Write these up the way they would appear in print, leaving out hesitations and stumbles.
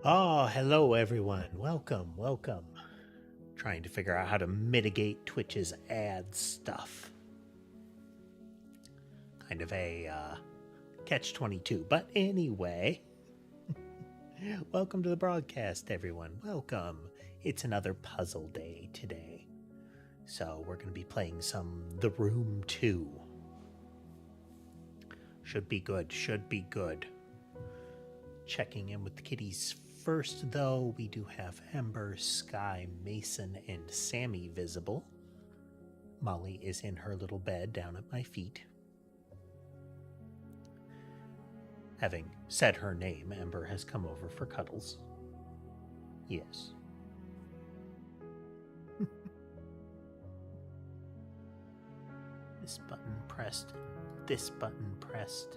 Oh, hello everyone. Welcome. Trying to figure out how to mitigate Twitch's ad stuff. Kind of a catch-22. But anyway, welcome to the broadcast, everyone. Welcome. It's another puzzle day today. So we're going to be playing some The Room 2. Should be good. Checking in with the kitties first, though. We do have Ember, Sky, Mason, and Sammy visible. Molly is in her little bed down at my feet. Having said her name, Ember has come over for cuddles. Yes. This button pressed. This button pressed.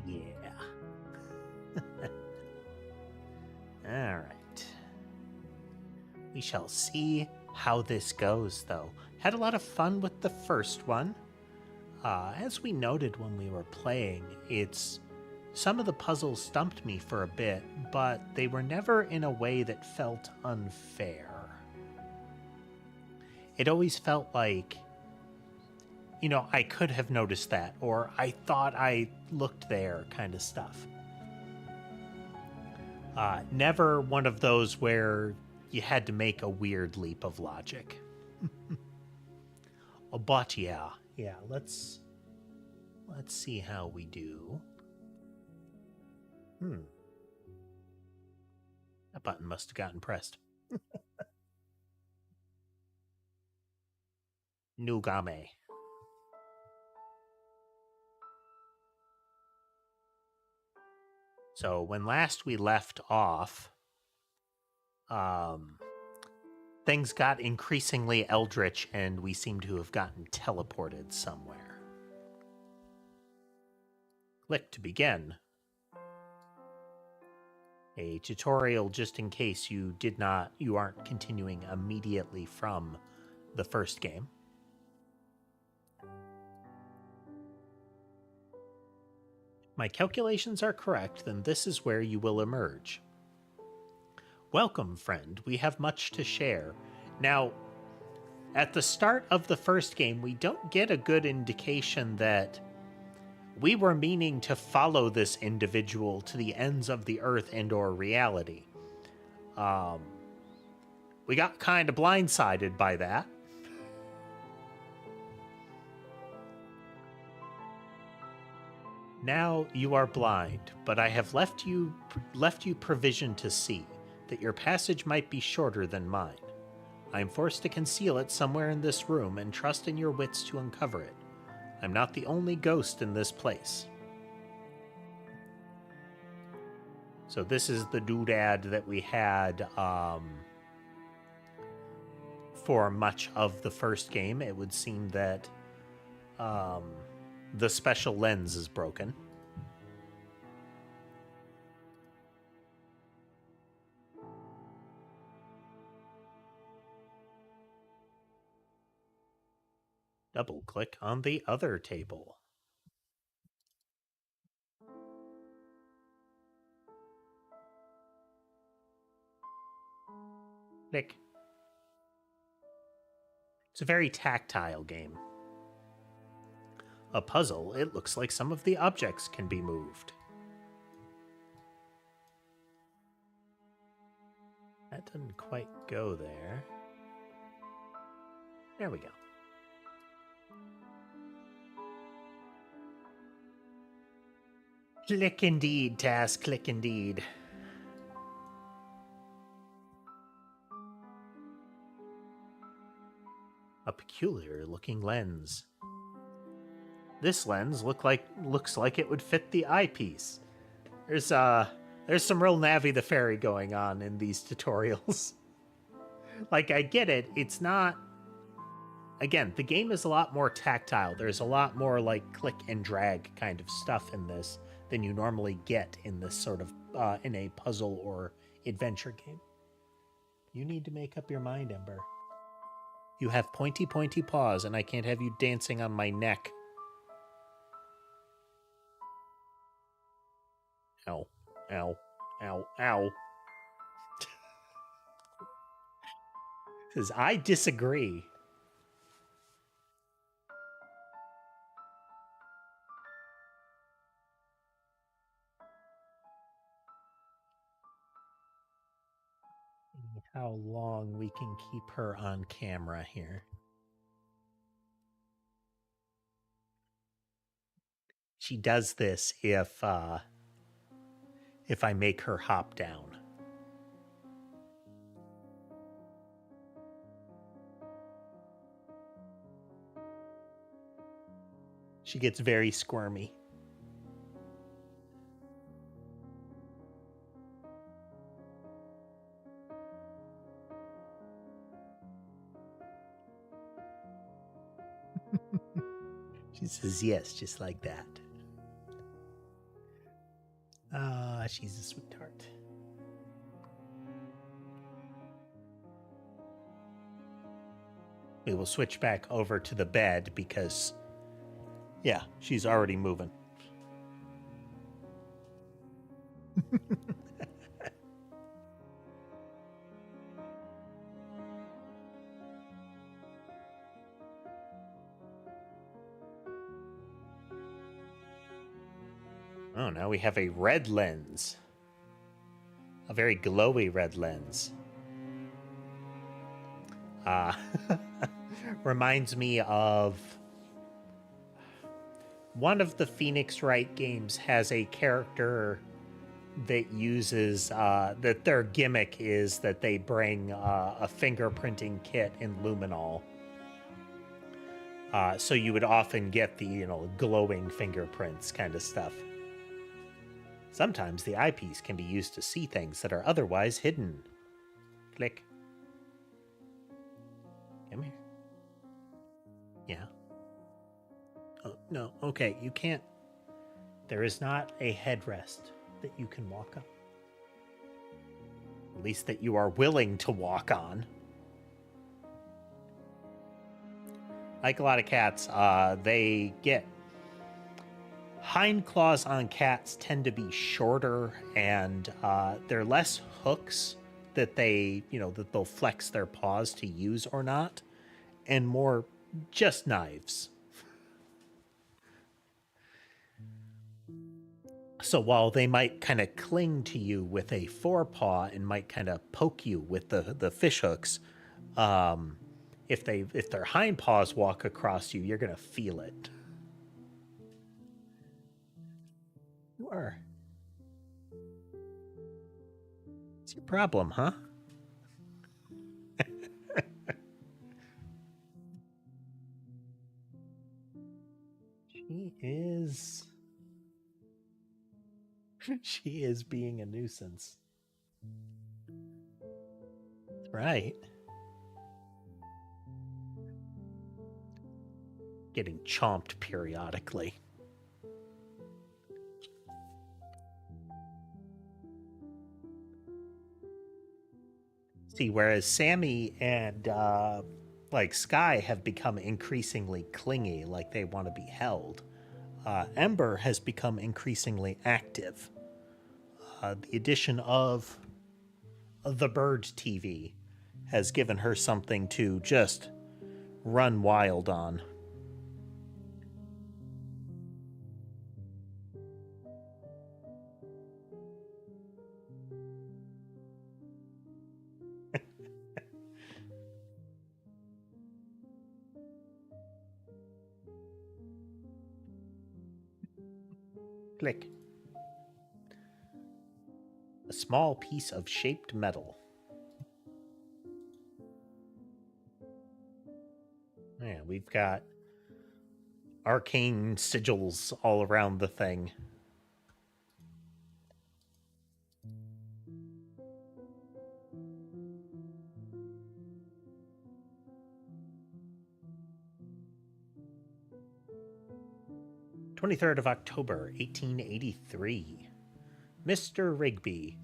Yeah. All right. We shall see how this goes, though. Had a lot of fun with the first one. As we noted when we were playing, some of the puzzles stumped me for a bit, but they were never in a way that felt unfair. It always felt like, I could have noticed that, or I thought I looked there kind of stuff. Never one of those where you had to make a weird leap of logic. But yeah, let's see how we do. That button must have gotten pressed. Nugame. So when last we left off, things got increasingly eldritch and we seem to have gotten teleported somewhere. Click to begin. A tutorial just in case you aren't continuing immediately from the first game. If my calculations are correct, then this is where you will emerge. Welcome, friend. We have much to share. Now, at the start of the first game, we don't get a good indication that we were meaning to follow this individual to the ends of the earth and/or reality. We got kind of blindsided by that. Now you are blind, but I have left you provision to see that your passage might be shorter than mine. I am forced to conceal it somewhere in this room and trust in your wits to uncover it. I'm not the only ghost in this place. So this is the doodad that we had for much of the first game. It would seem that the special lens is broken. Double-click on the other table. Click. It's a very tactile game. A puzzle, it looks like some of the objects can be moved. That didn't quite go there. There we go. Click indeed, task, click indeed. A peculiar looking lens. This lens looks like it would fit the eyepiece. There's some real Navi the Fairy going on in these tutorials. Like, I get it, it's not... Again, the game is a lot more tactile. There's a lot more, like, click and drag kind of stuff in this than you normally get in this sort of, in a puzzle or adventure game. You need to make up your mind, Ember. You have pointy, pointy paws, and I can't have you dancing on my neck. Ow, ow, ow, ow. Because I disagree. How long we can keep her on camera here. She does this if I make her hop down. She gets very squirmy. She says yes, just like that. She's a sweetheart. We will switch back over to the bed because, yeah, she's already moving. Oh, now we have a red lens. A very glowy red lens. Reminds me of one of the Phoenix Wright games has a character that uses that their gimmick is that they bring a fingerprinting kit in luminol. So you would often get the glowing fingerprints kind of stuff. Sometimes the eyepiece can be used to see things that are otherwise hidden. Click. Come here. Yeah. Oh, no. Okay, you can't. There is not a headrest that you can walk on. At least that you are willing to walk on. Like a lot of cats, they get... Hind claws on cats tend to be shorter, and they're less hooks that they, that they'll flex their paws to use or not, and more just knives. So while they might kind of cling to you with a forepaw and might kind of poke you with the fish hooks, if their hind paws walk across you, you're gonna feel it. You are. What's your problem, huh? She is... She is being a nuisance. Right. Getting chomped periodically. See, whereas Sammy and Sky have become increasingly clingy, like they want to be held, Ember has become increasingly active. The addition of the Bird TV has given her something to just run wild on. Click. A small piece of shaped metal. Yeah, we've got arcane sigils all around the thing. "23rd of October, 1883. Mr. Rigby."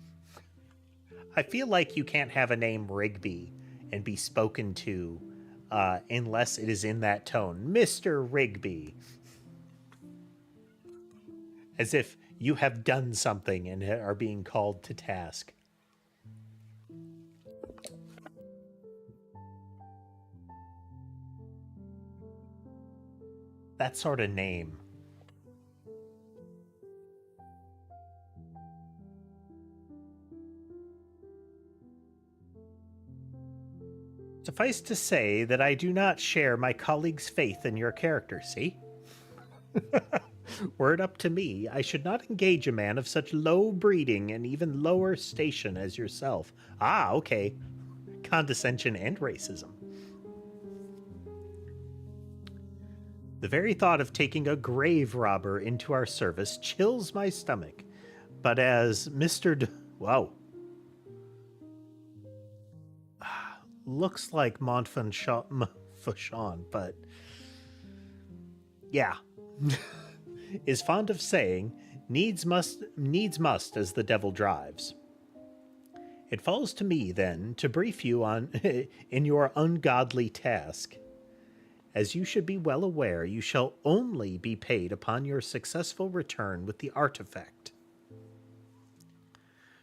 I feel like you can't have a name Rigby and be spoken to unless it is in that tone. Mr. Rigby. As if you have done something and are being called to task. That sort of name. Suffice to say that I do not share my colleague's faith in your character, see? Were it up to me, I should not engage a man of such low breeding and even lower station as yourself. Ah, okay. Condescension and racism. The very thought of taking a grave robber into our service chills my stomach. But as Mr. Wow. Looks like Montfauchon, but yeah. Is fond of saying, needs must as the devil drives. It falls to me, then, to brief you on in your ungodly task. As you should be well aware, you shall only be paid upon your successful return with the artifact.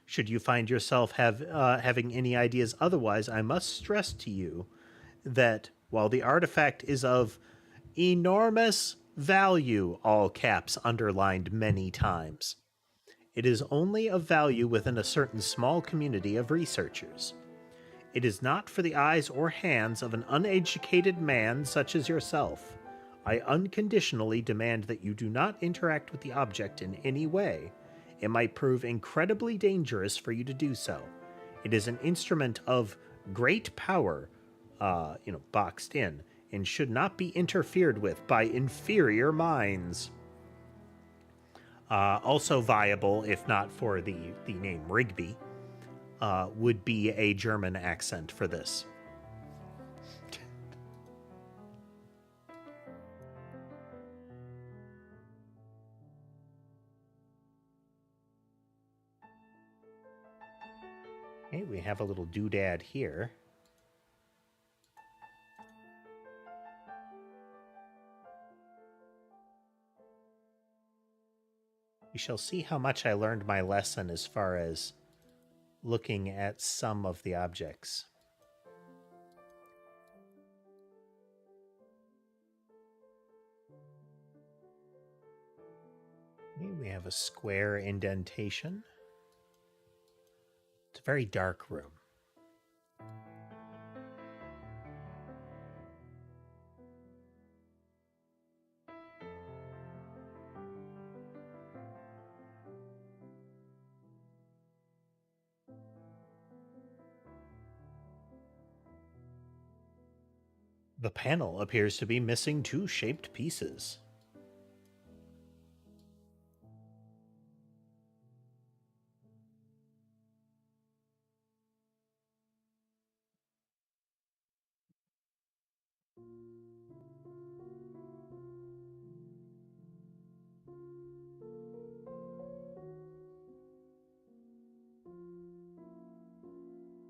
Should you find yourself having any ideas otherwise, I must stress to you that while the artifact is of enormous value, all caps underlined many times, it is only of value within a certain small community of researchers. It is not for the eyes or hands of an uneducated man such as yourself. I unconditionally demand that you do not interact with the object in any way. It might prove incredibly dangerous for you to do so. It is an instrument of great power, boxed in, and should not be interfered with by inferior minds. Also viable, if not for the name Rigby, would be a German accent for this. Okay, we have a little doodad here. We shall see how much I learned my lesson as far as looking at some of the objects. Okay, we have a square indentation. It's a very dark room. The panel appears to be missing two shaped pieces.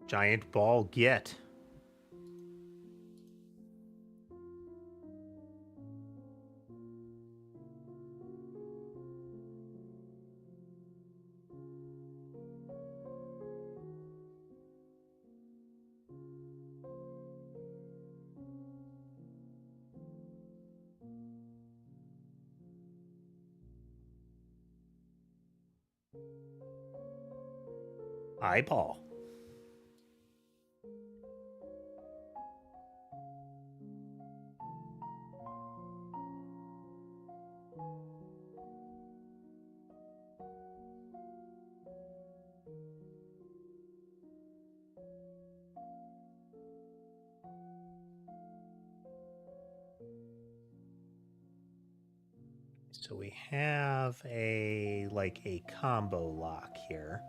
Giant ball get. Eyeball. So we have a combo lock here.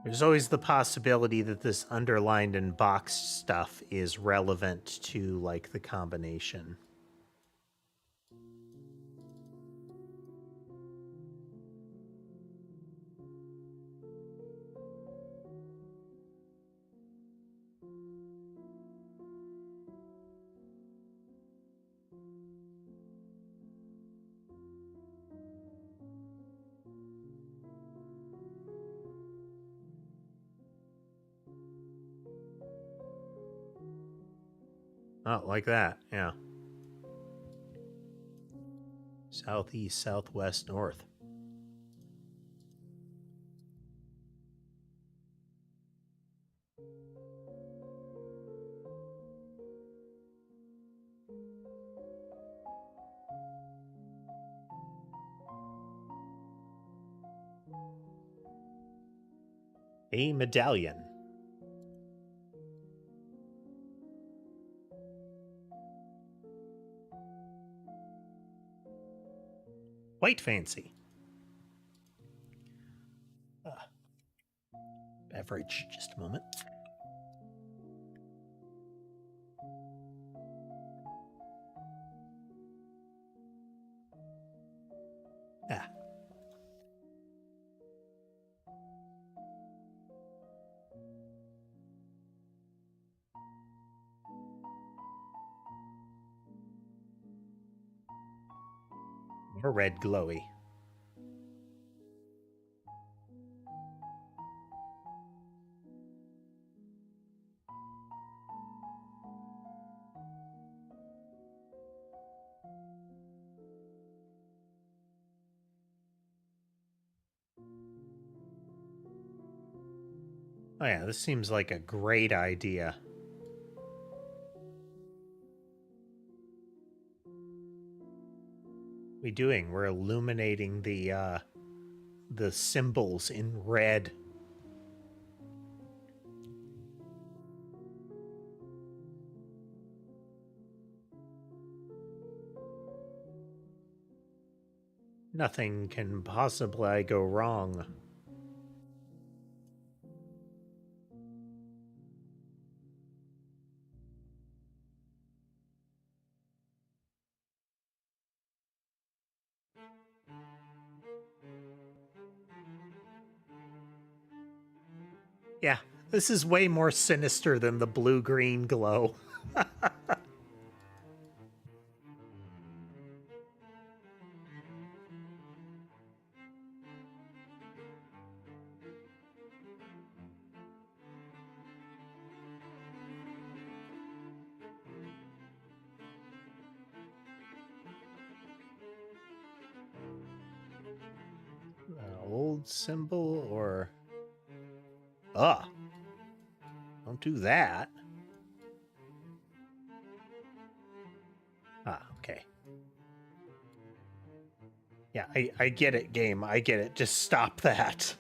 There's always the possibility that this underlined and boxed stuff is relevant to, like, the combination. Oh, like that, yeah. Southeast, southwest, north. A medallion. Quite fancy. Beverage, just a moment. Ah. More red glowy. Oh yeah, this seems like a great idea. What are we doing? We're illuminating the symbols in red. Nothing can possibly go wrong. Yeah, this is way more sinister than the blue-green glow. Old symbol or... Ugh. Don't do that. Ah, okay. Yeah, I get it, game. I get it. Just stop that.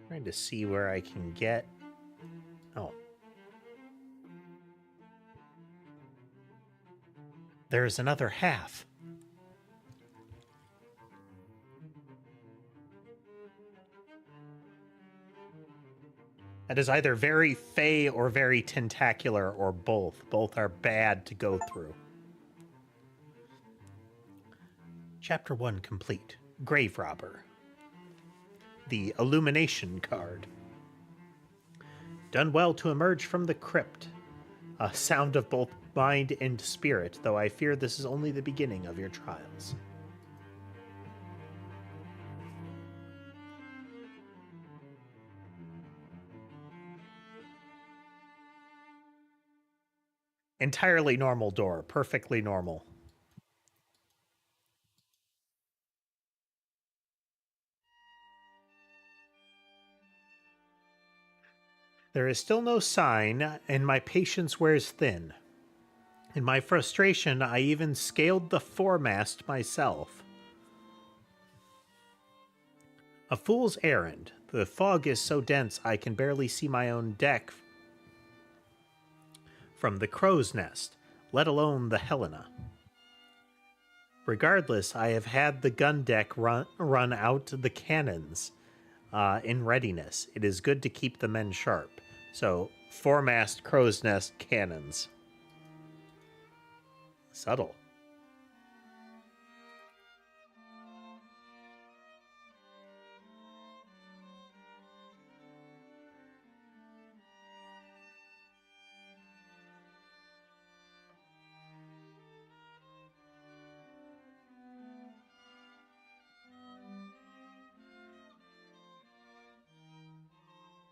Trying to see where I can get... Oh. There's another half. That is either very fey or very tentacular, or both. Both are bad to go through. Chapter 1 complete. Grave Robber. The Illumination card. Done well to emerge from the crypt. A sound of both mind and spirit, though I fear this is only the beginning of your trials. Entirely normal door. Perfectly normal. There is still no sign, and my patience wears thin. In my frustration, I even scaled the foremast myself. A fool's errand. The fog is so dense I can barely see my own deck from the crow's nest, let alone the Helena. Regardless, I have had the gun deck run out the cannons in readiness. It is good to keep the men sharp. So, foremast crow's nest cannons. Subtle.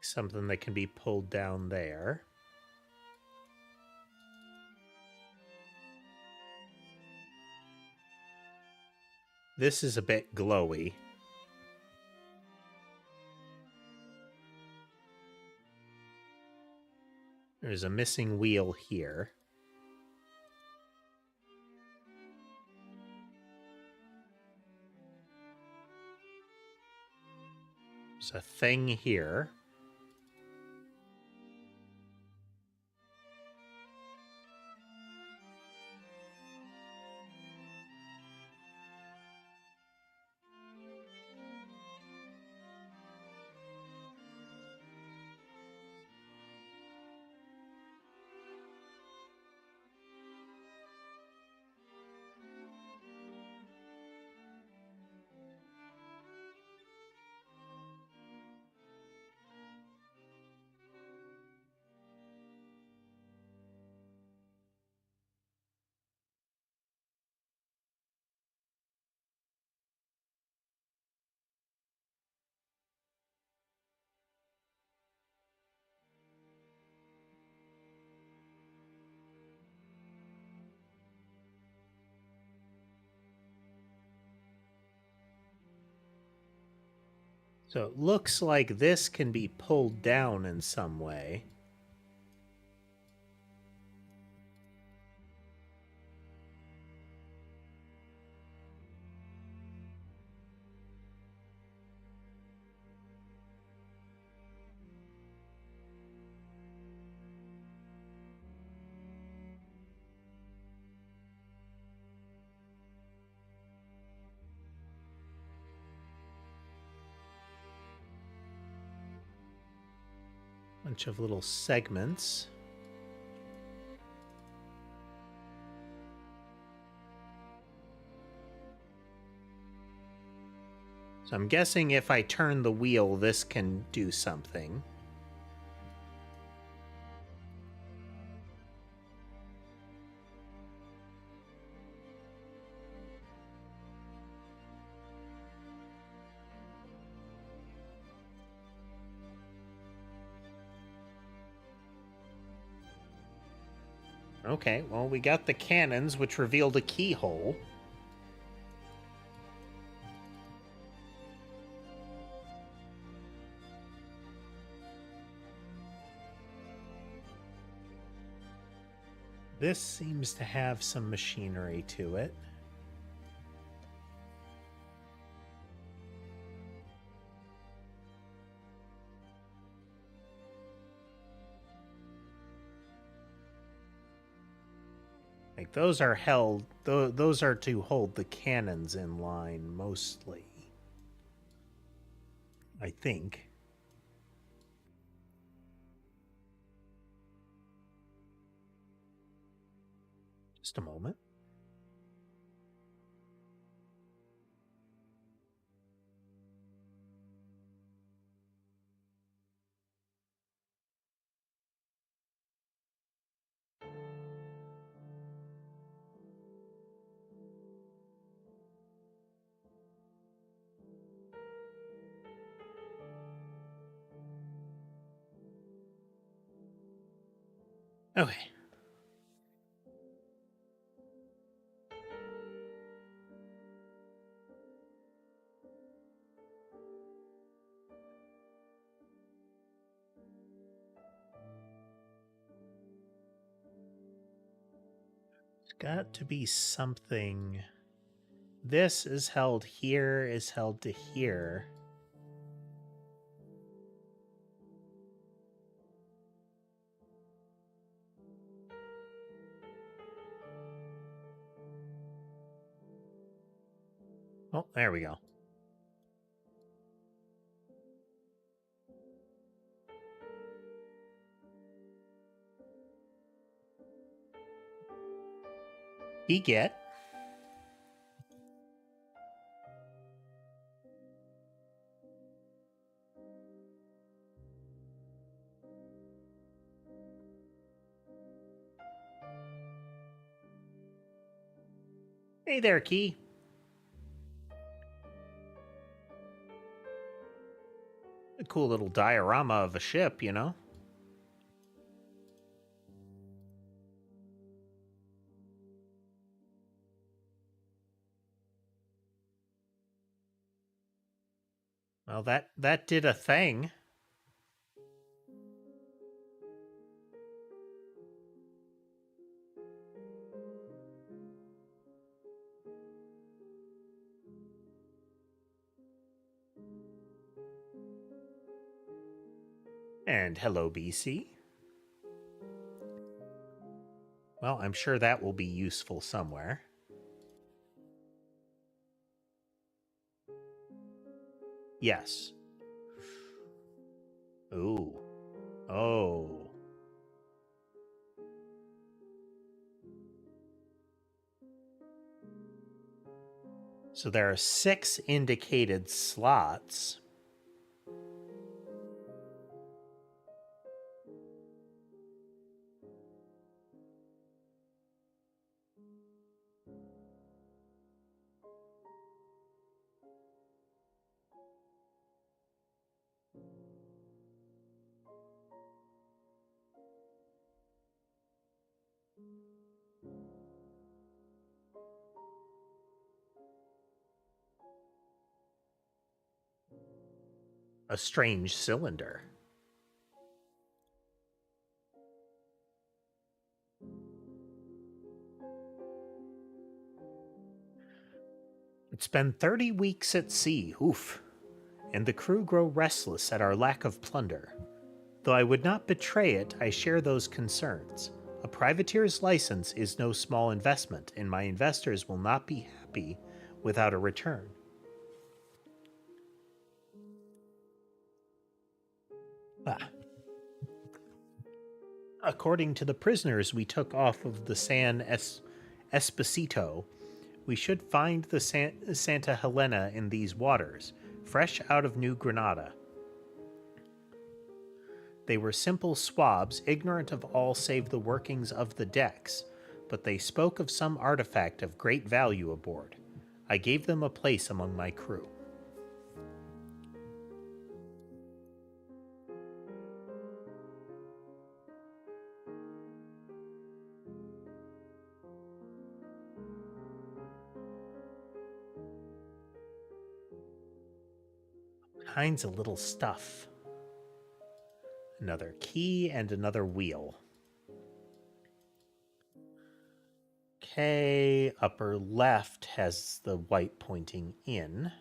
Something that can be pulled down there. This is a bit glowy. There's a missing wheel here. There's a thing here. So it looks like this can be pulled down in some way. Bunch of little segments. So I'm guessing if I turn the wheel, this can do something. Okay, well, we got the cannons, which revealed a keyhole. This seems to have some machinery to it. Like, those are held, those are to hold the cannons in line, mostly. I think. Just a moment. Okay. It's got to be something. This is held here, is held to here. Oh, there we go. He get. Hey there, Key. A cool little diorama of a ship, you know? Well, that did a thing. And hello, BC. Well, I'm sure that will be useful somewhere. Yes. Ooh. Oh. So there are 6 indicated slots. A strange cylinder. It's been 30 weeks at sea, oof, and the crew grow restless at our lack of plunder. Though I would not betray it, I share those concerns. A privateer's license is no small investment, and my investors will not be happy without a return. Ah. According to the prisoners we took off of the San Esposito, we should find the Santa Helena in these waters, fresh out of New Granada. They were simple swabs, ignorant of all save the workings of the decks, but they spoke of some artifact of great value aboard. I gave them a place among my crew. Kinds of little stuff. Another key and another wheel. Okay, upper left has the white pointing in.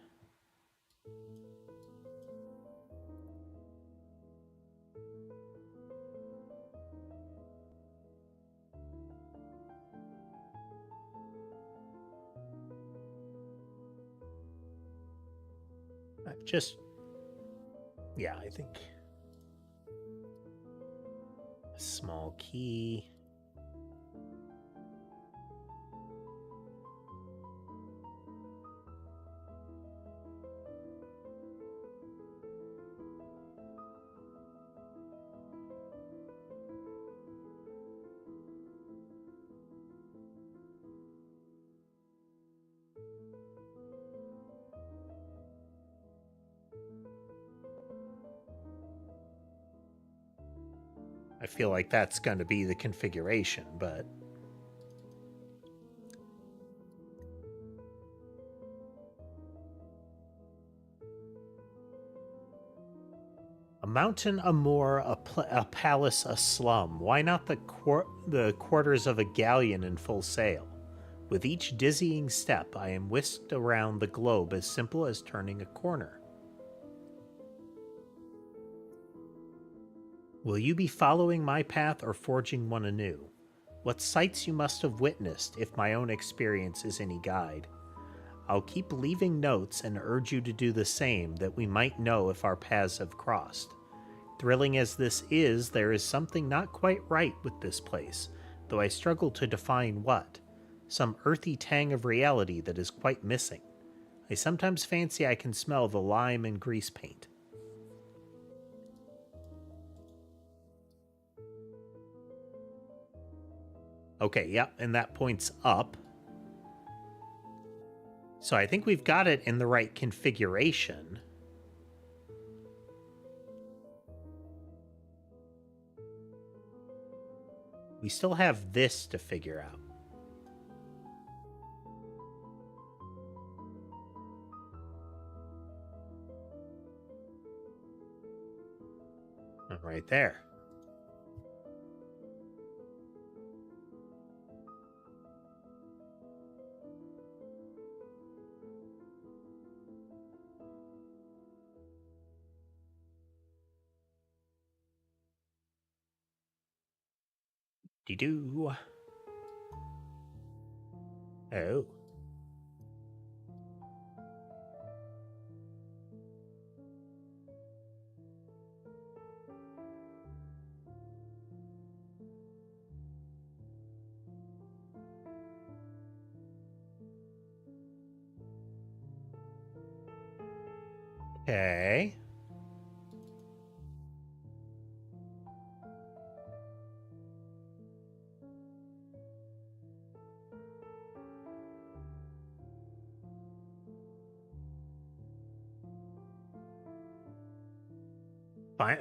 Yeah, I think a small key. I feel like that's going to be the configuration, but a mountain, a moor, a palace, a slum. Why not the quarters of a galleon in full sail? With each dizzying step, I am whisked around the globe as simple as turning a corner. Will you be following my path or forging one anew? What sights you must have witnessed, if my own experience is any guide. I'll keep leaving notes and urge you to do the same, that we might know if our paths have crossed. Thrilling as this is, there is something not quite right with this place, though I struggle to define what. Some earthy tang of reality that is quite missing. I sometimes fancy I can smell the lime and grease paint. Okay, yep, and that points up. So I think we've got it in the right configuration. We still have this to figure out. Right there. Dee-doo. Oh. Okay.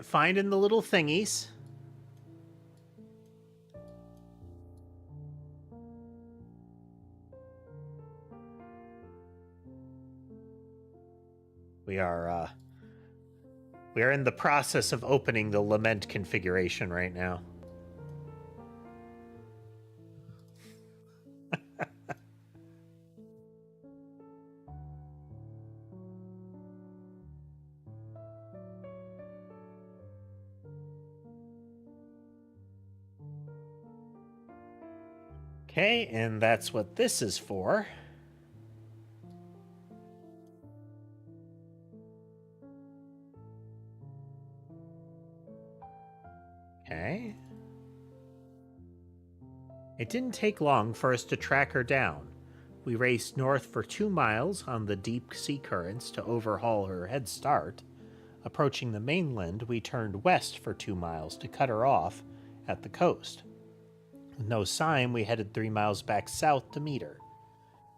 Finding the little thingies. We are in the process of opening the lament configuration right now. Okay, and that's what this is for. Okay. It didn't take long for us to track her down. We raced north for 2 miles on the deep sea currents to overhaul her head start. Approaching the mainland, we turned west for 2 miles to cut her off at the coast. With no sign, we headed 3 miles back south to meet her.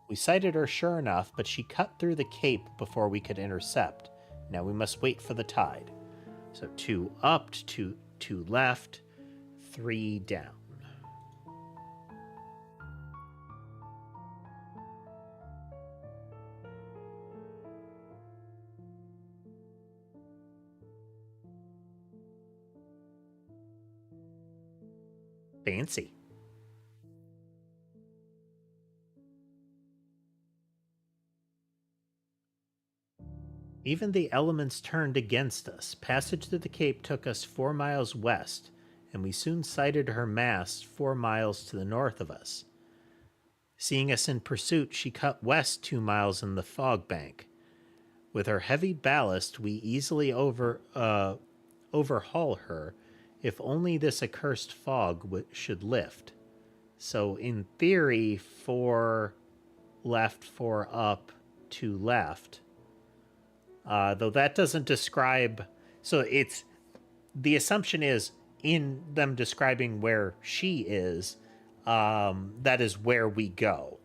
We sighted her sure enough, but she cut through the cape before we could intercept. Now we must wait for the tide. So 2 up, 2 left, 3 down. Fancy. Even the elements turned against us. Passage through the cape took us 4 miles west, and we soon sighted her mast 4 miles to the north of us. Seeing us in pursuit, she cut west 2 miles in the fog bank. With her heavy ballast, we easily overhaul her, if only this accursed fog should lift. So in theory, 4 left, 4 up, 2 left. Though that doesn't describe... So it's... The assumption is, in them describing where she is, that is where we go.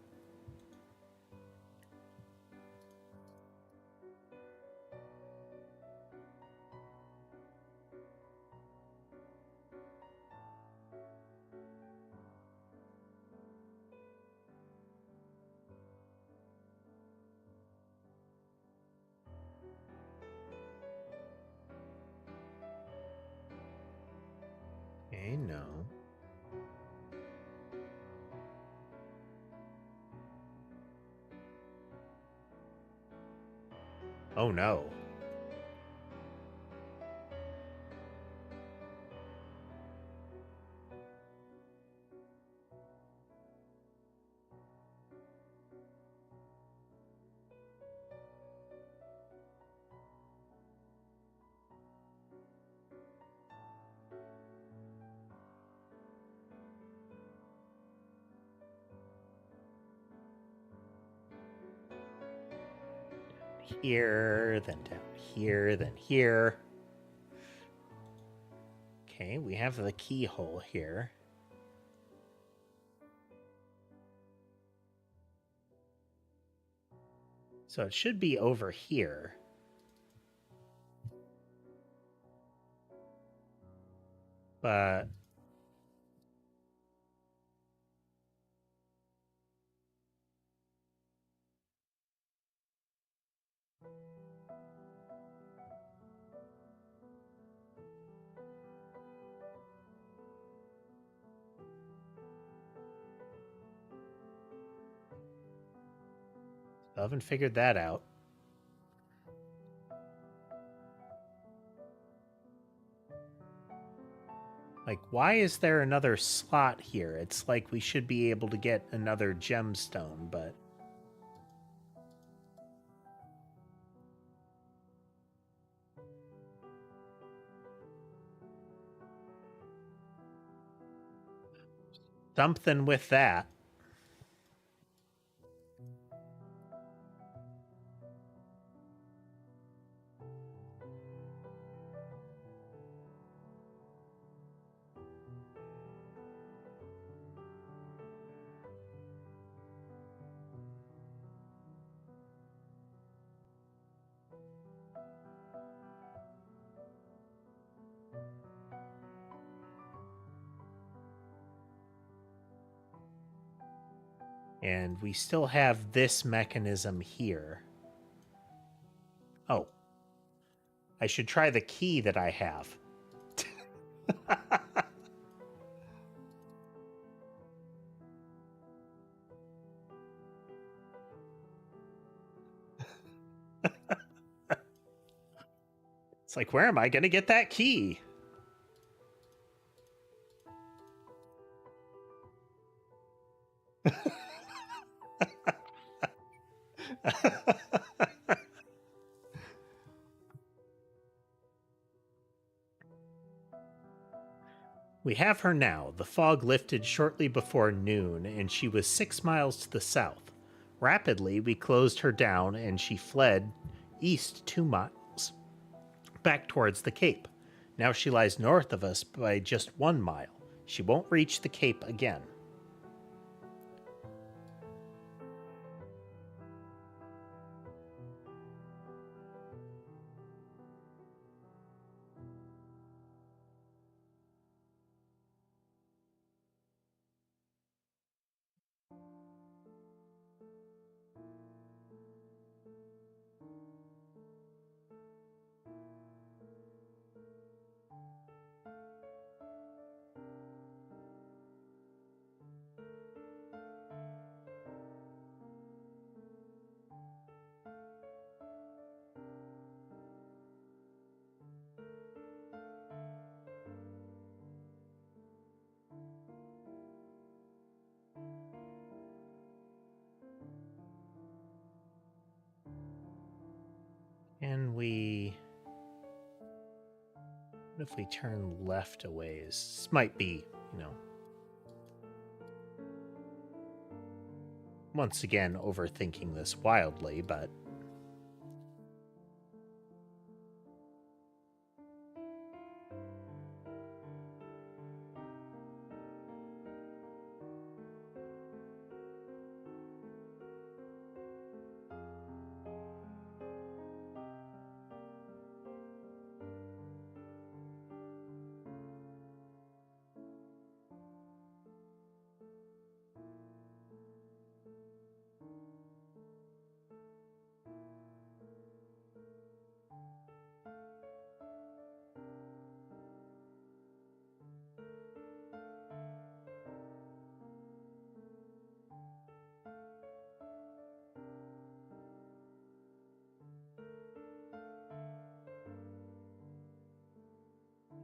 Okay, no. Oh no. here, then down here, then here. Okay, we have the keyhole here. So it should be over here. But I haven't figured that out. Like, why is there another slot here? It's like we should be able to get another gemstone, but... something with that. And we still have this mechanism here. Oh. I should try the key that I have. It's like, where am I going to get that key? We have her now. The fog lifted shortly before noon, and she was 6 miles to the south. Rapidly, we closed her down, and she fled east 2 miles, back towards the Cape. Now she lies north of us by just 1 mile. She won't reach the Cape again. And what if we turn left a ways? This might be, once again, overthinking this wildly, but...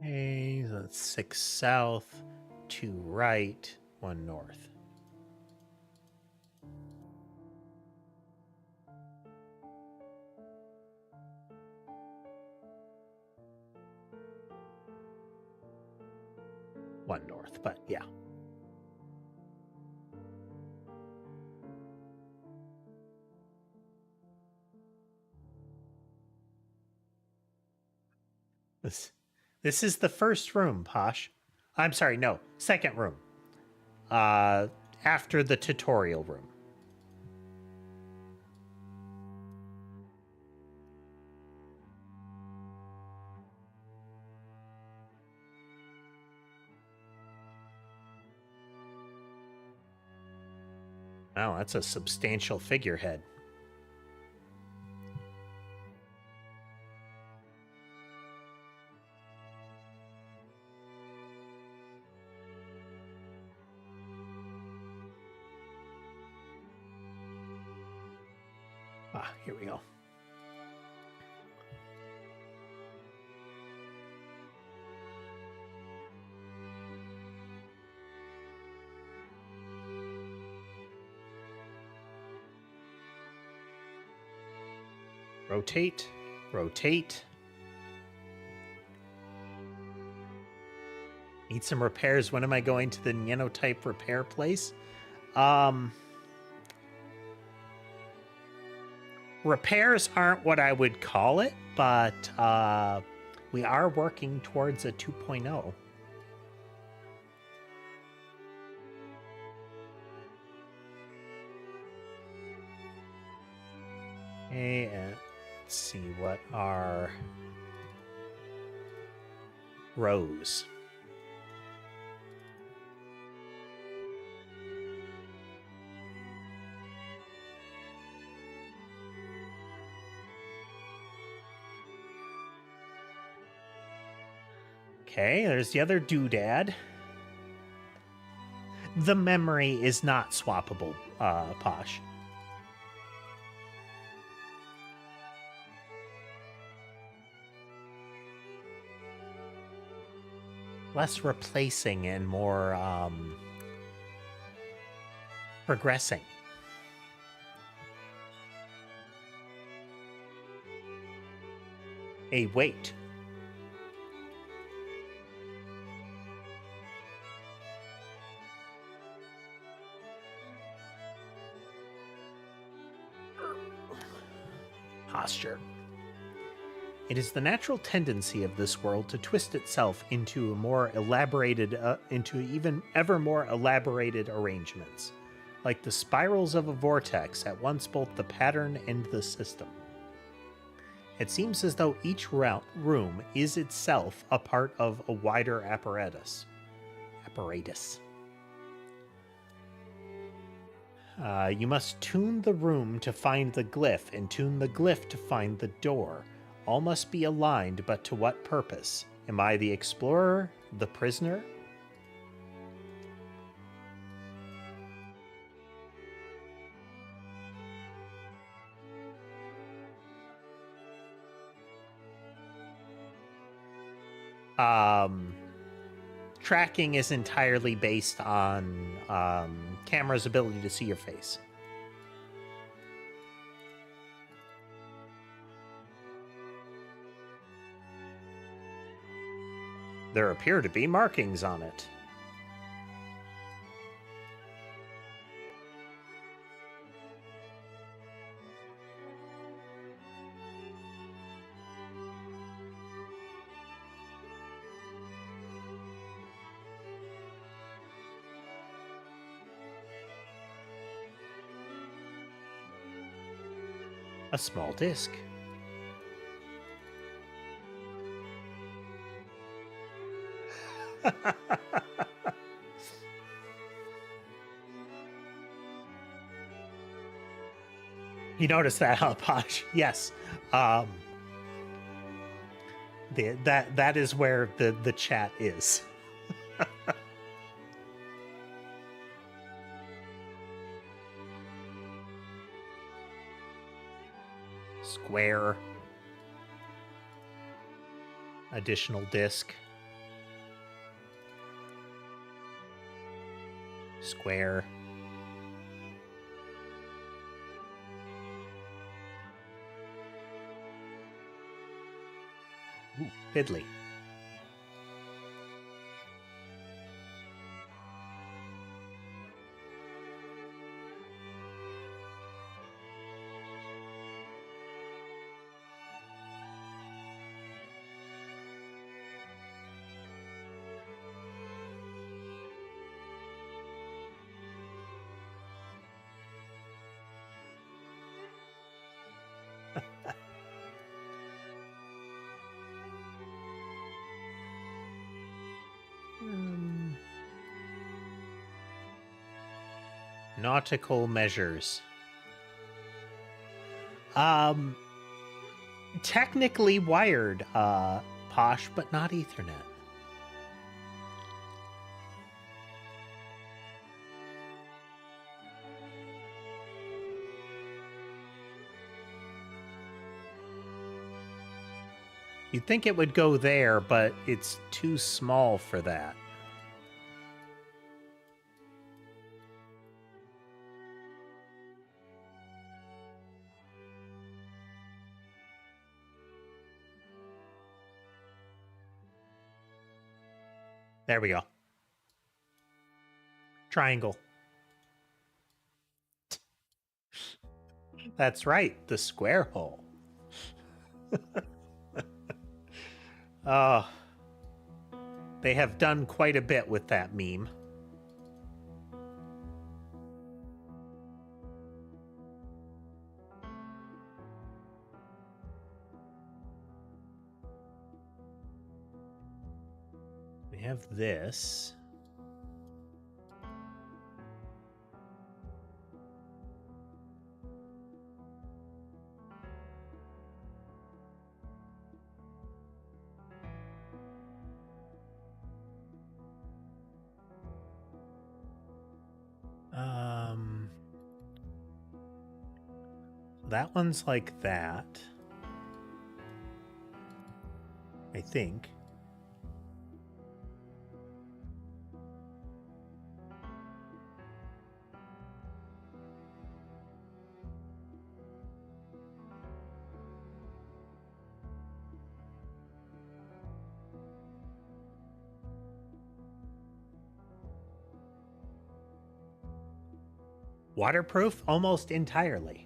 Okay, so that's 6 south, 2 right, 1 north. One north, but yeah. This is the first room, Posh. I'm sorry, no, second room. After the tutorial room. Wow, that's a substantial figurehead. Ah, here we go. Rotate, rotate. Need some repairs. When am I going to the Nyanite repair place? Repairs aren't what I would call it, but we are working towards a 2.0. Okay, and let's see what are rows. Okay, there's the other doodad. The memory is not swappable, Posh. Less replacing and more progressing. A weight. Posture. It is the natural tendency of this world to twist itself into even ever more elaborated arrangements, like the spirals of a vortex, at once both the pattern and the system. It seems as though each room is itself a part of a wider apparatus. You must tune the room to find the glyph, and tune the glyph to find the door. All must be aligned, but to what purpose? Am I the explorer? The prisoner? Tracking is entirely based on camera's ability to see your face. There appear to be markings on it. A small disc. You notice that, huh, Posh? Yes. That is where the chat is. Square. Additional disc. Square. Ooh, fiddly. Nautical measures. Technically wired, Posh, but not Ethernet. You'd think it would go there, but it's too small for that. There we go. Triangle. That's right, the square hole. They have done quite a bit with that meme. We have this. That one's like that, I think. Waterproof almost entirely.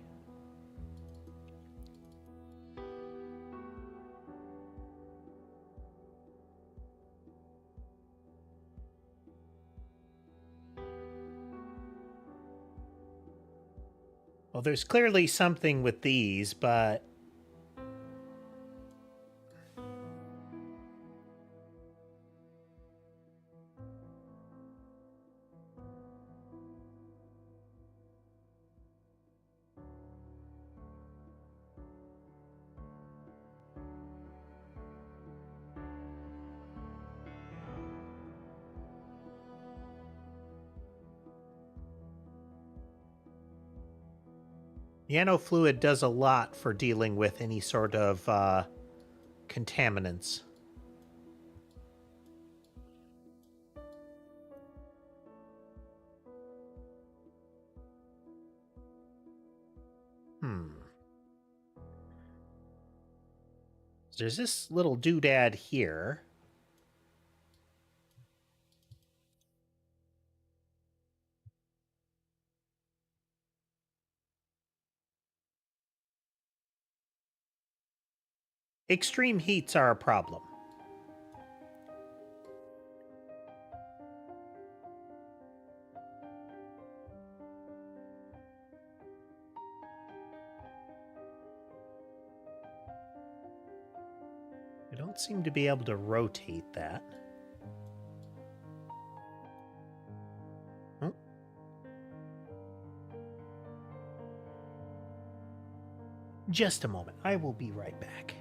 Well, there's clearly something with these, but... Nanofluid does a lot for dealing with any sort of contaminants. There's this little doodad here. Extreme heats are a problem. I don't seem to be able to rotate that. Oh. Just a moment. I will be right back.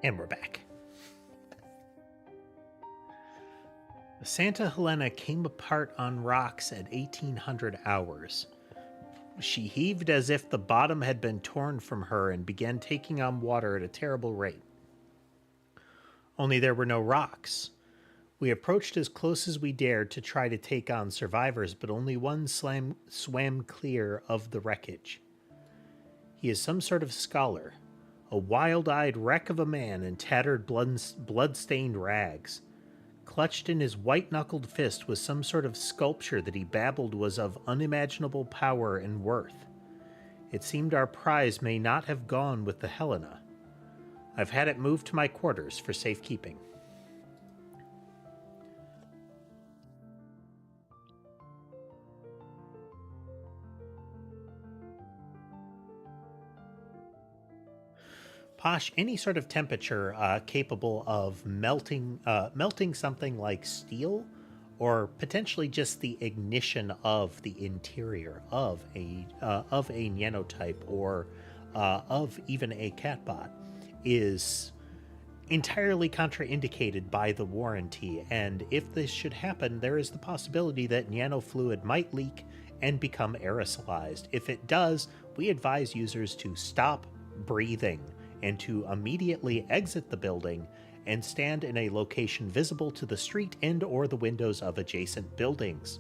And we're back. The Santa Helena came apart on rocks at 1800 hours. She heaved as if the bottom had been torn from her and began taking on water at a terrible rate. Only there were no rocks. We approached as close as we dared to try to take on survivors, but only one swam clear of the wreckage. He is some sort of scholar, a wild-eyed wreck of a man in tattered, blood-stained rags. Clutched in his white-knuckled fist was some sort of sculpture that he babbled was of unimaginable power and worth. It seemed our prize may not have gone with the Helena. I've had it moved to my quarters for safekeeping. Posh, any sort of temperature capable of melting something like steel, or potentially just the ignition of the interior of a Nyanotype or of even a catbot, is entirely contraindicated by the warranty. And if this should happen, there is the possibility that nanofluid might leak and become aerosolized. If it does, we advise users to stop breathing and to immediately exit the building and stand in a location visible to the street and or the windows of adjacent buildings.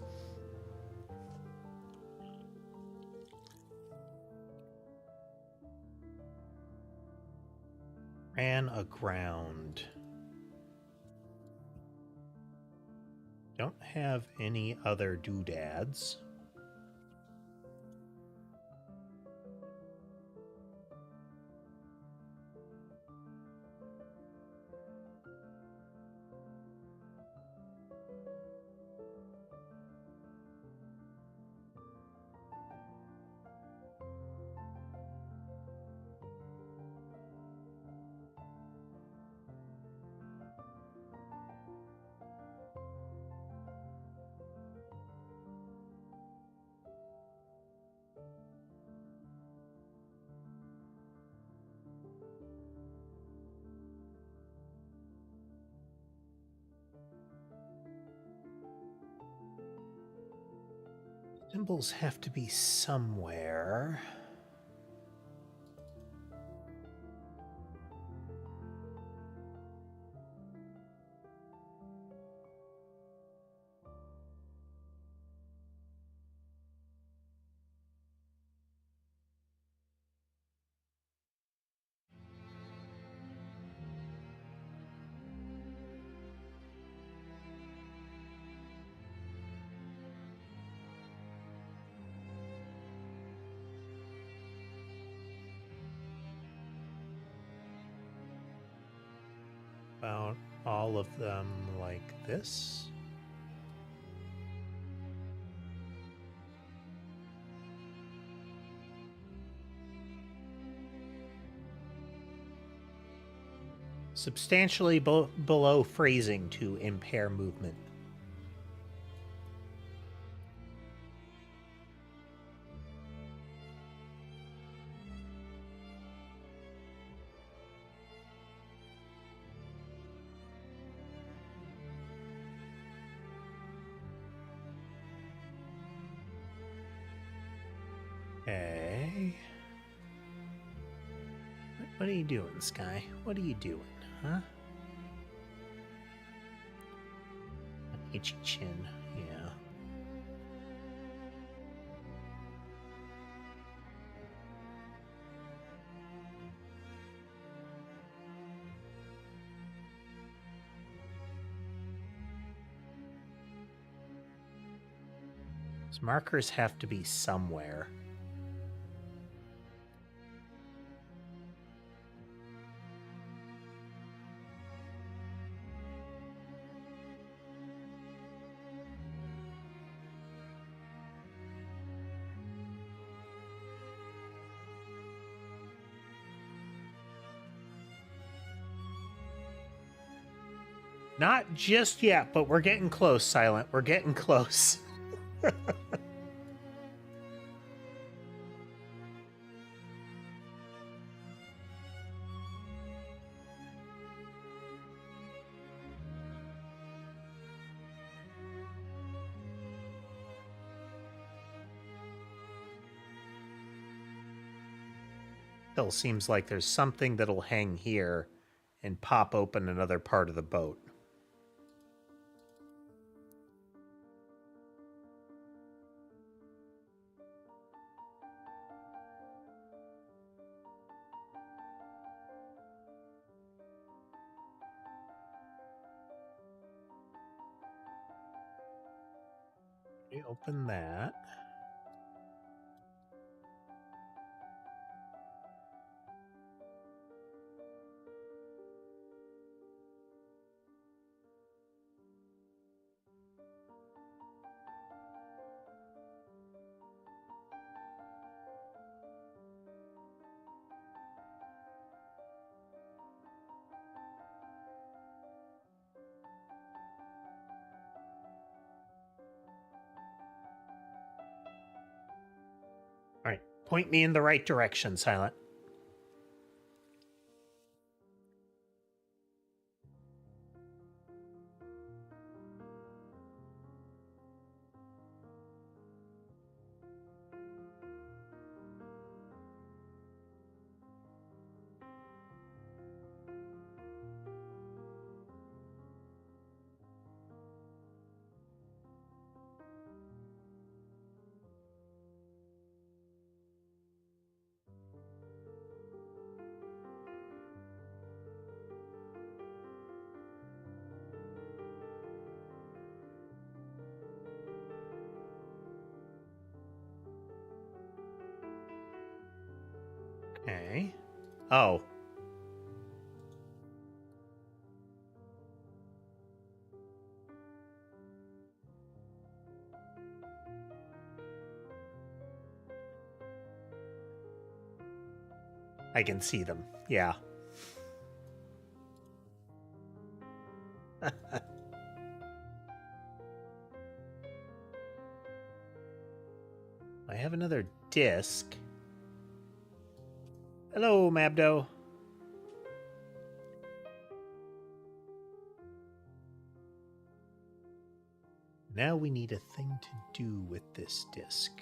Ran aground. Don't have any other doodads. Symbols have to be somewhere. About all of them like this. Substantially below phrasing to impair movement. Okay. What are you doing, Sky? What are you doing, huh? An itchy chin, yeah. These markers have to be somewhere. Not just yet, but we're getting close, Silent. We're getting close. Still seems like there's something that'll hang here and pop open another part of the boat. Open that. All right, point me in the right direction, Silent. Okay. Oh. I can see them. Yeah. I have another disc. Hello, Mabdo. Now we need a thing to do with this disc.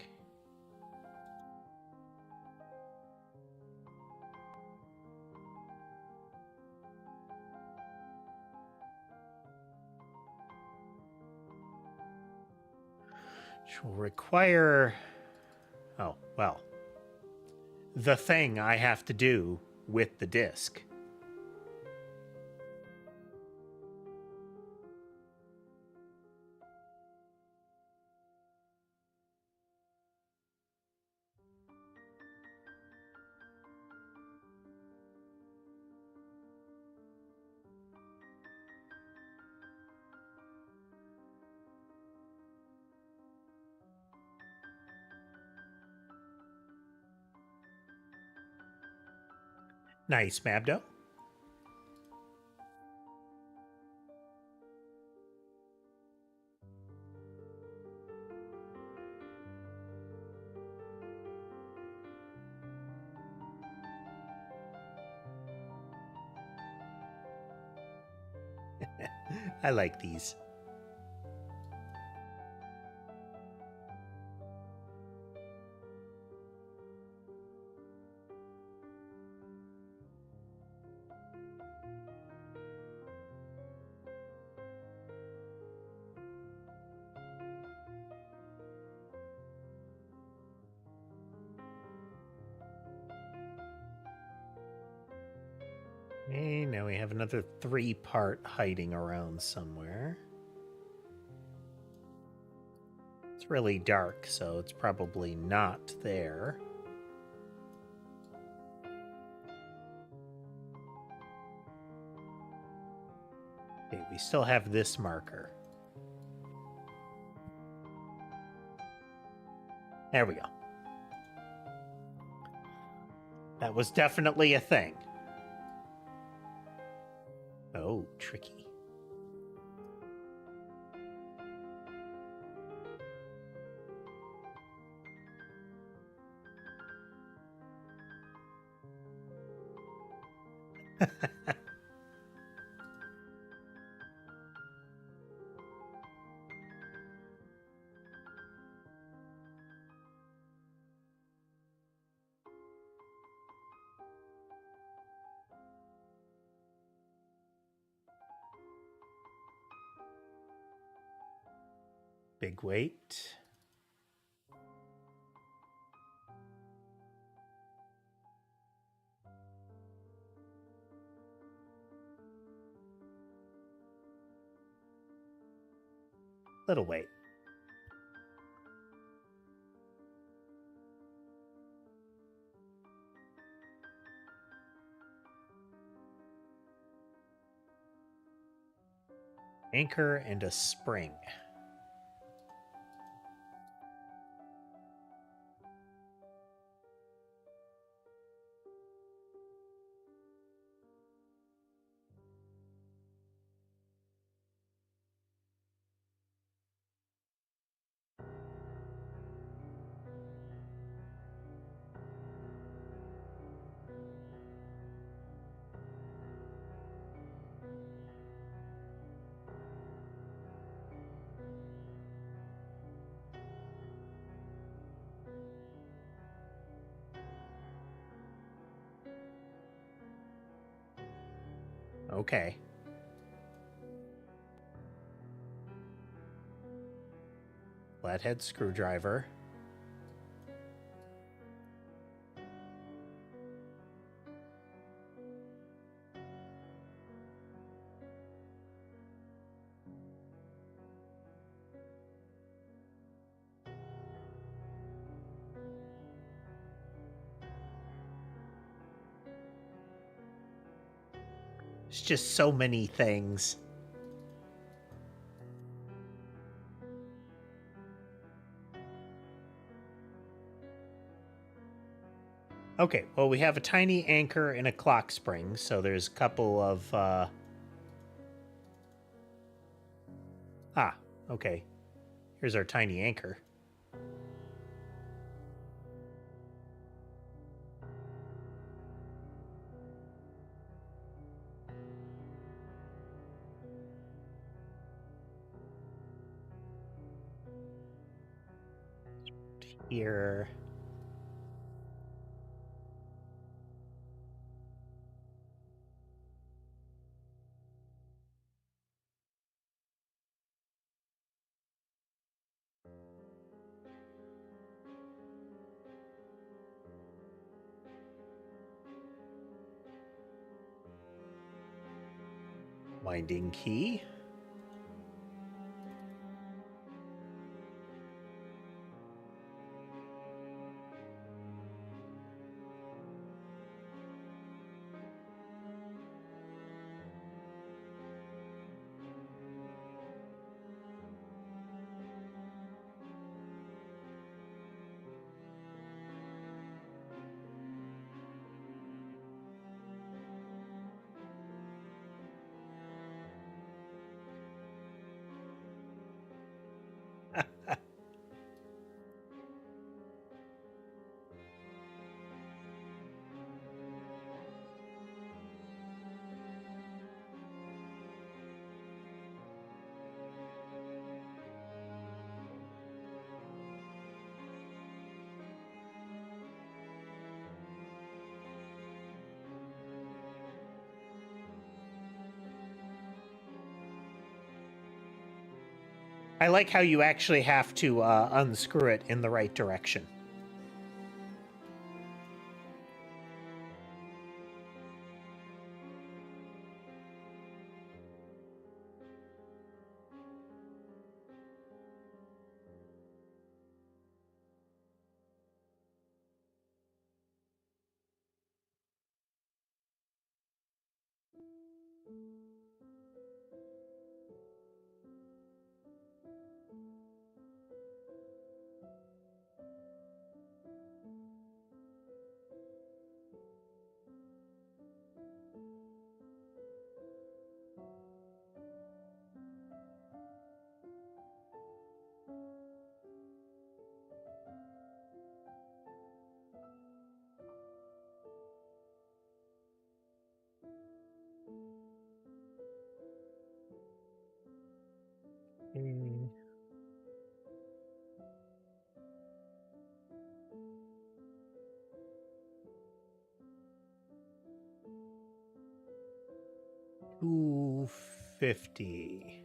Which will require... Oh, well. The thing I have to do with the disc. Nice, Mabdo. I like these. Okay, now we have another 3-part hiding around somewhere. It's really dark, so it's probably not there. Okay, we still have this marker. There we go. That was definitely a thing. Oh, tricky. Big weight. Little weight. Anchor and a spring. Okay. Flathead screwdriver. It's just so many things. Okay, well, we have a tiny anchor and a clock spring, so there's a couple of, okay. Here's our tiny anchor. Here. Winding key. I like how you actually have to unscrew it in the right direction. Mm. 250.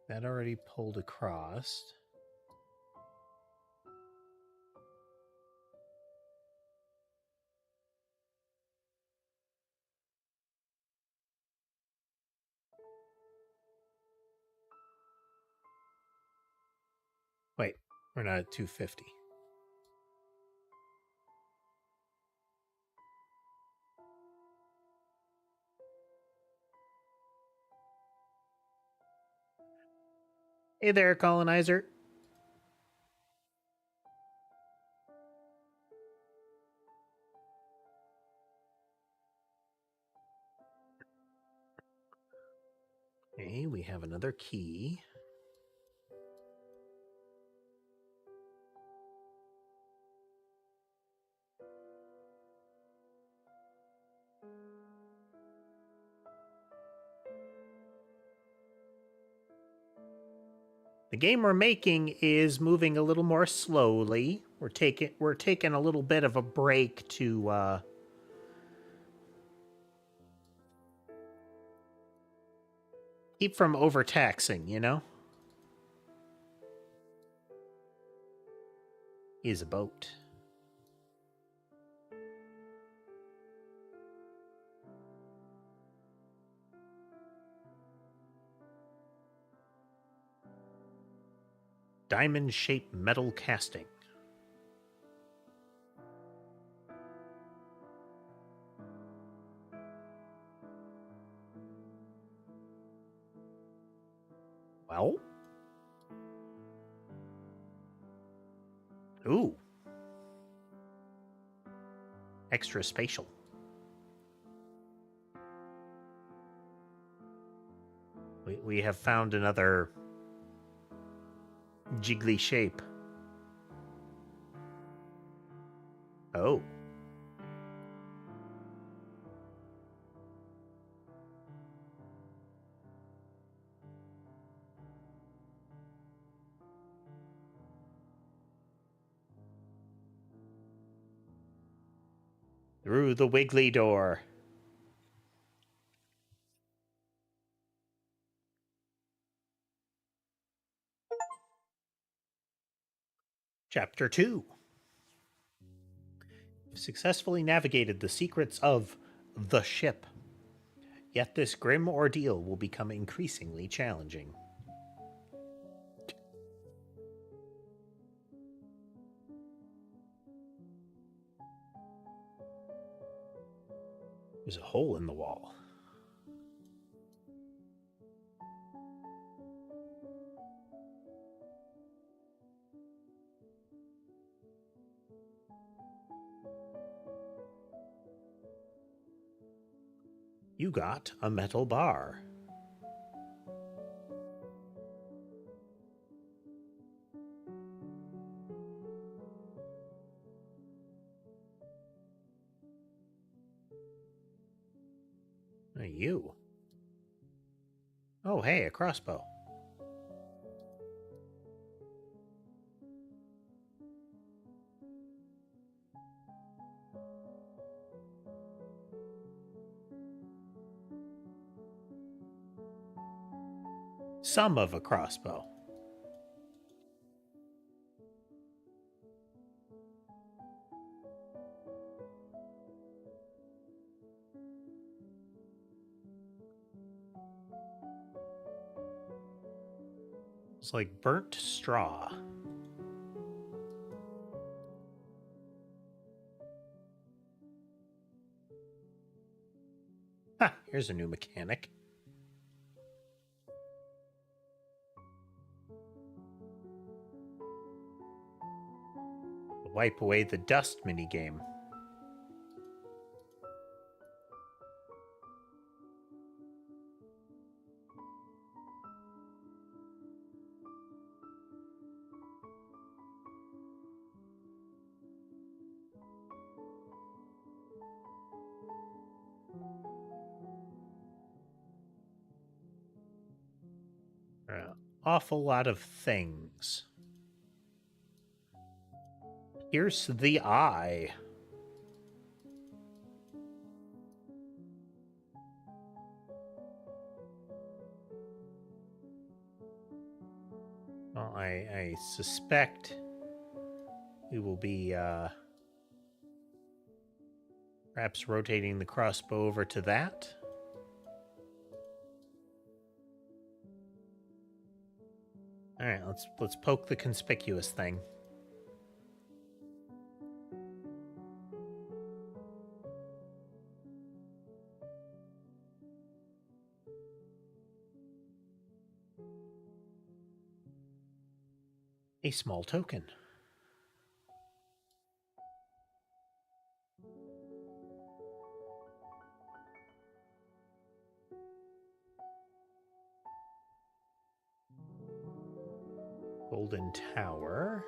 That already pulled across. Wait, we're not at 250. Hey there, colonizer. Okay, we have another key. The game we're making is moving a little more slowly. We're taking a little bit of a break to keep from overtaxing, you know? Is a boat. Diamond-shaped metal casting. Well? Ooh. Extra spatial. We have found another jiggly shape. Oh. Through the wiggly door. Chapter 2. You've successfully navigated the secrets of the ship. Yet this grim ordeal will become increasingly challenging. There's a hole in the wall. You got a metal bar. You. Oh, hey, a crossbow. Some of a crossbow. It's like burnt straw. Ha, here's a new mechanic. Wipe away the dust minigame. Awful lot of things. Pierce the eye. Well, I suspect we will be perhaps rotating the crossbow over to that. All right, let's poke the conspicuous thing. A small token. Golden Tower.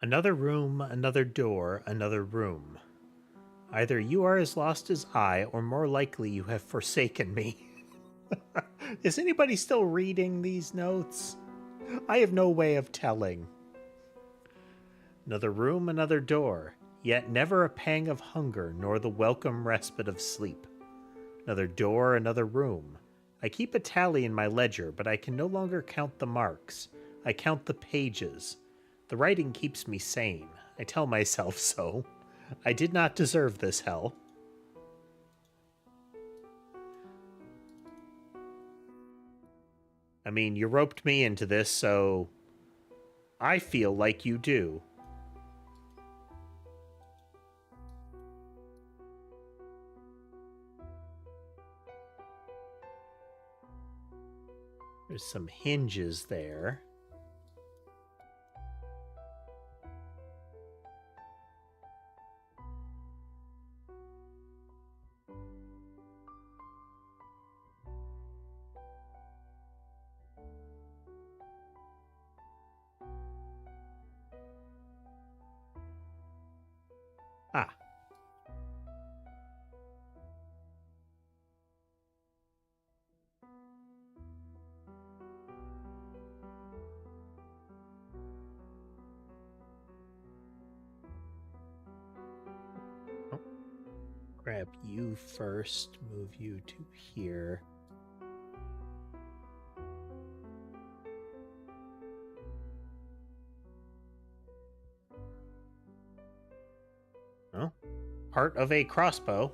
Another room, another door, another room. Either you are as lost as I, or more likely you have forsaken me. Is anybody still reading these notes? I have no way of telling. Another room, another door, yet never a pang of hunger, nor the welcome respite of sleep. Another door, another room. I keep a tally in my ledger, but I can no longer count the marks. I count the pages. The writing keeps me sane. I tell myself so. I did not deserve this hell. I mean, you roped me into this, so I feel like you do. There's some hinges there. Ah. Oh. Grab you first, move you to here. Oh, part of a crossbow.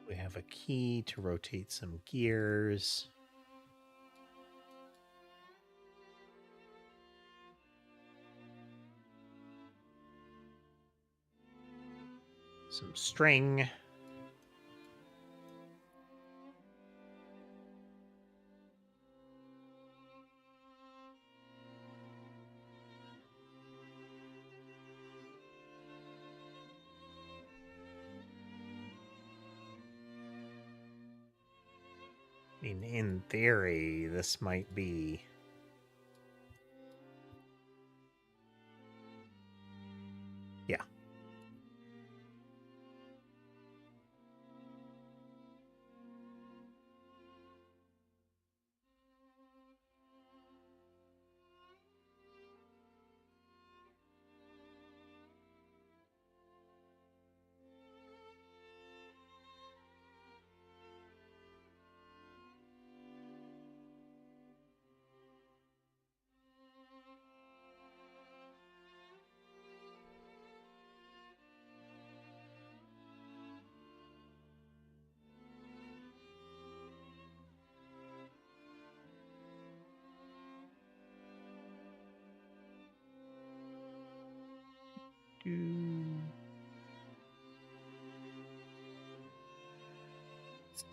We have a key to rotate some gears. Some string. I mean, in theory, this might be... Yeah.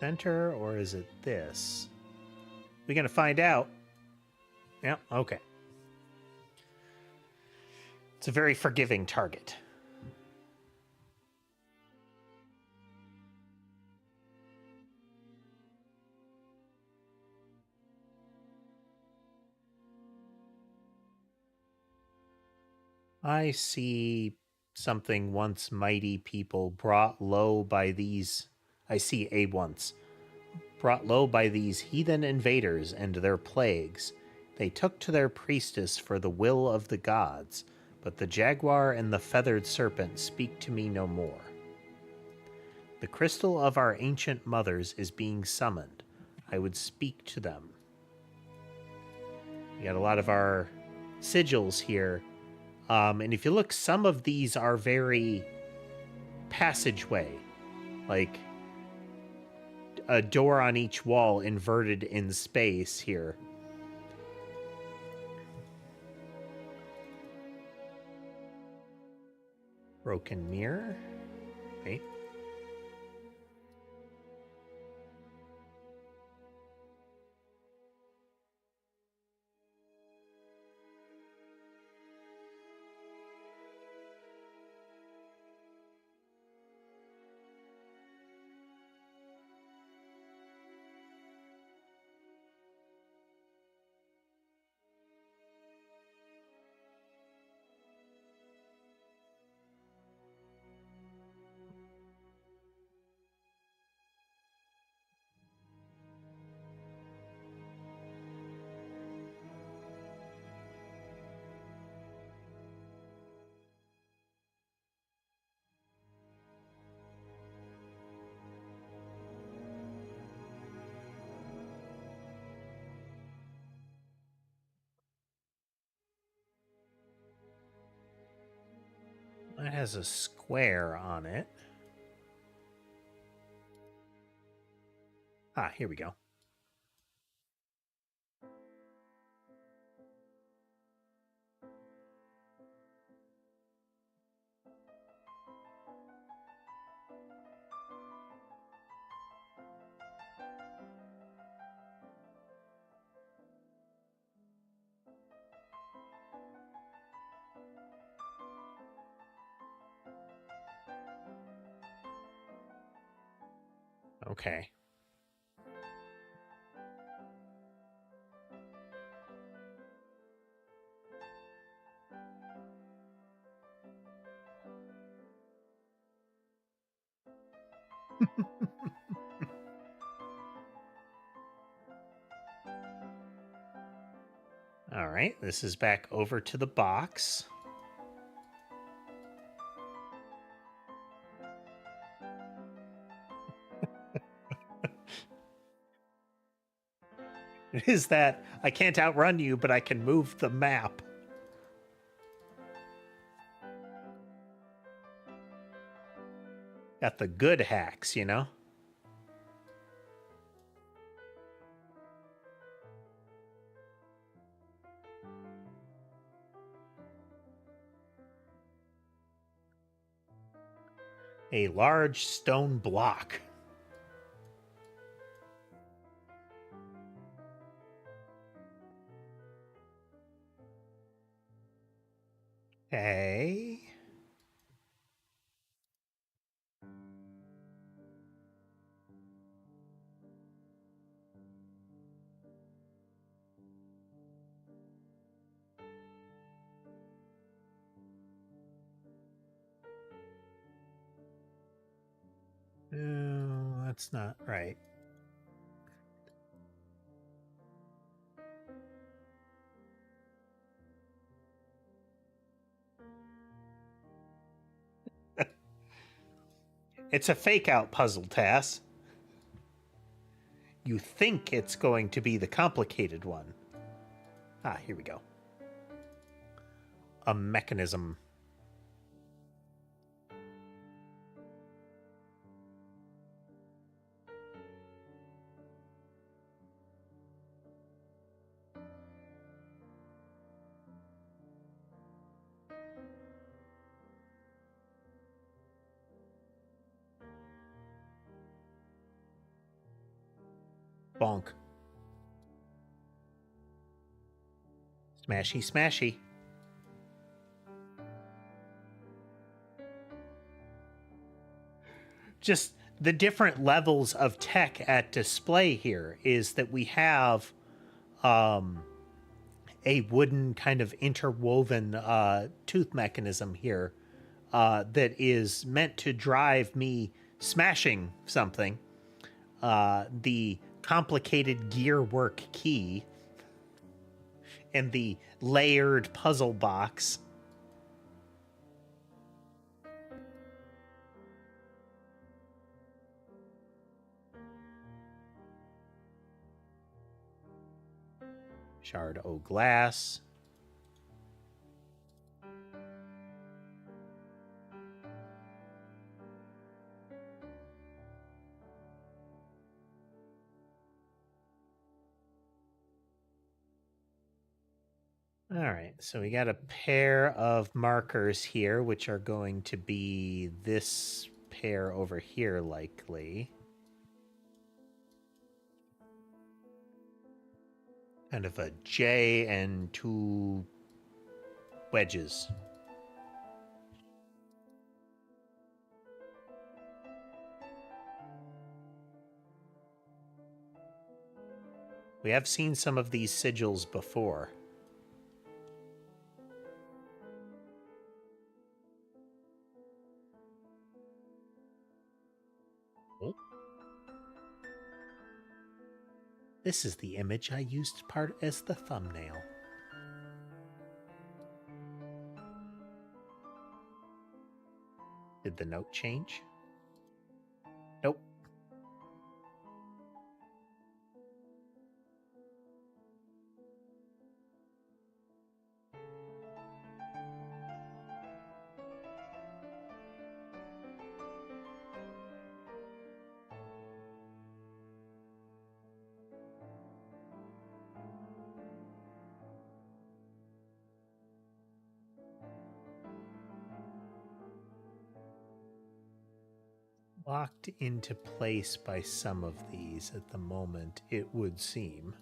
Center, or is it this? We're gonna find out. Yeah, okay. It's a very forgiving target. I see something once mighty people brought low by these. I see a once brought low by these heathen invaders and their plagues. They took to their priestess for the will of the gods, but the jaguar and the feathered serpent speak to me no more. The crystal of our ancient mothers is being summoned. I would speak to them. We got a lot of our sigils here. And if you look, some of these are very passageway, like a door on each wall inverted in space here. Broken mirror. Okay. That has a square on it. Ah, here we go. Okay. All right, this is back over to the box. It is that I can't outrun you, but I can move the map. Got the good hacks, you know? A large stone block. Okay. No, that's not right. It's a fake out puzzle, Tass. You think it's going to be the complicated one. Ah, here we go. A mechanism. Bonk. Smashy, smashy. Just the different levels of tech at display here is that we have a wooden kind of interwoven tooth mechanism here that is meant to drive me smashing something. The complicated gearwork key and the layered puzzle box. Shard o' glass. All right, so we got a pair of markers here, which are going to be this pair over here, likely. Kind of a J and two wedges. We have seen some of these sigils before. Oh. This is the image I used part as the thumbnail. Did the note change? Nope. Locked into place by some of these at the moment, it would seem.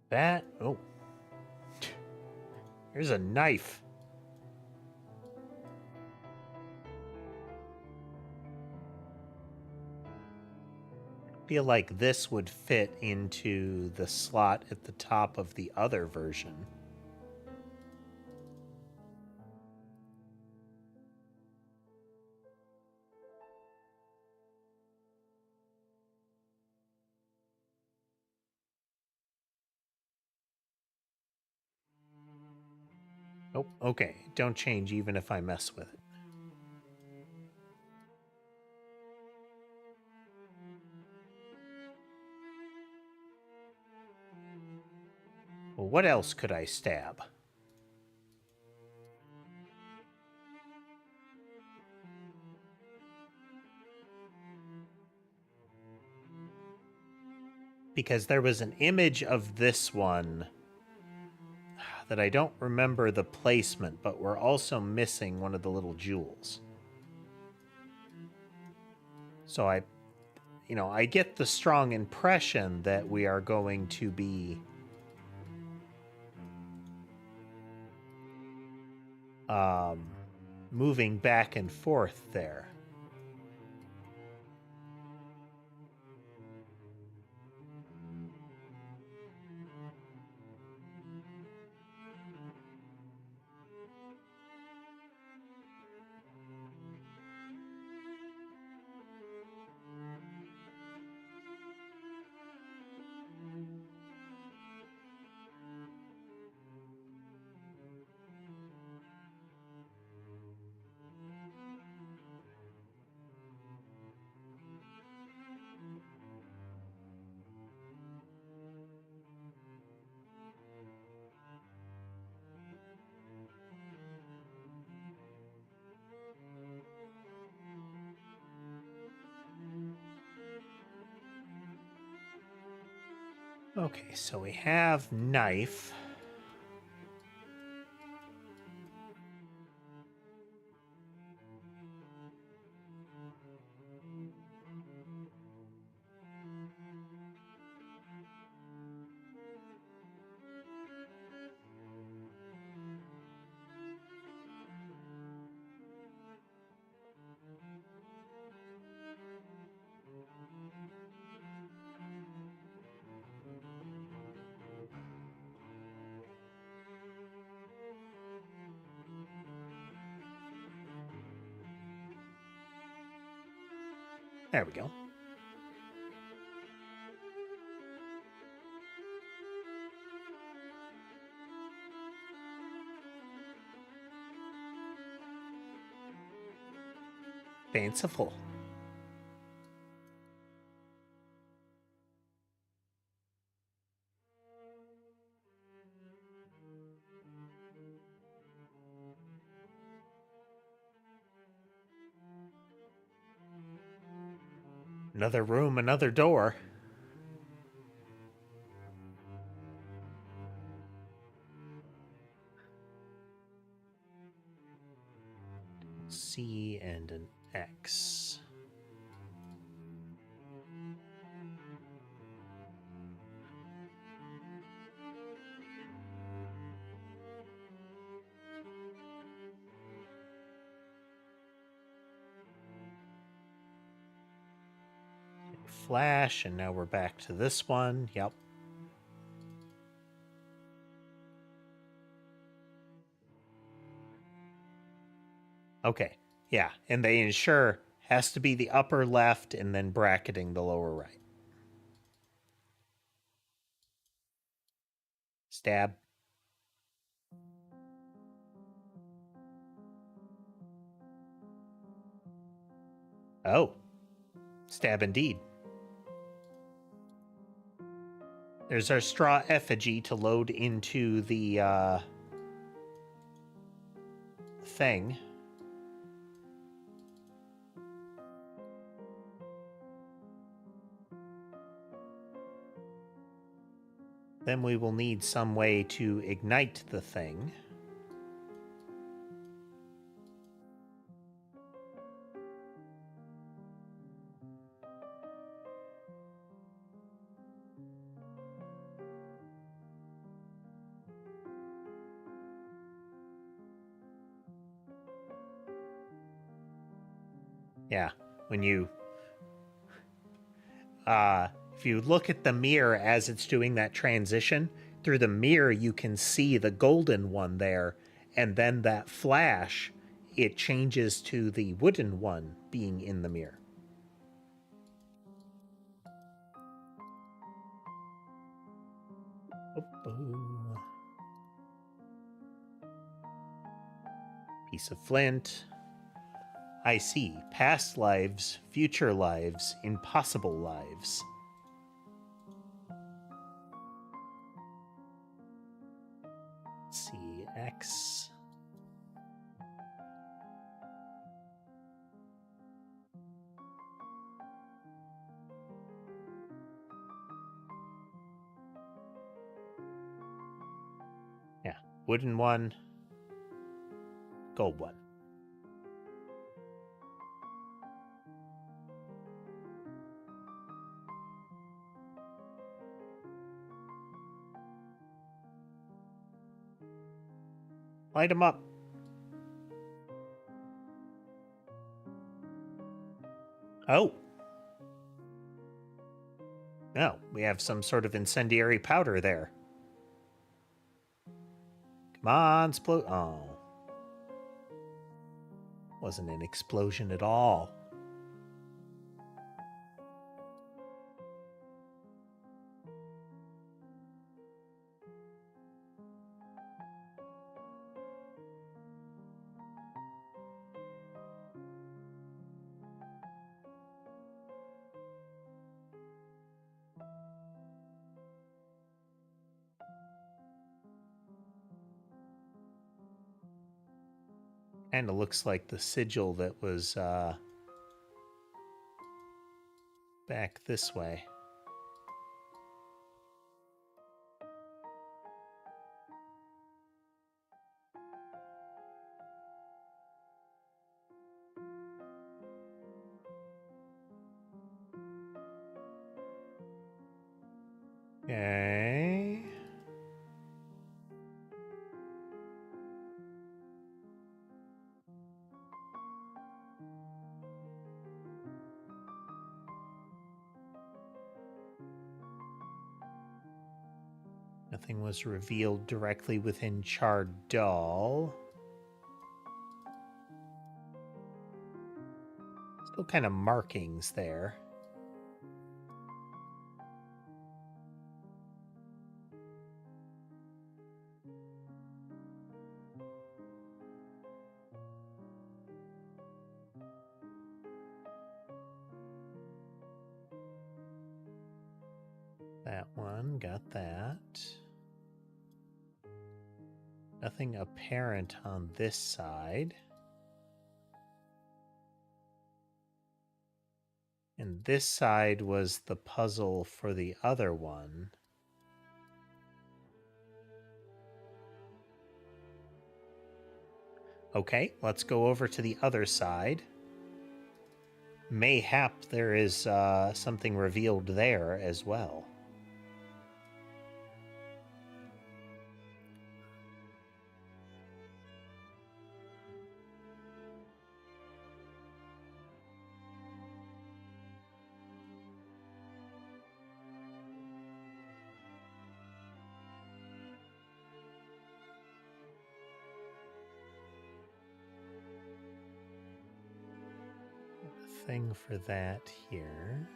That, oh. Here's a knife. Feel like this would fit into the slot at the top of the other version. Oh, okay. Don't change even if I mess with it. Well, what else could I stab? Because there was an image of this one that I don't remember the placement, but we're also missing one of the little jewels. So I get the strong impression that we are going to be moving back and forth there. Okay, so we have knife. There we go. Fanciful. Another room, another door. C and an X. Flash, and now we're back to this one. Yep. Okay. Yeah, and they ensure has to be the upper left and then bracketing the lower right. Stab. Oh. Stab indeed. There's our straw effigy to load into the thing. Then we will need some way to ignite the thing. Yeah, when you if you look at the mirror as it's doing that transition, through the mirror you can see the golden one there, and then that flash, it changes to the wooden one being in the mirror. Piece of flint. I see. Past lives, future lives, impossible lives. Let's see. X. Yeah. Wooden one. Gold one. Light them up. Oh. No, we have some sort of incendiary powder there. Come on, explode. Oh. Wasn't an explosion at all. Kind of looks like the sigil that was back this way. Okay. Nothing was revealed directly within Chardal. Still kind of markings there. That one, got that. Nothing apparent on this side. And this side was the puzzle for the other one. Okay, let's go over to the other side. Mayhap there is something revealed there as well. Thing for that here.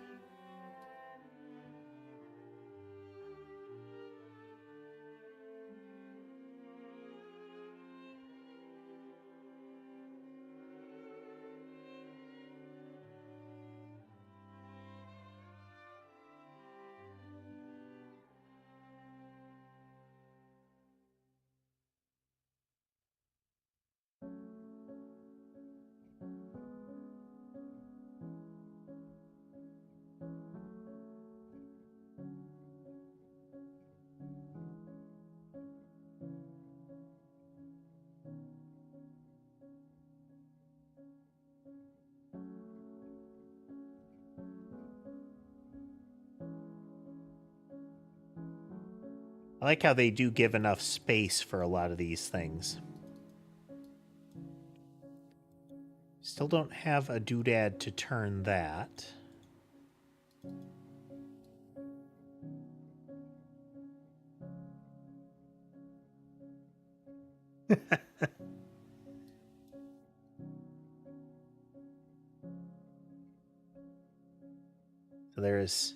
I like how they do give enough space for a lot of these things. Still don't have a doodad to turn that. So there's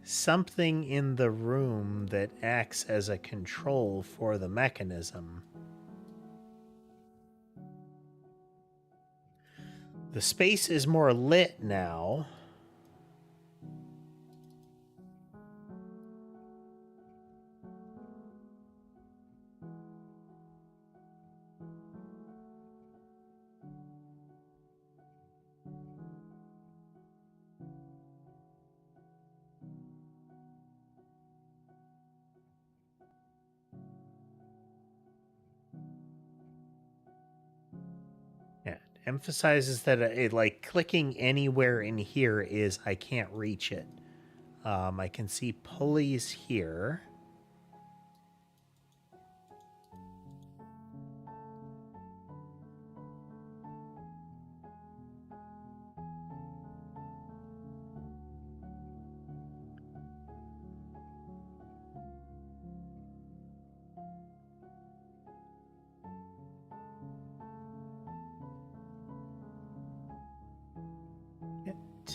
something in the room that acts as a control for the mechanism. The space is more lit now. Yeah, it emphasizes that like clicking anywhere in here is I can't reach it. I can see pulleys here.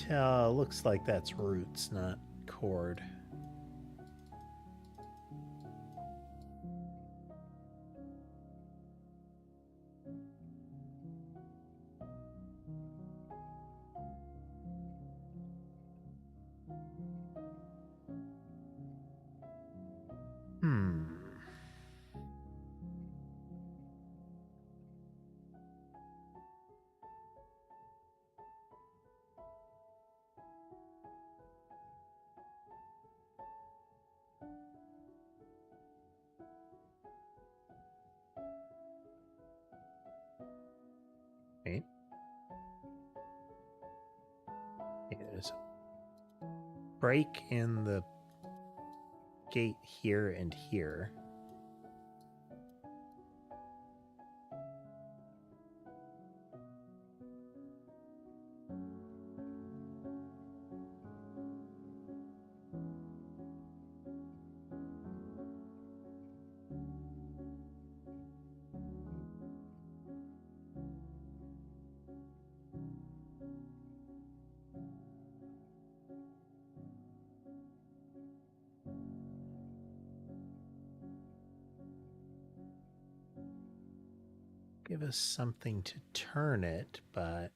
It looks like that's roots, not cord. Okay. There's a break in the gate here and here. Give us something to turn it, but...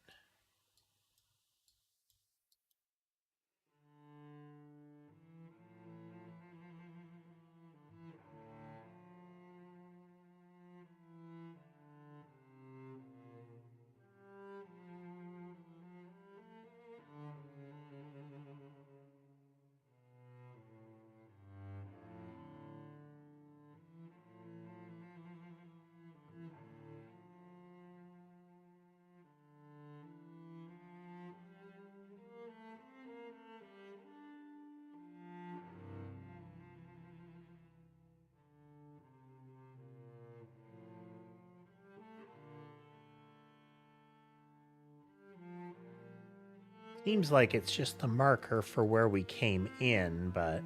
Seems like it's just the marker for where we came in, but...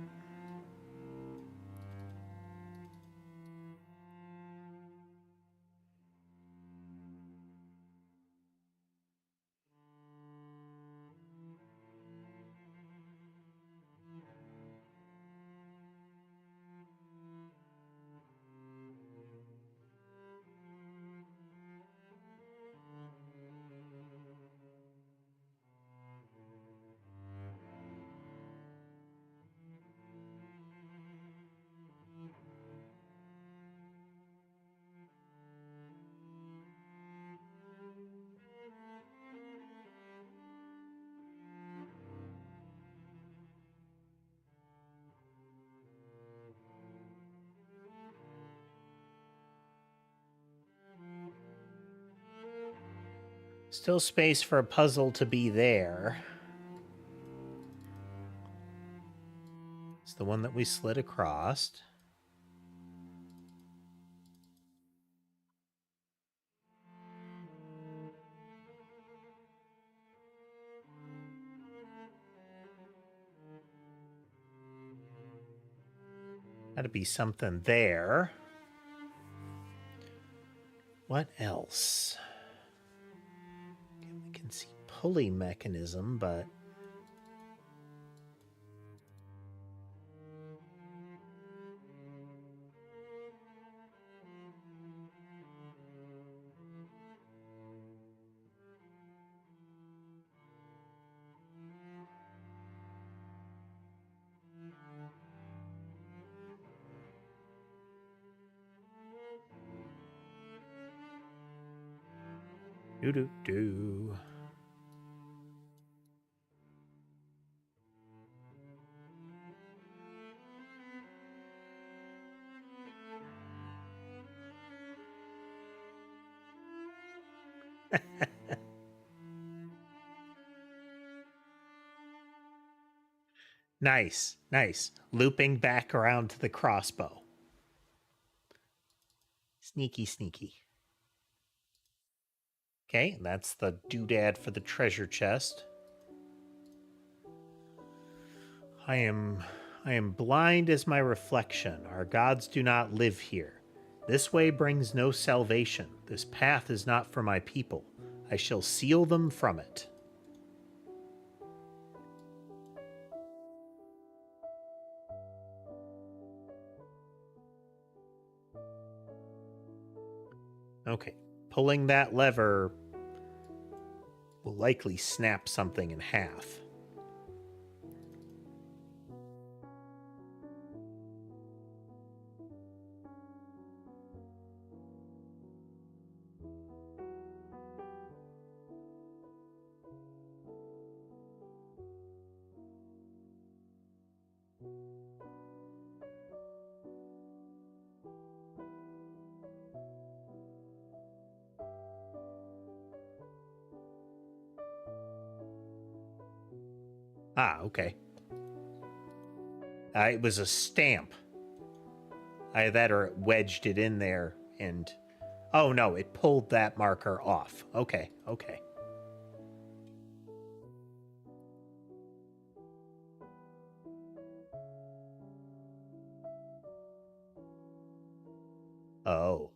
Still space for a puzzle to be there. It's the one that we slid across. Gotta be something there. What else? We can see pulley mechanism, but... Do-do-do. Nice, nice. Looping back around to the crossbow. Sneaky, sneaky. Okay, that's the doodad for the treasure chest. I am blind as my reflection. Our gods do not live here. This way brings no salvation. This path is not for my people. I shall seal them from it. Okay, pulling that lever will likely snap something in half. Ah, okay. It was a stamp. Either that or it wedged it in there and... Oh, no, it pulled that marker off. Okay, okay. Oh.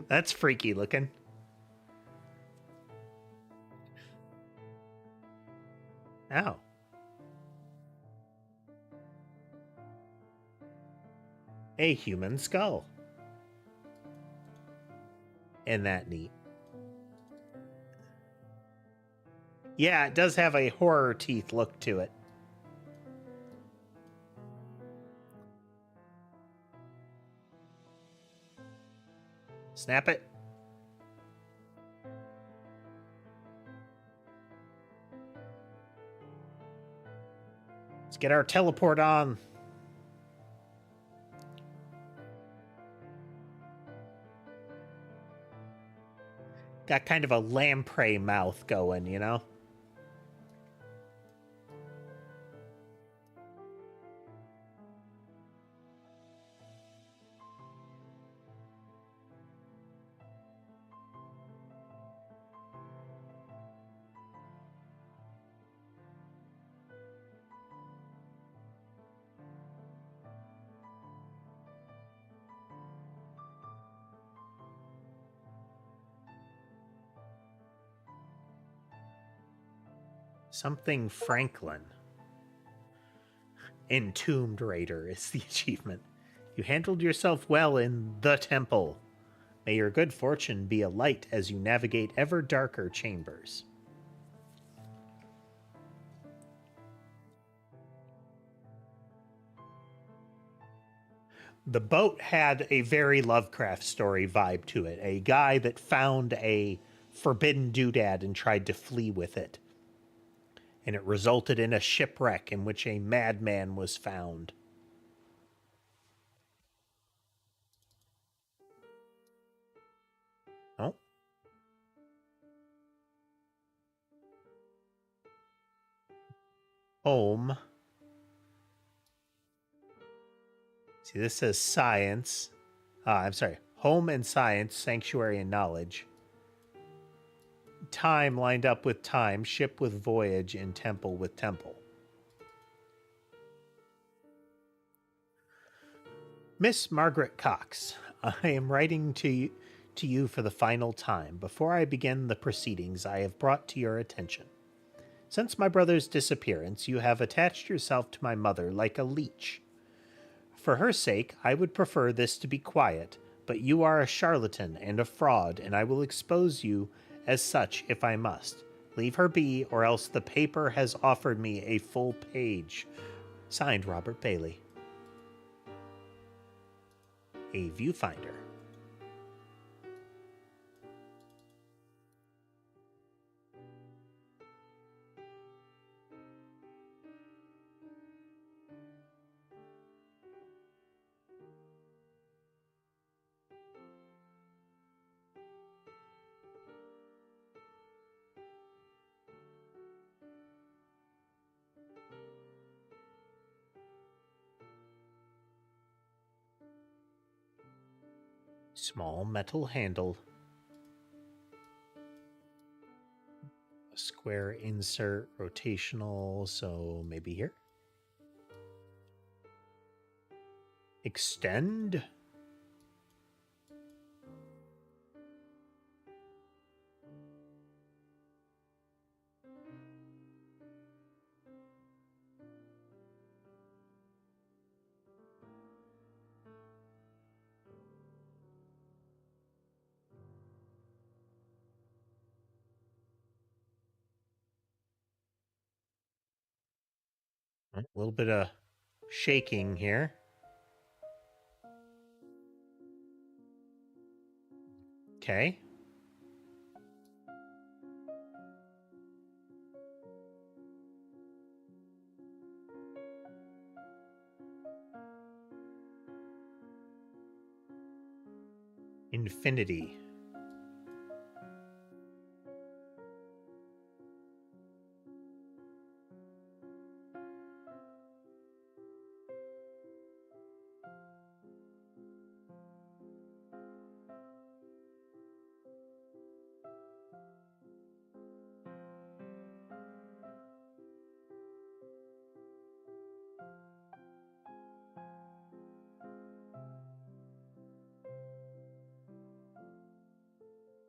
That's freaky looking. Oh. A human skull. Isn't that neat? Yeah, it does have a horror teeth look to it. Snap it. Let's get our teleport on. Got kind of a lamprey mouth going, you know? Something Franklin. Entombed Raider is the achievement. You handled yourself well in the temple. May your good fortune be a light as you navigate ever darker chambers. The boat had a very Lovecraft story vibe to it. A guy that found a forbidden doodad and tried to flee with it. And it resulted in a shipwreck in which a madman was found. Oh. Home. See, this says science. I'm sorry. Home and science, sanctuary and knowledge. Time lined up with time, ship with voyage, and temple with temple. Miss Margaret Cox, I am writing to you for the final time. Before I begin the proceedings, I have brought to your attention. Since my brother's disappearance, you have attached yourself to my mother like a leech. For her sake, I would prefer this to be quiet, but you are a charlatan and a fraud, and I will expose you as such if I must. Leave her be, or else the paper has offered me a full page. Signed, Robert Bailey. A viewfinder. Small metal handle. A square insert, rotational, so maybe here. Extend. A little bit of shaking here. Okay. Infinity.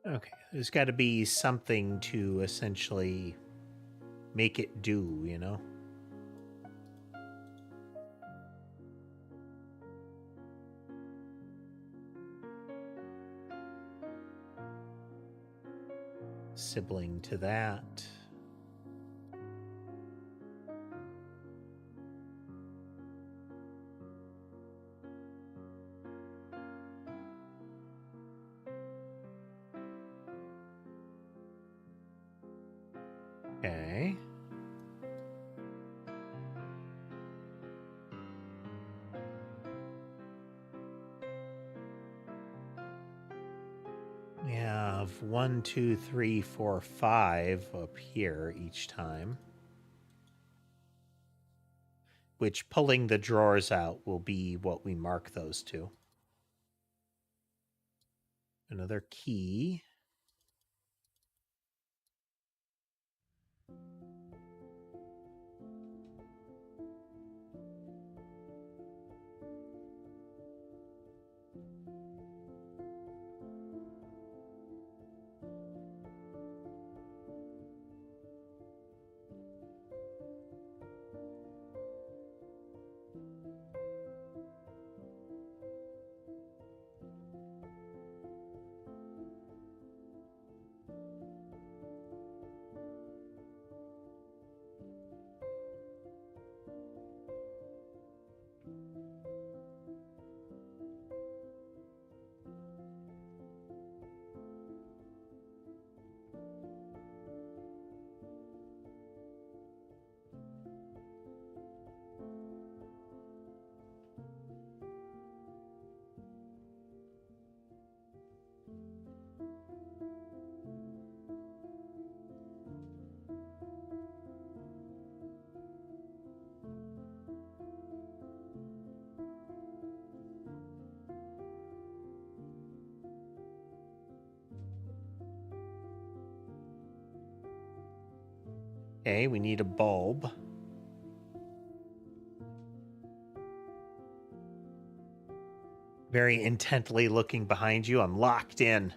Okay, there's got to be something to essentially make it do, you know? Sibling to that. Okay. We have 1, 2, 3, 4, 5 up here each time. Which pulling the drawers out will be what we mark those to. Another key. Okay, we need a bulb. Very intently looking behind you. I'm locked in.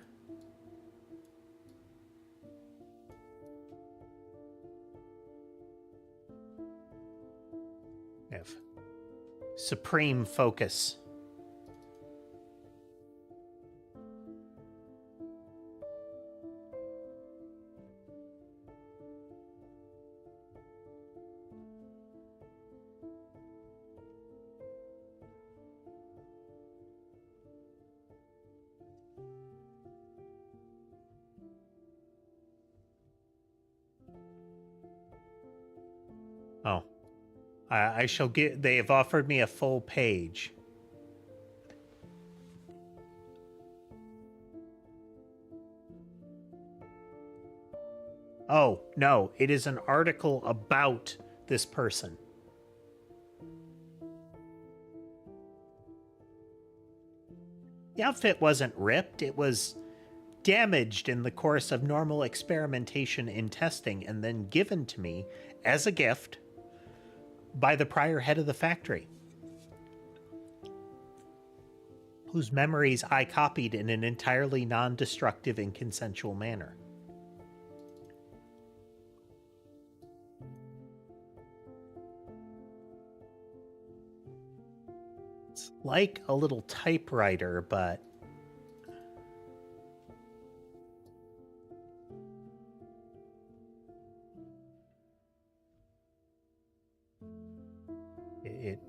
I have supreme focus. Oh. I shall get... They have offered me a full page. Oh, no. It is an article about this person. The outfit wasn't ripped. It was damaged in the course of normal experimentation and testing and then given to me as a gift by the prior head of the factory, whose memories I copied in an entirely non-destructive and consensual manner. It's like a little typewriter, but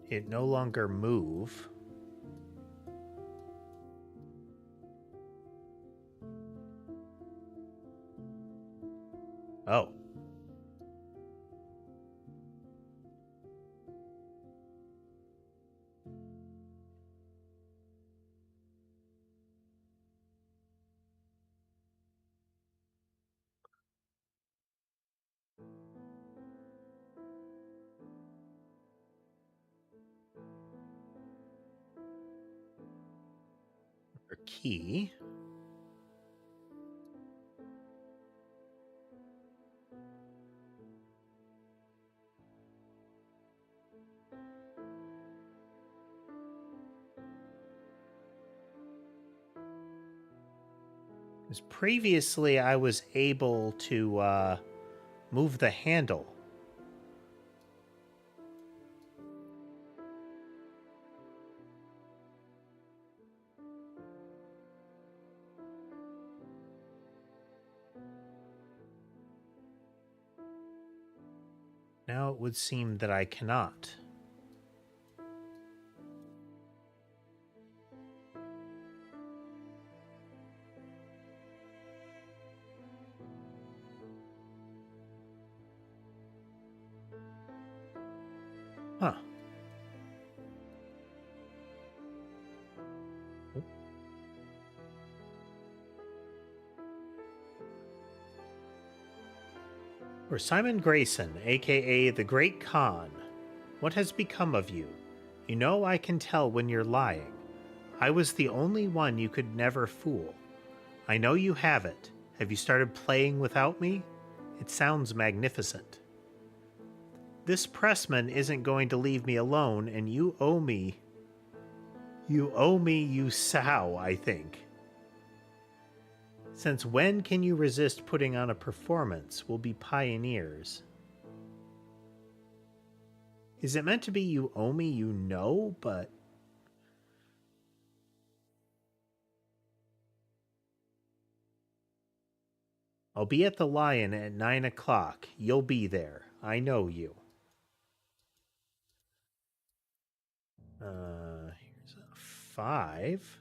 it no longer move. Oh. key. Because previously I was able to move the handle. Now it would seem that I cannot. Huh. For Simon Grayson, aka the Great Khan, what has become of you? You know I can tell when you're lying. I was the only one you could never fool. I know you have it. Have you started playing without me? It sounds magnificent. This pressman isn't going to leave me alone, and you owe me. You owe me, you sow, I think. Since when can you resist putting on a performance? We'll be pioneers. Is it meant to be you owe me, you know, but... I'll be at the Lion at 9 o'clock. You'll be there. I know you. Here's a 5.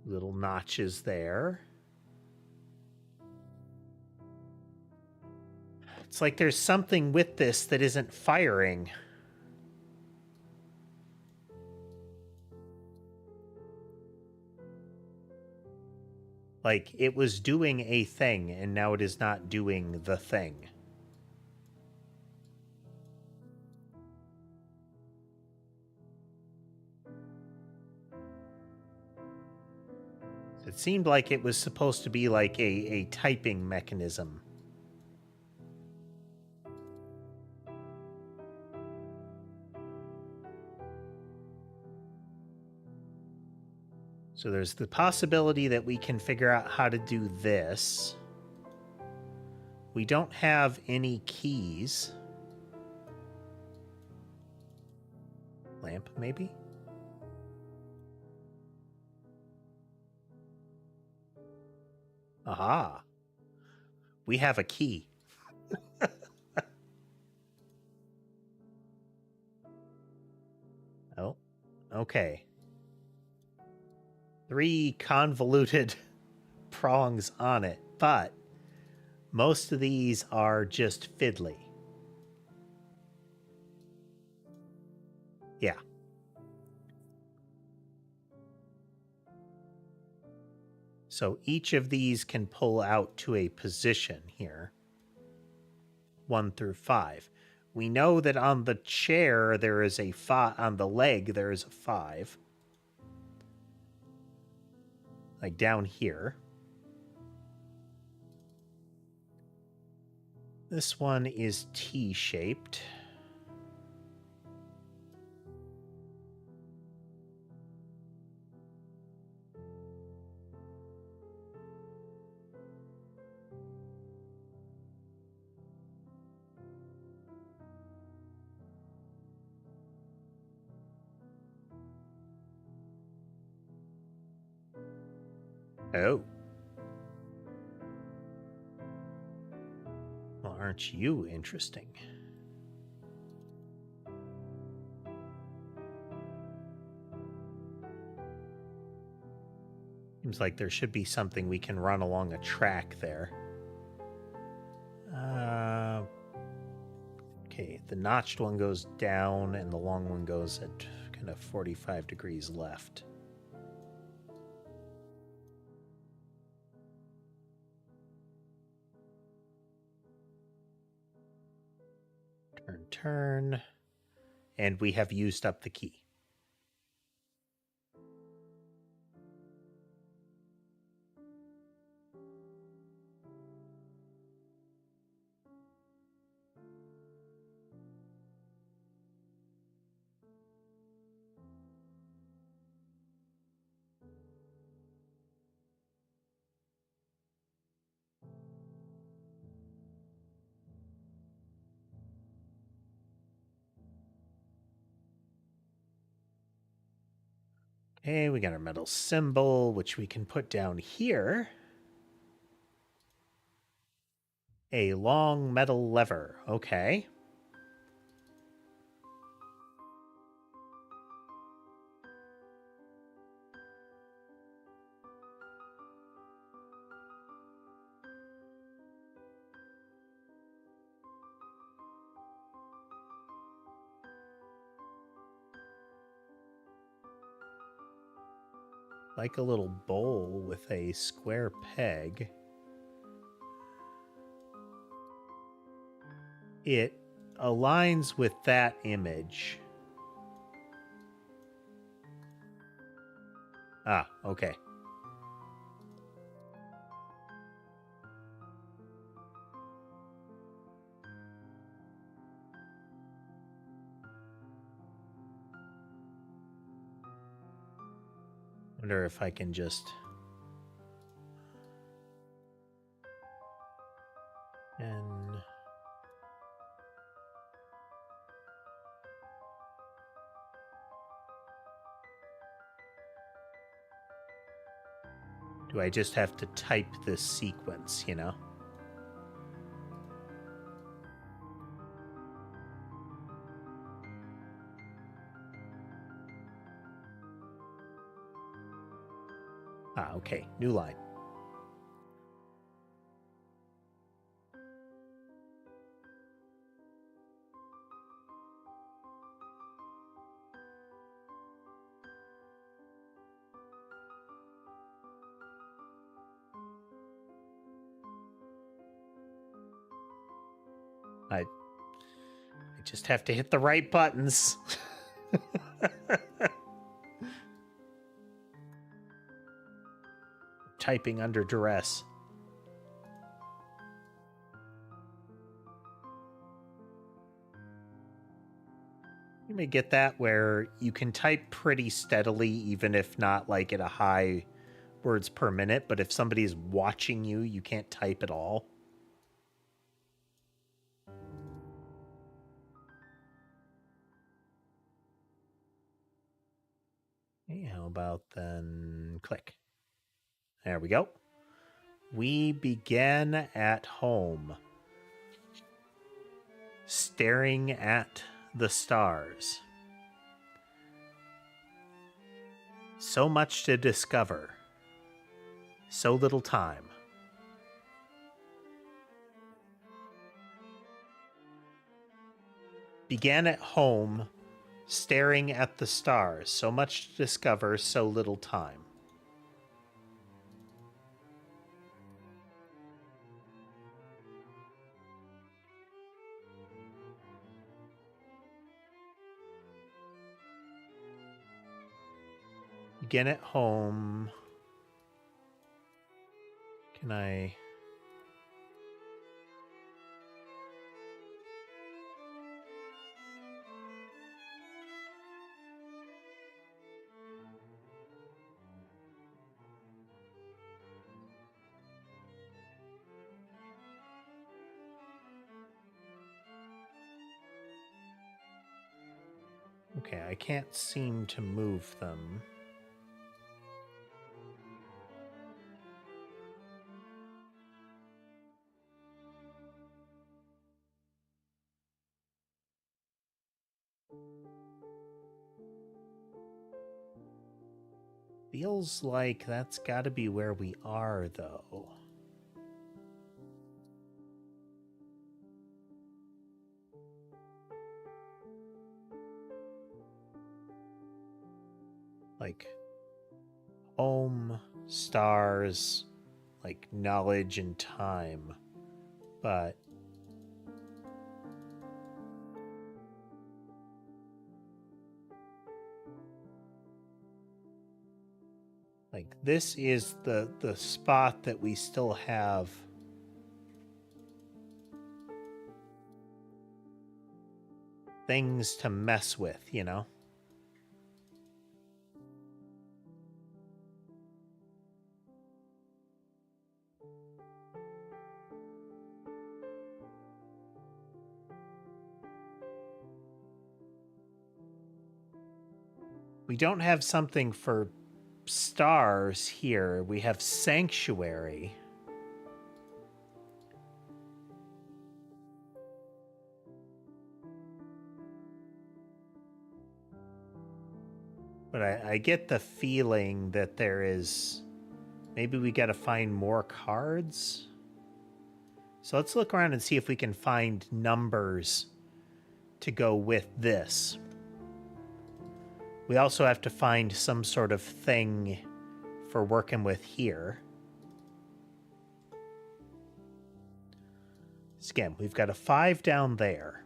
Little notches there. It's like there's something with this that isn't firing. Like, it was doing a thing, and now it is not doing the thing. It seemed like it was supposed to be like a typing mechanism. So there's the possibility that we can figure out how to do this. We don't have any keys. Lamp, maybe? Aha. We have a key. Oh, okay. 3 convoluted prongs on it, but most of these are just fiddly. Yeah. So each of these can pull out to a position here. 1 through 5. We know that on the chair there is a 5. On the leg there is a 5. Like down here. This one is T-shaped. Oh. Well, aren't you interesting? Seems like there should be something we can run along a track there. Okay, the notched one goes down and the long one goes at kind of 45 degrees left. Return. And we have used up the key. Okay, we got our metal symbol, which we can put down here. A long metal lever. Okay. Like a little bowl with a square peg. It aligns with that image. Ah, okay. Wonder if I can just... And... Do I just have to type this sequence, you know? Ah, okay. New line. I just have to hit the right buttons. Typing under duress. You may get that where you can type pretty steadily, even if not like at a high words per minute, but if somebody's watching you, you can't type at all. Hey, how about then click? There we go. We begin at home, staring at the stars. So much to discover, so little time. Began at home, staring at the stars. So much to discover, so little time. Begin at home. Can I... Okay, I can't seem to move them. Feels like that's gotta be where we are, though. Like, home, stars, like knowledge and time. But Like, this is the spot that we still have things to mess with, you know? We don't have something for stars here. We have sanctuary. But I get the feeling that there is... Maybe we gotta find more cards? So let's look around and see if we can find numbers to go with this. We also have to find some sort of thing for working with here. So again, we've got a 5 down there.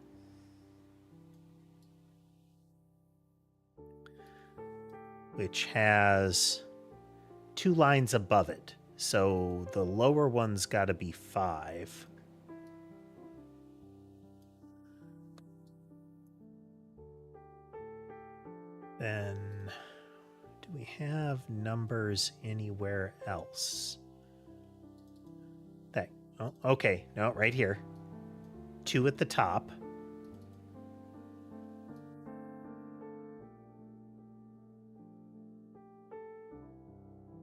Which has 2 lines above it. So the lower one's got to be 5. Then, do we have numbers anywhere else? That, oh, okay, no, right here. 2 at the top.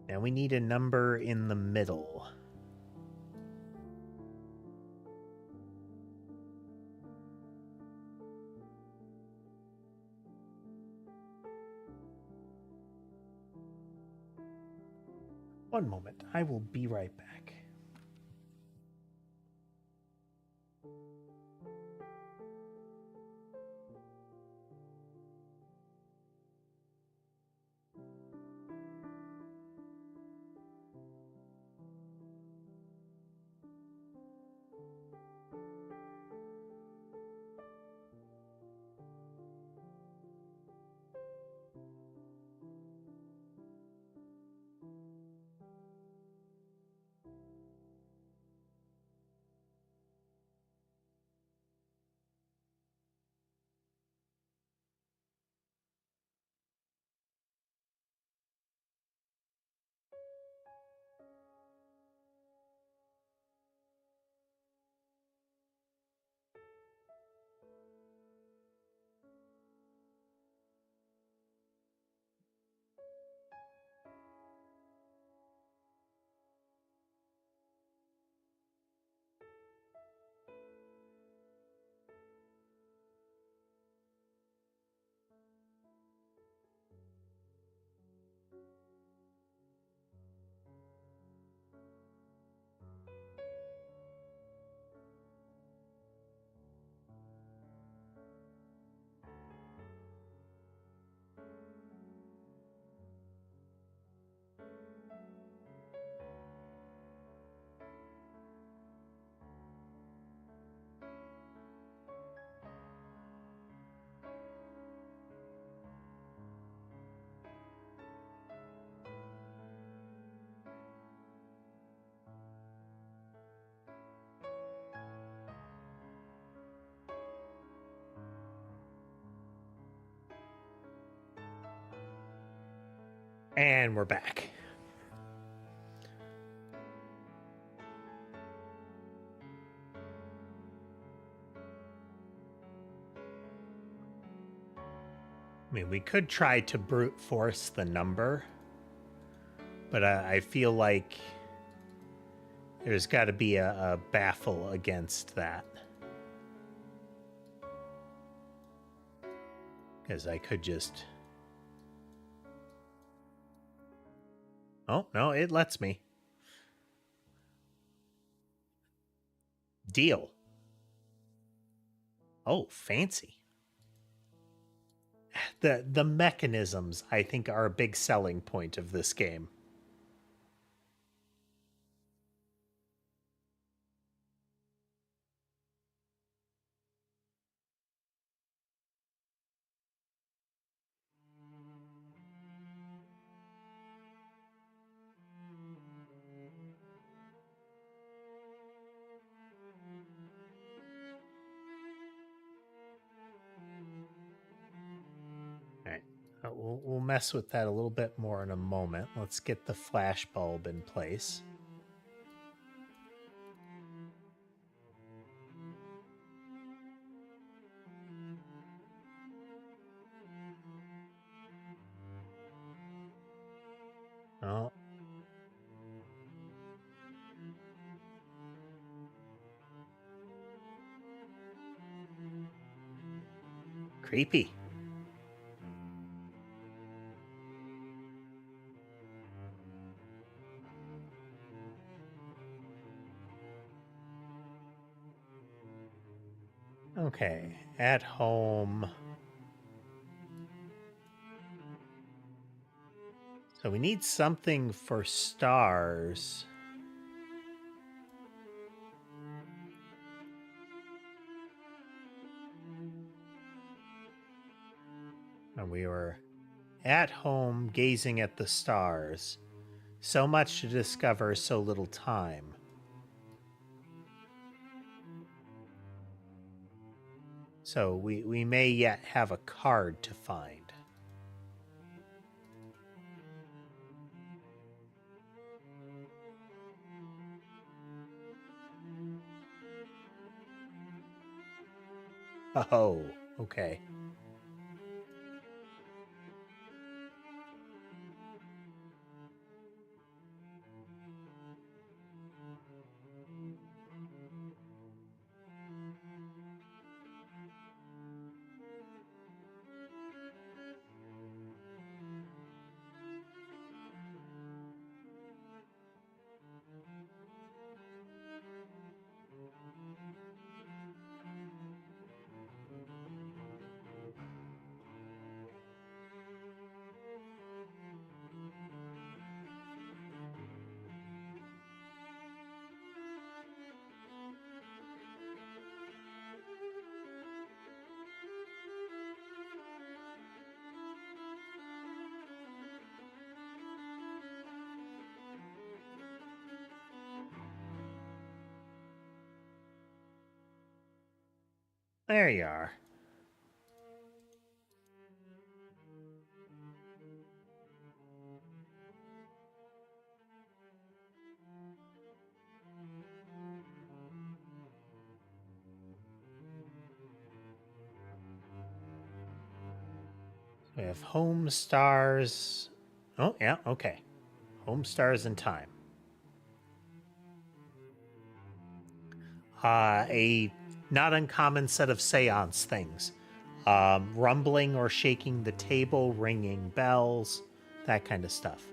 Now we need a number in the middle. One moment, I will be right back. And we're back. I mean, we could try to brute force the number, but I feel like there's got to be a baffle against that. Because I could just... Oh, no, it lets me. Deal. Oh, fancy. The mechanisms, I think, are a big selling point of this game. we'll mess with that a little bit more in a moment. Let's get the flash bulb in place. Oh. Creepy. Okay, at home. So we need something for stars. And we were at home gazing at the stars. So much to discover, so little time. So we may yet have a card to find. Oh, okay. There you are. We have home stars. Oh, yeah, okay. Home stars and time. A not uncommon set of seance things. Rumbling or shaking the table, ringing bells, that kind of stuff.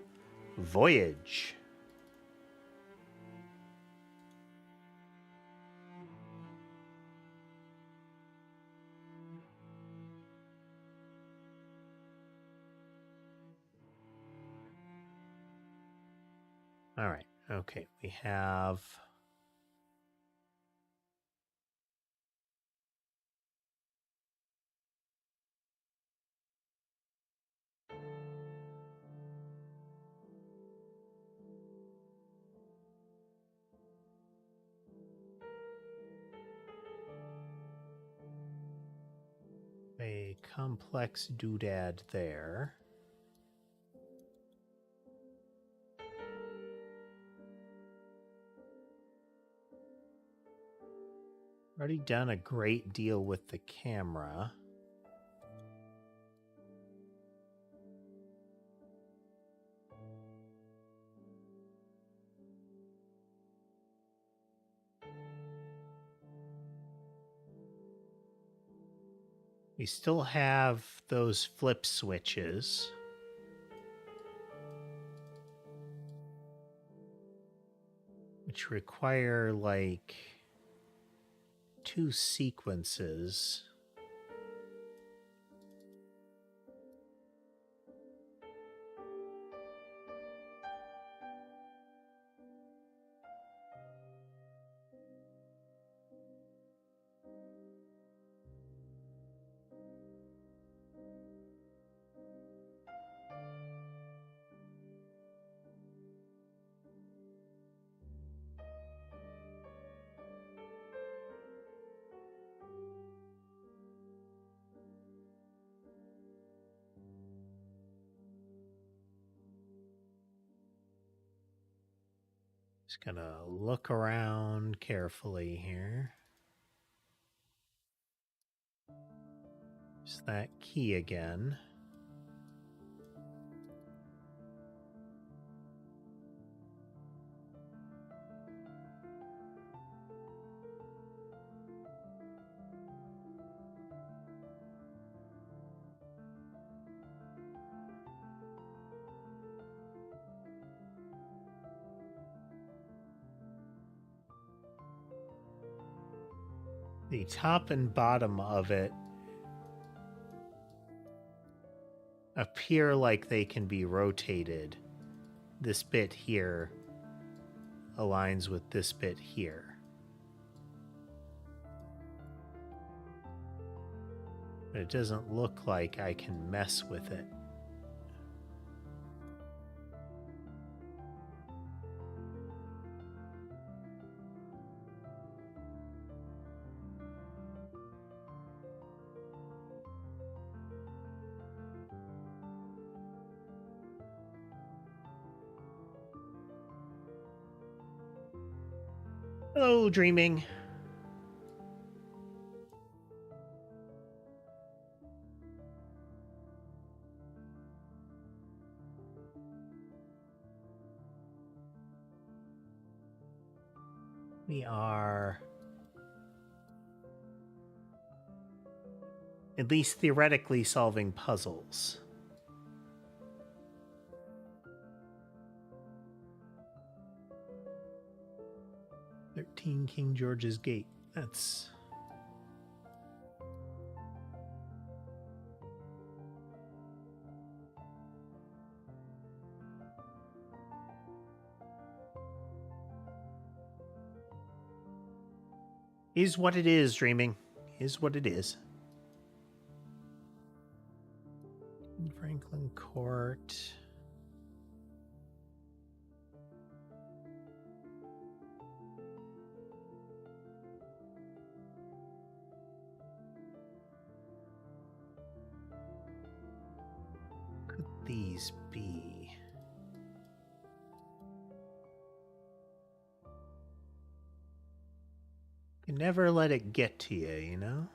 Voyage. All right. Okay. We have. A complex doodad there. Already done a great deal with the camera. We still have those flip switches. Which require like 2 sequences. Just gonna look around carefully here. Just that key again. The top and bottom of it appear like they can be rotated. This bit here aligns with this bit here. But it doesn't look like I can mess with it. Hello, dreaming. We are at least theoretically solving puzzles. King George's Gate. That's... is what it is, dreaming. Is what it is. Franklin Court. Could these be? You never let it get to you, you know?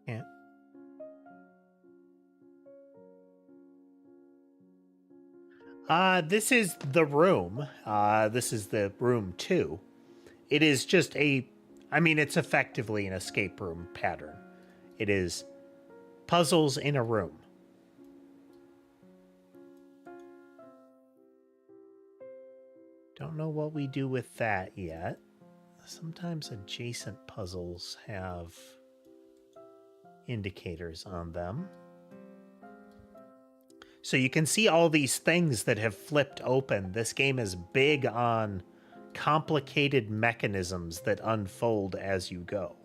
Yeah. This is the room. This is the room 2. It is just I mean, it's effectively an escape room pattern. It is puzzles in a room. Don't know what we do with that yet. Sometimes adjacent puzzles have indicators on them. So you can see all these things that have flipped open. This game is big on complicated mechanisms that unfold as you go.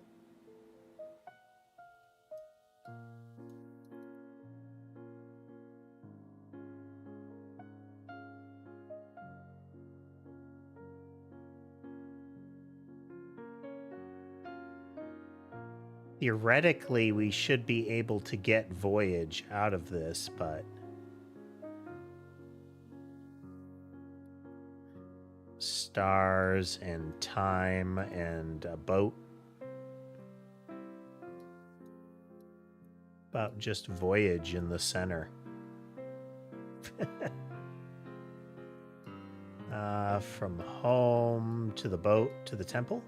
Theoretically, we should be able to get Voyage out of this, but... stars and time and a boat. About just Voyage in the center. From home to the boat to the temple.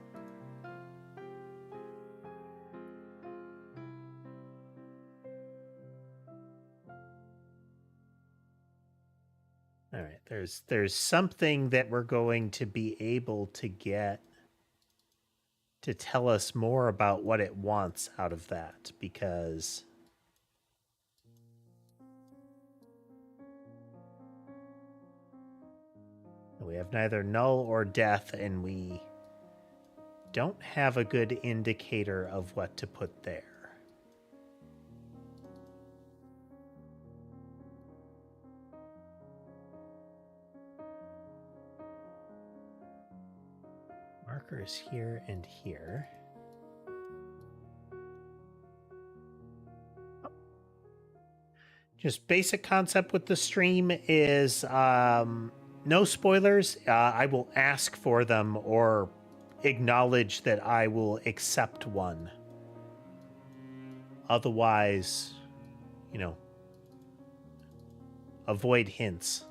All right, there's something that we're going to be able to get to tell us more about what it wants out of that, because we have neither null or death, and we don't have a good indicator of what to put there. Markers here and here. Just basic concept with the stream is no spoilers. I will ask for them or acknowledge that I will accept one. Otherwise, you know, avoid hints.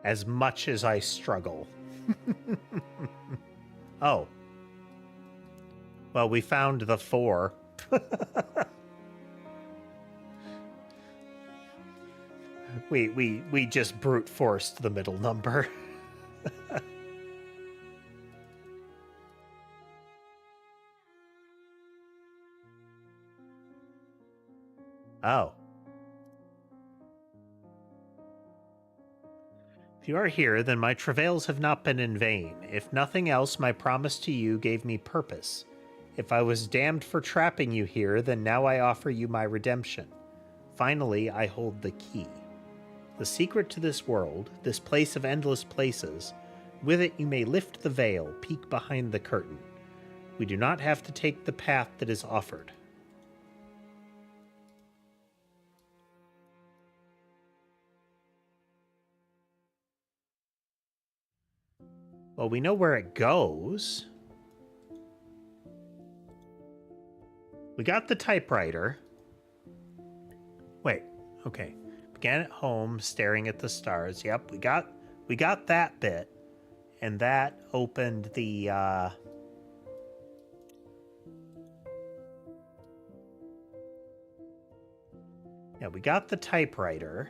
As much as I struggle. Oh. Well, we found the 4. we just brute forced the middle number. Oh. If you are here, then my travails have not been in vain. If nothing else, my promise to you gave me purpose. If I was damned for trapping you here, then now I offer you my redemption. Finally, I hold the key. The secret to this world, this place of endless places, with it you may lift the veil, peek behind the curtain. We do not have to take the path that is offered. Well, we know where it goes. We got the typewriter. Wait, okay. Began at home, staring at the stars. Yep, we got that bit. And that opened the, yeah, we got the typewriter.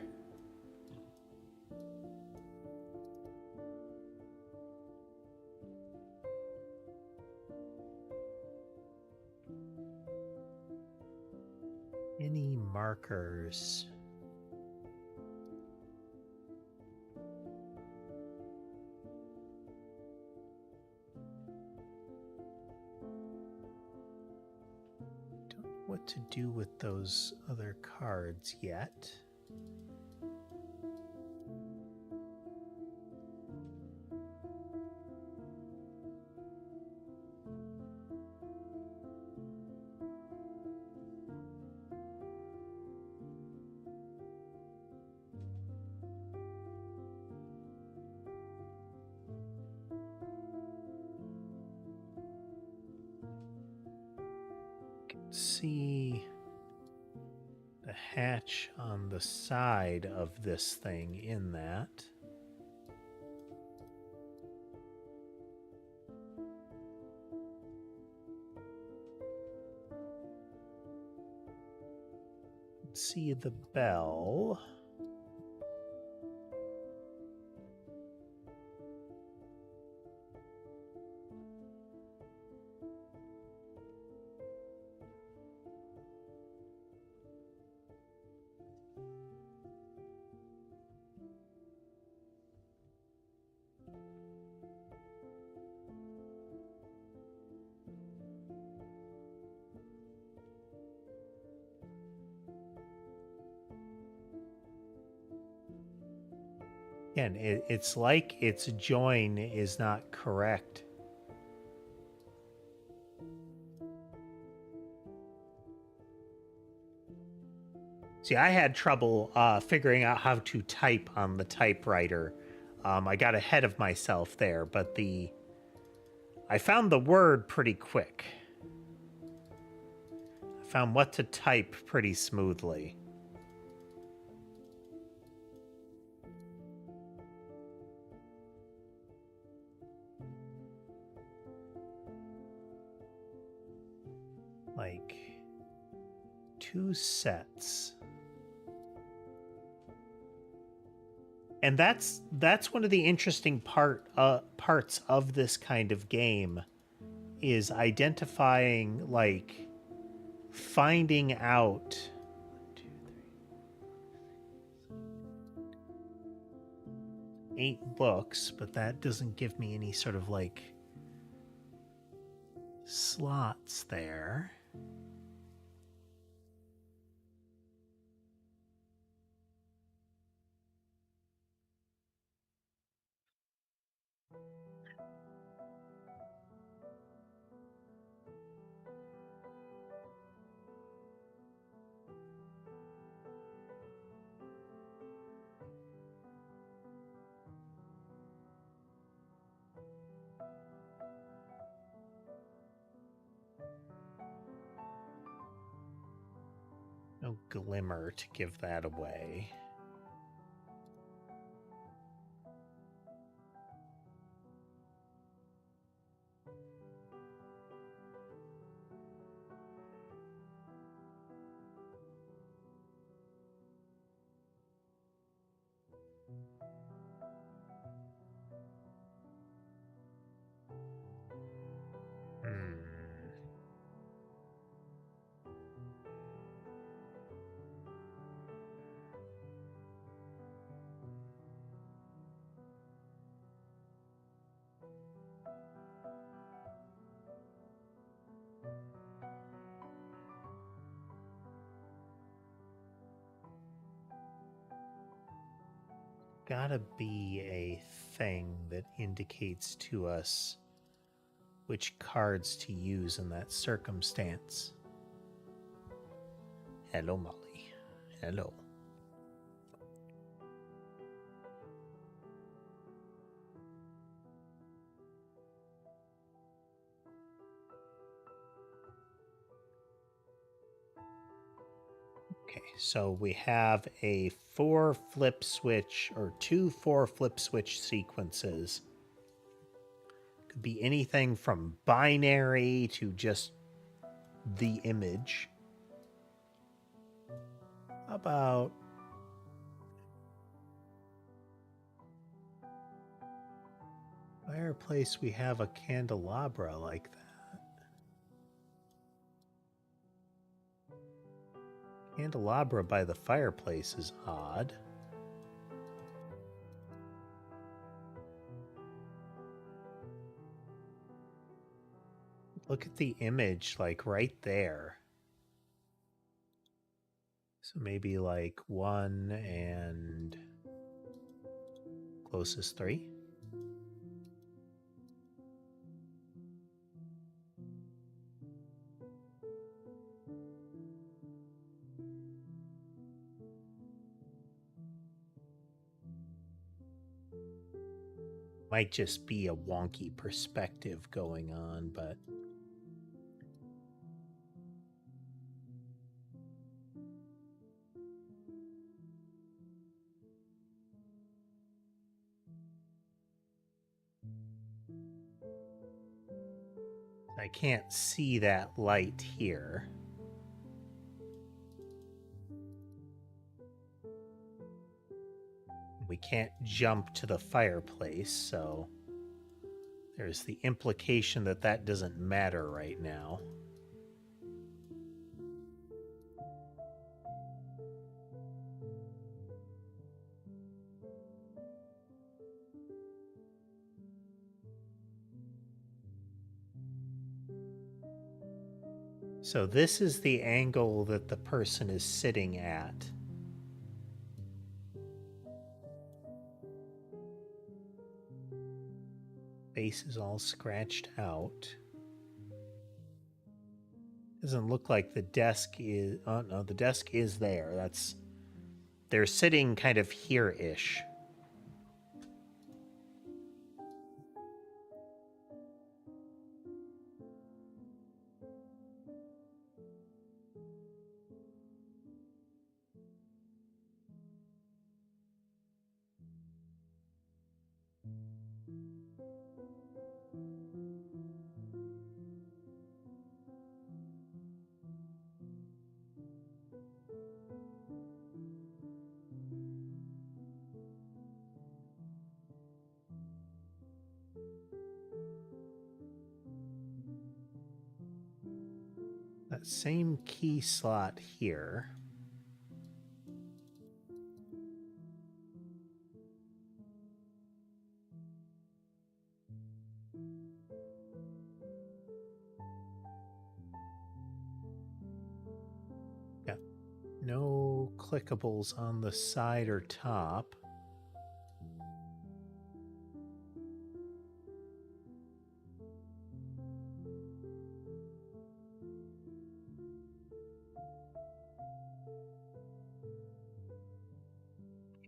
Any markers? Don't know what to do with those other cards yet. See the hatch on the side of this thing in that. See the bell. Again, it's like its join is not correct. See, I had trouble figuring out how to type on the typewriter. I got ahead of myself there, but I found the word pretty quick. I found what to type pretty smoothly. Like 2 sets. And that's one of the interesting parts of this kind of game is identifying, like, finding out 1, 2, 3, 8 books, but that doesn't give me any sort of like slots there. No glimmer to give that away. Gotta be a thing that indicates to us which cards to use in that circumstance. Hello, Molly. Hello. Okay, so we have a 4 flip switch or 2 4 flip switch sequences. Could be anything from binary to just the image. How about fireplace? We have a candelabra like that. Candelabra by the fireplace is odd. Look at the image, like right there. So maybe like 1 and closest 3. Might just be a wonky perspective going on, but I can't see that light here. We can't jump to the fireplace, so there's the implication that that doesn't matter right now. So this is the angle that the person is sitting at. Face is all scratched out. Doesn't look like the desk is... Oh, no, the desk is there. They're sitting kind of here-ish. That same key slot here. clickables on the side or top.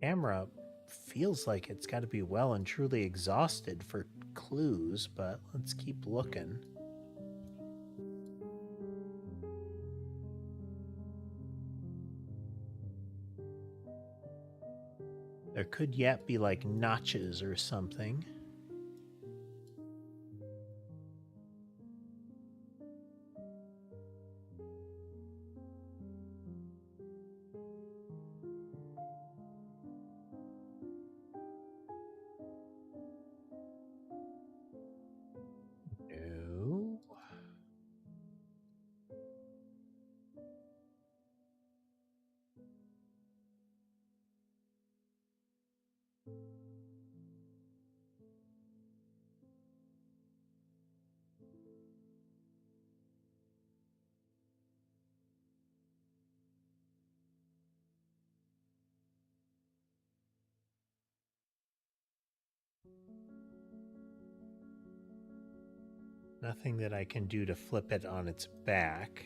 Camera feels like it's got to be well and truly exhausted for clues, but let's keep looking. There could yet be like notches or something. No. Nothing that I can do to flip it on its back.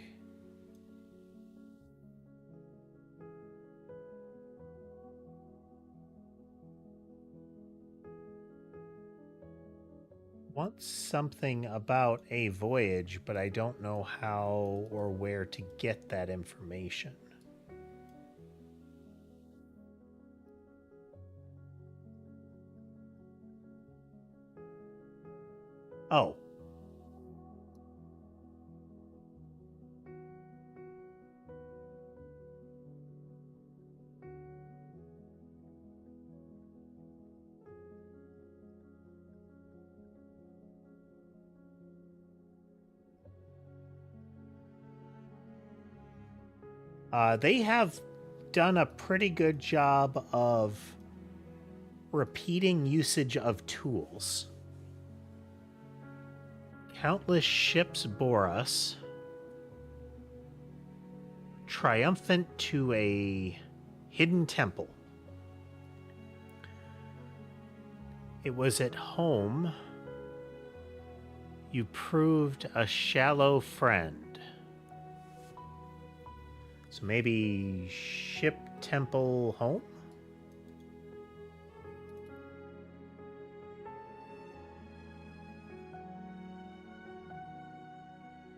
Want something about a voyage, but I don't know how or where to get that information. Oh. They have done a pretty good job of repeating usage of tools. Countless ships bore us, triumphant to a hidden temple. It was at home you proved a shallow friend. So maybe ship, temple, home?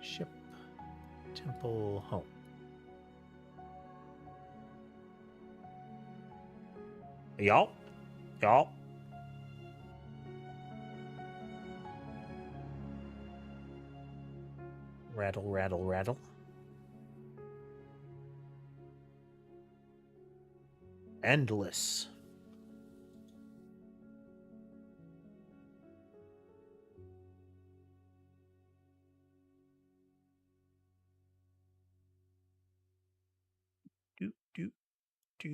Ship, temple, home. Y'all? Rattle, rattle, rattle. Endless. Do, do, do.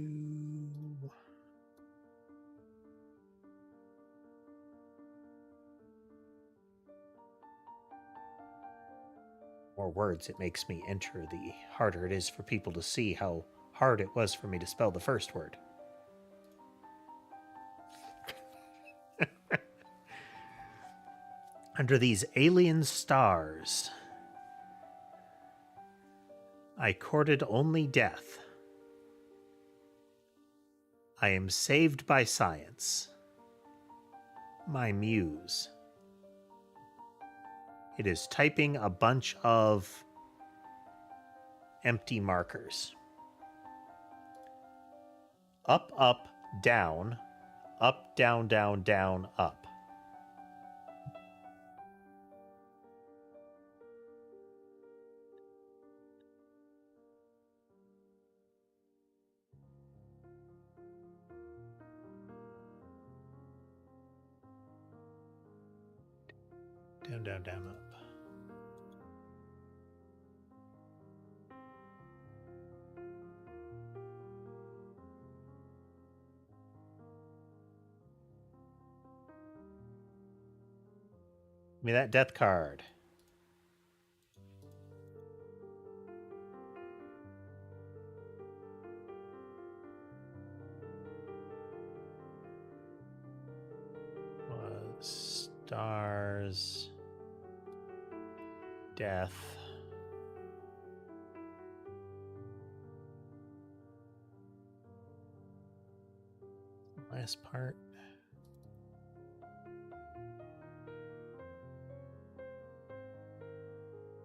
More words it makes me enter, the harder it is for people to see how hard it was for me to spell the first word. Under these alien stars, I courted only death. I am saved by science. My muse. It is typing a bunch of empty markers. Up, up, down, down, down, down, up. Down, down, down, up. Give me that death card. Stars. Death. Last part.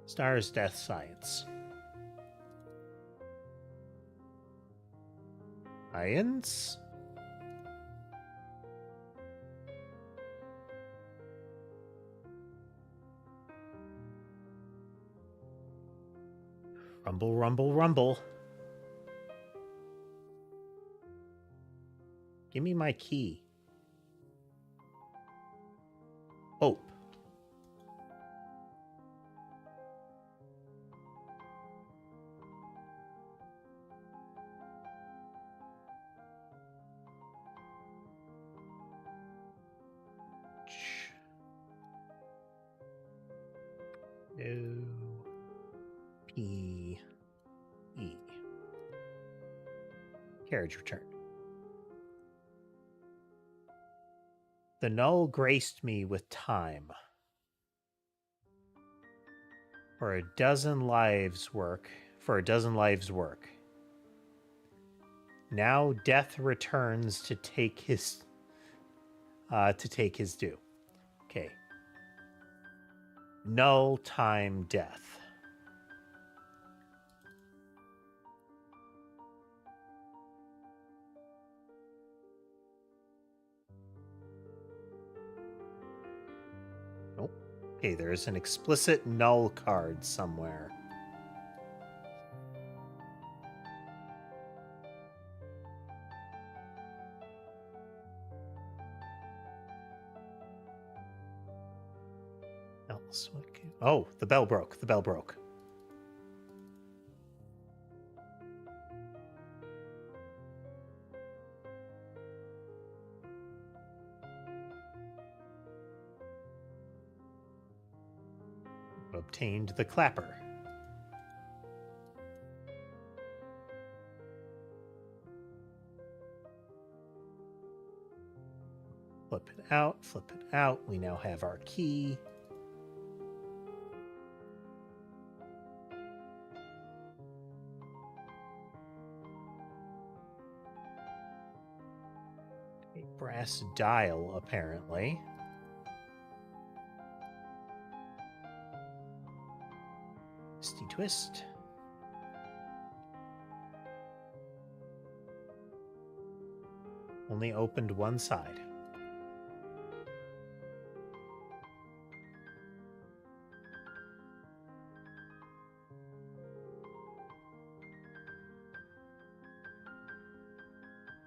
Stars, death, science. Science? Rumble, rumble, rumble. Give me my key. Hope. P. E. Carriage return. The null graced me with time. For a dozen lives work. Now death returns to take his due. Okay. Null time death. Nope. Okay, there's an explicit null card somewhere. Else, what can... Oh, the bell broke. The bell broke. Obtained the clapper. Flip it out, flip it out. We now have our key. A brass dial, apparently. Twisty twist. Only opened one side.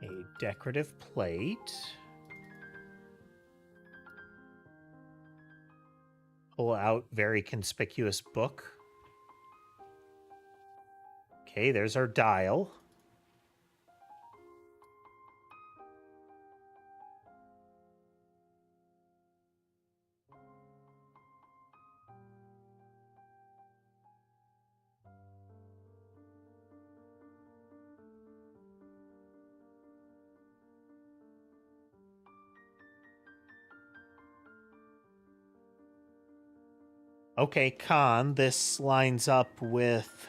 A decorative plate. Pull out very conspicuous book. Okay, there's our dial. Okay, Khan, this lines up with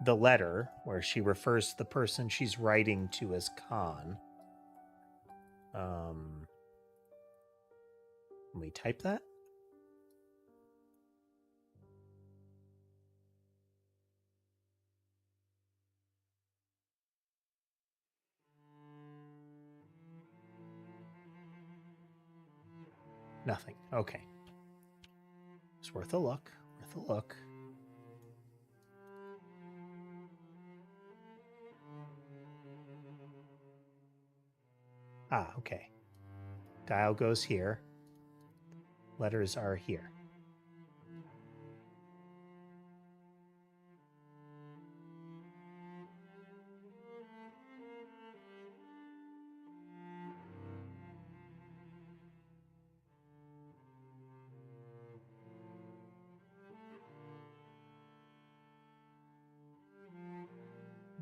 the letter where she refers to the person she's writing to as Khan. Can we type that? Nothing. Okay. It's worth a look. Worth a look. Ah, okay. Dial goes here. Letters are here.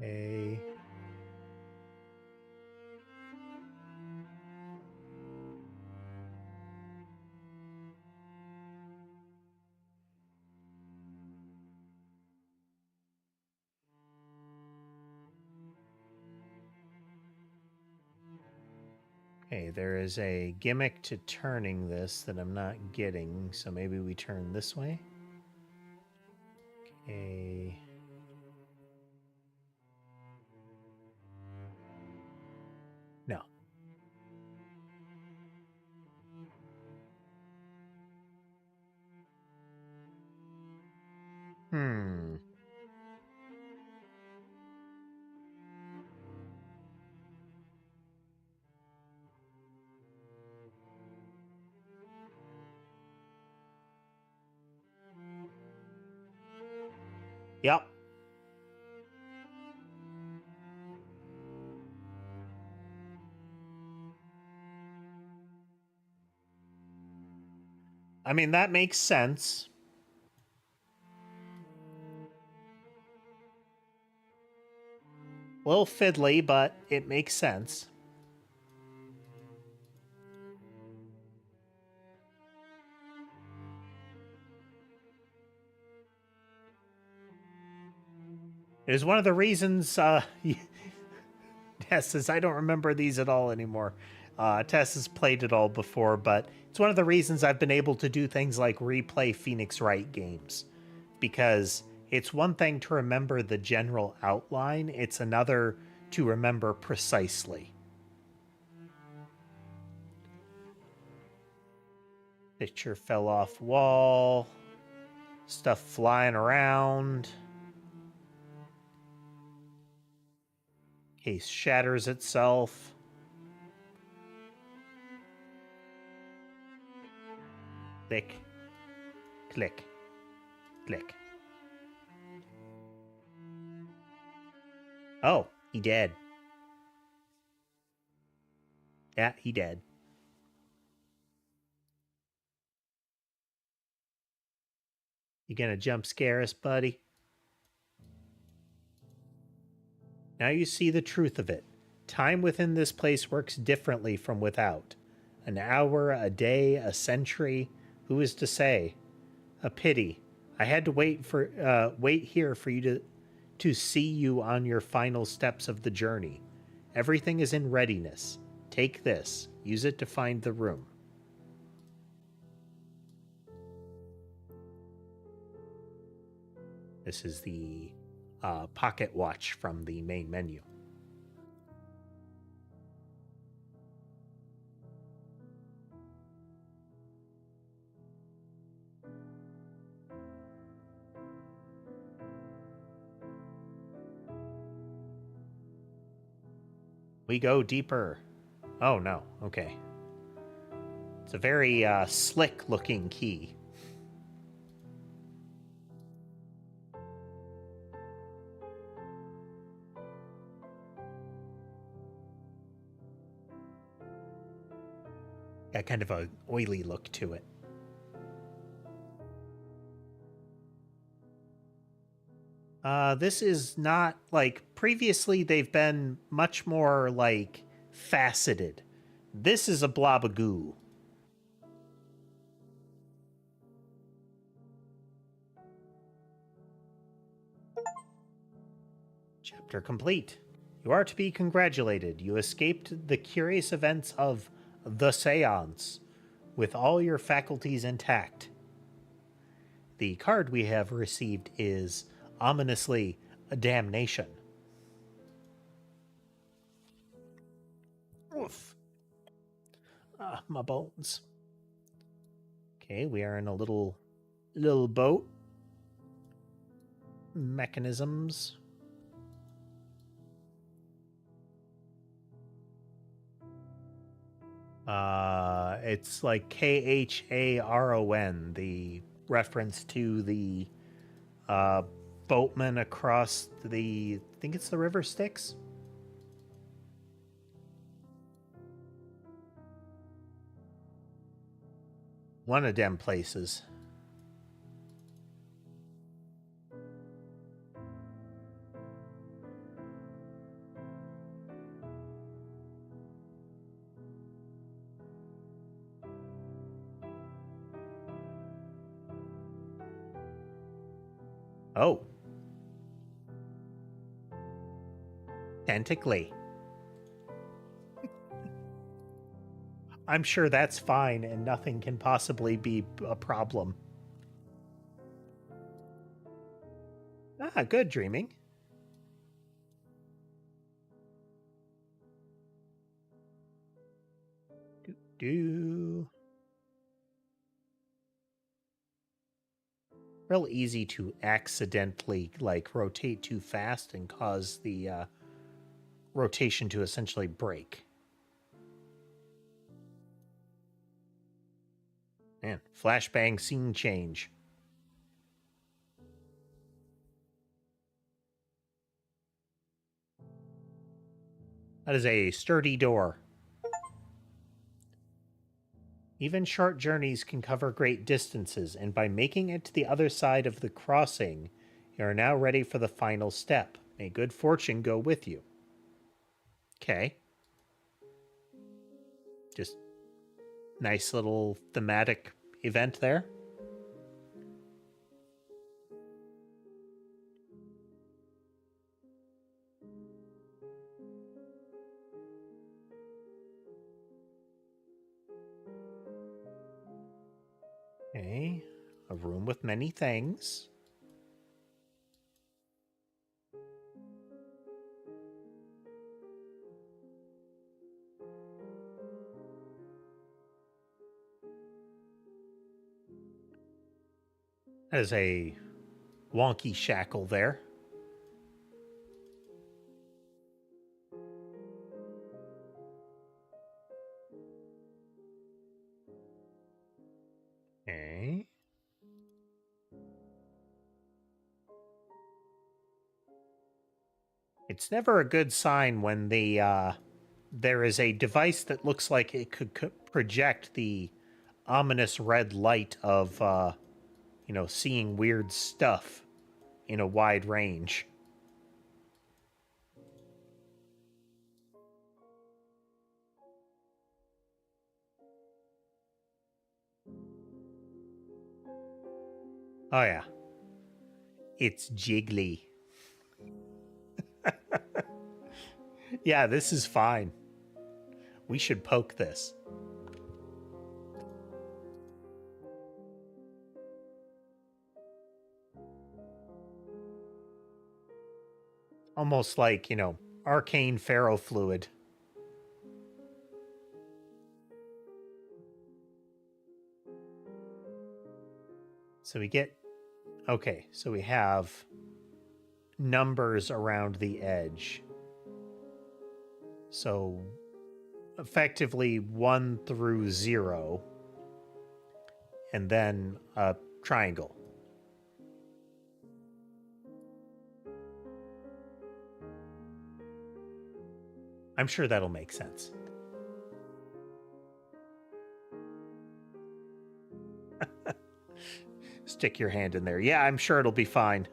A Okay, there is a gimmick to turning this that I'm not getting, so maybe we turn this way. Okay. No. Hmm. Yep. I mean, that makes sense. A little fiddly, but it makes sense. It is one of the reasons, Tess says, I don't remember these at all anymore. Tess has played it all before, but it's one of the reasons I've been able to do things like replay Phoenix Wright games. Because it's one thing to remember the general outline, it's another to remember precisely. Picture fell off wall. Stuff flying around. Case shatters itself. Click. Click. Click. Oh, he dead. Yeah, he dead. You gonna jump scare us, buddy? Now you see the truth of it. Time within this place works differently from without. An hour, a day, a century. Who is to say? A pity. I had to wait here for you to see you on your final steps of the journey. Everything is in readiness. Take this. Use it to find the room. This is the pocket watch from the main menu. We go deeper. Oh, no. Okay. It's a very slick looking key. Got kind of a oily look to it. This is not like previously they've been much more like faceted. This is a blob of goo. Chapter complete. You are to be congratulated. You escaped the curious events of the seance with all your faculties intact. The card we have received is ominously a damnation. Oof. Ah, my bones. Okay, we are in a little boat. Mechanisms. It's like Kharon, the reference to the boatman across the, I think it's the River Styx. One of them places. Oh. Tentacly. I'm sure that's fine and nothing can possibly be a problem. Ah, good dreaming. Do. Real easy to accidentally, like, rotate too fast and cause the rotation to essentially break. Man, flashbang scene change. That is a sturdy door. Even short journeys can cover great distances, and by making it to the other side of the crossing, you are now ready for the final step. May good fortune go with you. Okay. Just nice little thematic event there. Okay. A room with many things. That is a wonky shackle there. Okay. It's never a good sign when there is a device that looks like it could project the ominous red light of, seeing weird stuff in a wide range. Oh, yeah. It's jiggly. Yeah, this is fine. We should poke this. Almost like, arcane ferrofluid. So we get... Okay, so we have numbers around the edge. So effectively 1 through 0. And then a triangle. I'm sure that'll make sense. Stick your hand in there. Yeah, I'm sure it'll be fine.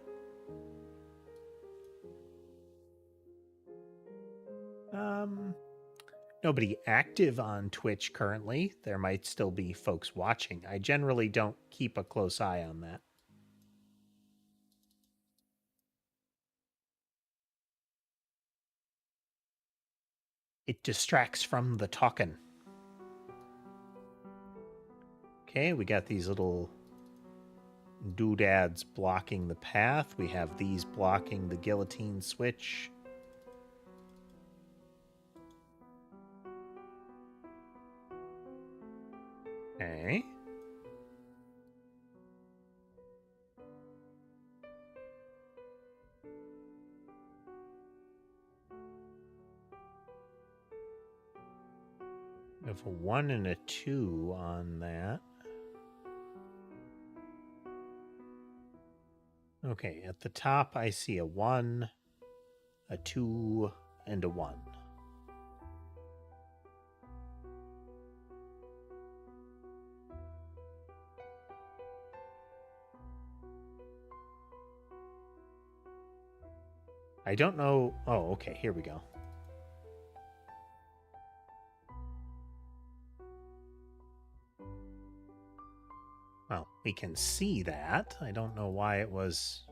Nobody active on Twitch currently. There might still be folks watching. I generally don't keep a close eye on that. It distracts from the talking. Okay, we got these little doodads blocking the path. We have these blocking the guillotine switch. Okay. We have a 1 and a 2 on that. Okay, at the top I see a 1, a 2, and a 1. I don't know... Oh, okay, here we go. Well, we can see that. I don't know why it was...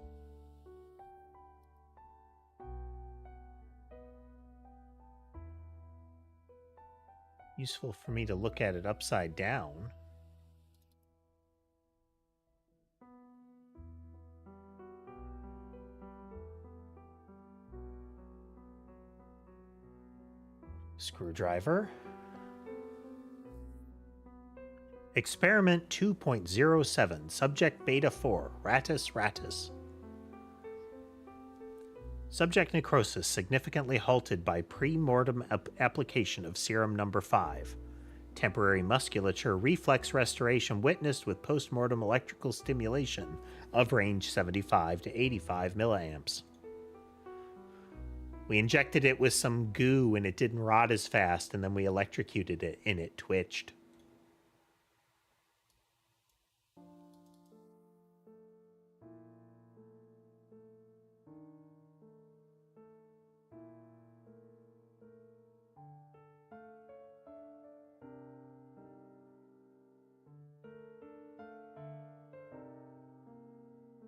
Useful for me to look at it upside down. Screwdriver. Experiment 2.07, Subject Beta 4, Ratus. Subject necrosis significantly halted by pre-mortem application of serum number 5. Temporary musculature reflex restoration witnessed with post-mortem electrical stimulation of range 75 to 85 milliamps. We injected it with some goo and it didn't rot as fast, and then we electrocuted it and it twitched.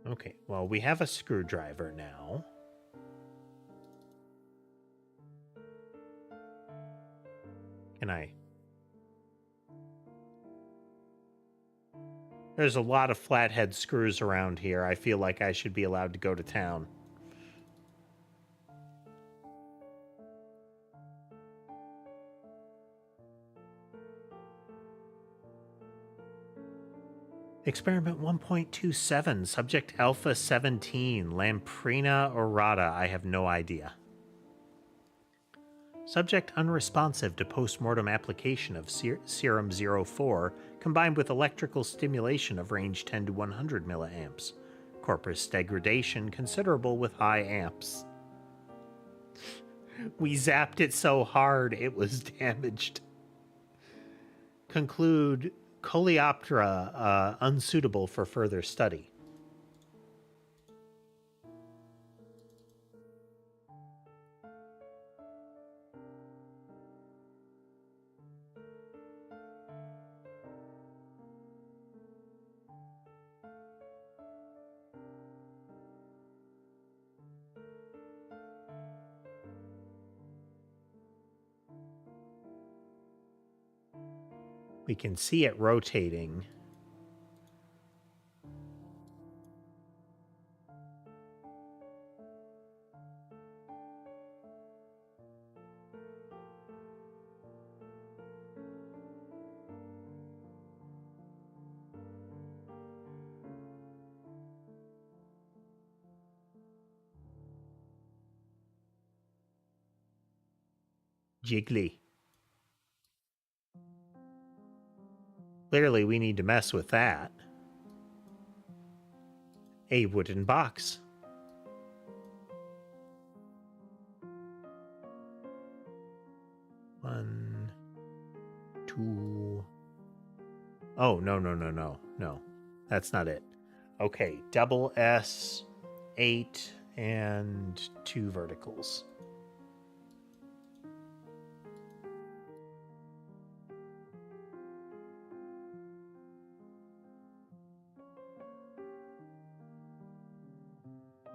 Okay, well, we have a screwdriver now. Can I? There's a lot of flathead screws around here. I feel like I should be allowed to go to town. Experiment 1.27, Subject Alpha 17, Lamprina aurata. I have no idea. Subject unresponsive to postmortem application of serum 04 combined with electrical stimulation of range 10 to 100 milliamps. Corpus degradation considerable with high amps. We zapped it so hard it was damaged. Conclude Coleoptera unsuitable for further study. We can see it rotating. Jiggly. Clearly, we need to mess with that. A wooden box. One, two. Oh, no. That's not it. Okay, double S, 8, and 2 verticals.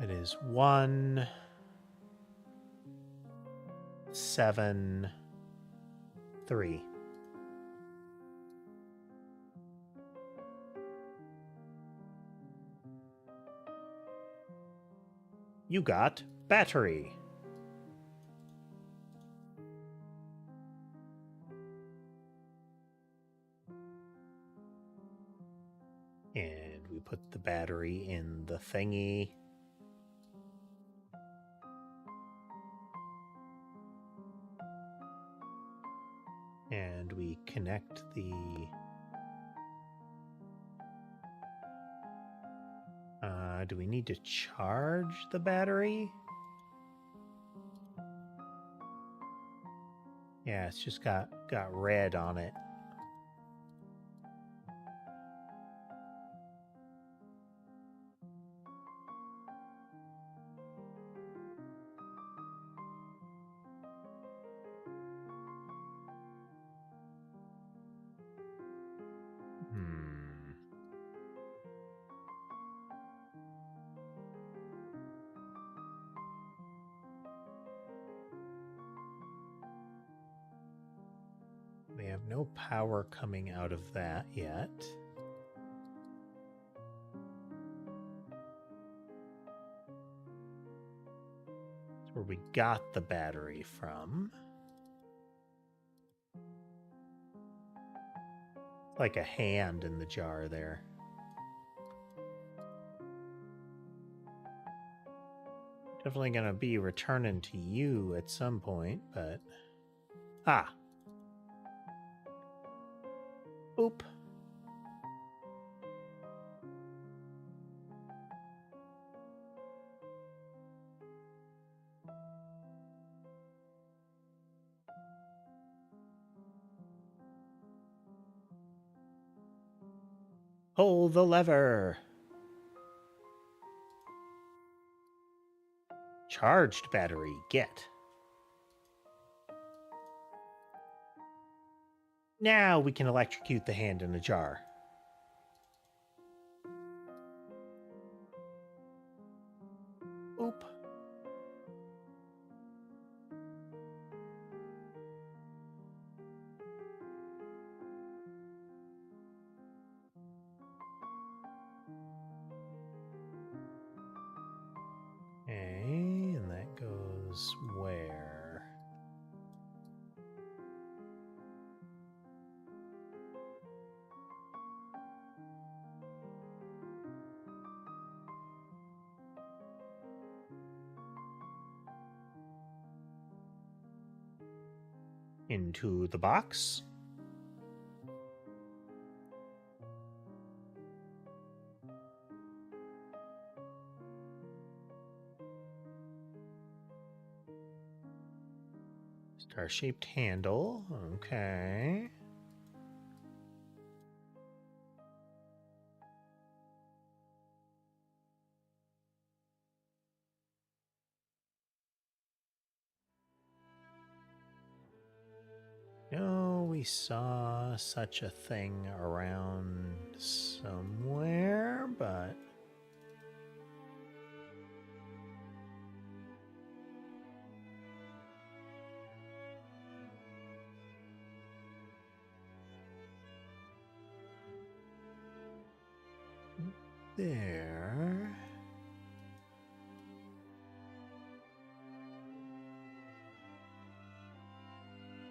It is 1, 7, 3. You got battery. And we put the battery in the thingy. And we connect the... do we need to charge the battery? Yeah, it's just got red on it. We have no power coming out of that yet. That's where we got the battery from. Like a hand in the jar there. Definitely gonna be returning to you at some point, but... Ah! Oop. Pull the lever! Charged battery, get. Now we can electrocute the hand in the jar. Oop. Okay, and that goes where? Into the box. Star-shaped handle. Okay. No, we saw such a thing around somewhere, but... There...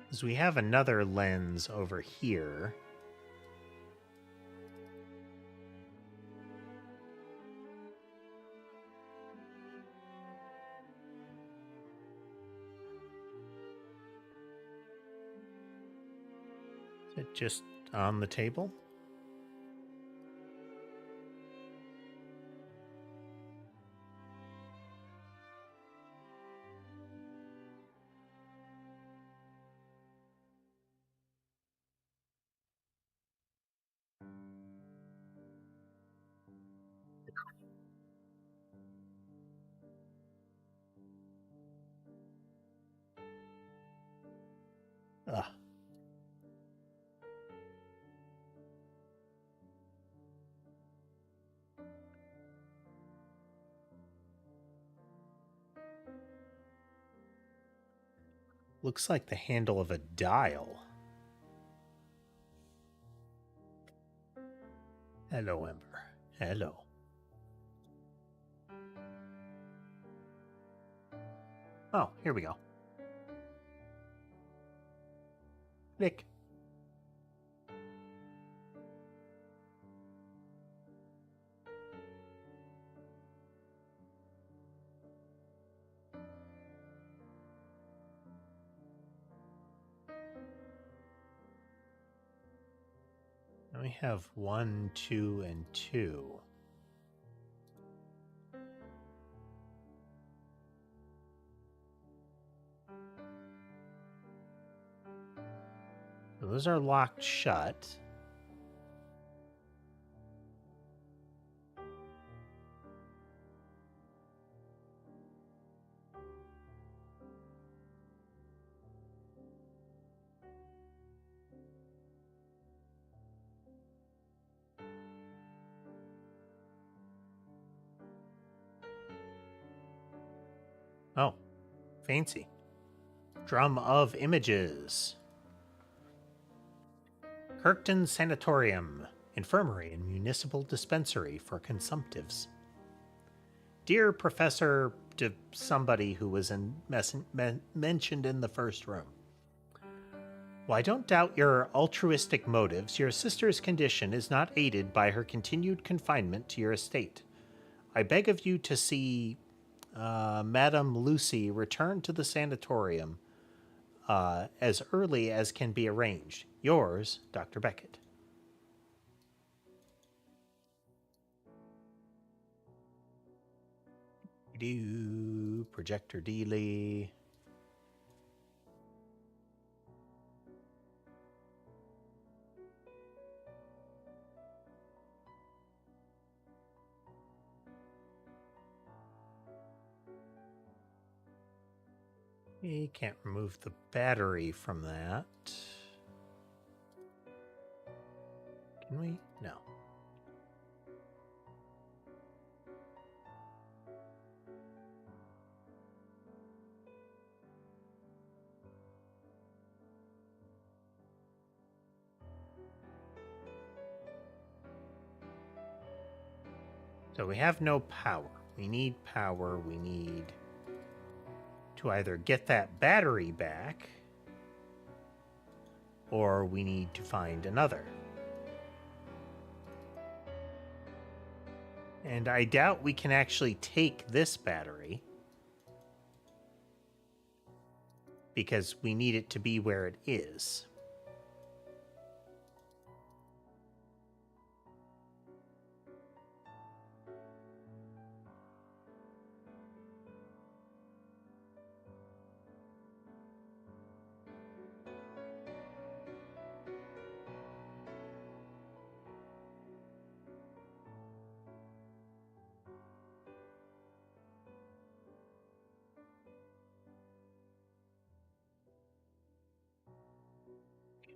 Because we have another lens over here. Is it just on the table? Ugh. Looks like the handle of a dial. Hello, Ember. Hello. Oh, here we go. Nick. Now we have 1, 2, and 2. So those are locked shut. Oh, fancy. Drum of images. Kirkton Sanatorium, Infirmary and Municipal Dispensary for Consumptives. Dear Professor somebody who was mentioned in the first room. While I don't doubt your altruistic motives, your sister's condition is not aided by her continued confinement to your estate. I beg of you to see Madame Lucy return to the sanatorium as early as can be arranged. Yours, Dr. Beckett. Projector Dealey. We can't remove the battery from that. Can we? No. So we have no power. We need power. We need to either get that battery back, or we need to find another. And I doubt we can actually take this battery, because we need it to be where it is.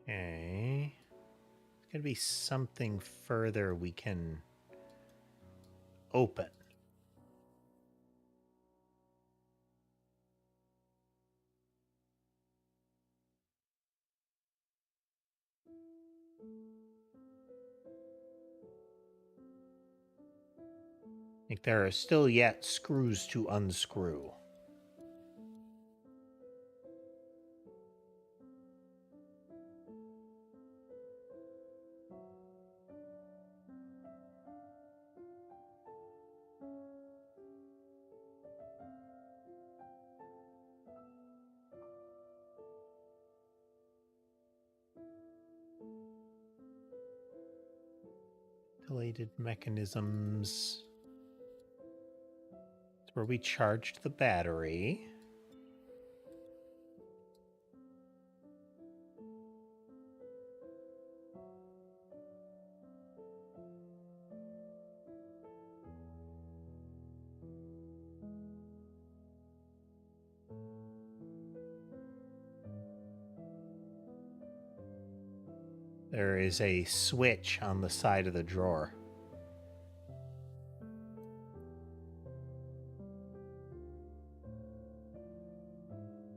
Okay. There's going to be something further we can open. I think there are still yet screws to unscrew. Deleted mechanisms. It's where we charged the battery. There is a switch on the side of the drawer.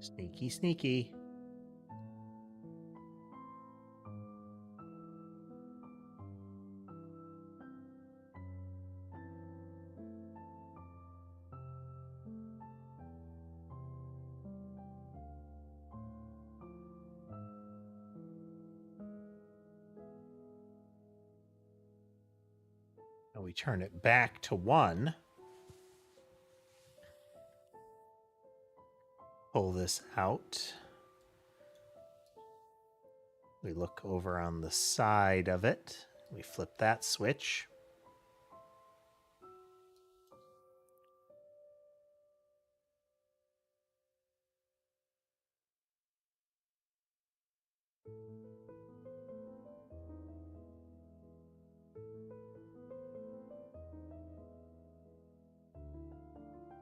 Sneaky, sneaky. Now we turn it back to 1. Pull this out. We look over on the side of it. We flip that switch.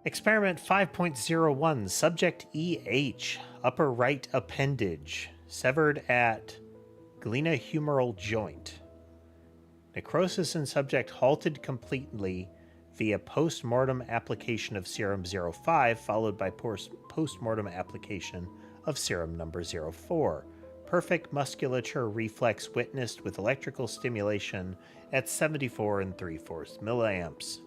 Experiment 5.01, Subject EH, upper right appendage, severed at glenohumeral joint. Necrosis in subject halted completely via post-mortem application of serum 05, followed by post-mortem application of serum number 04. Perfect musculature reflex witnessed with electrical stimulation at 74 3/4 milliamps.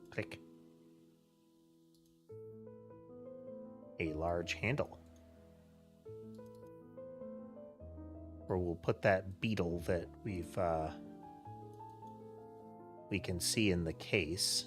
Click. A large handle. Or we'll put that beetle that we can see in the case.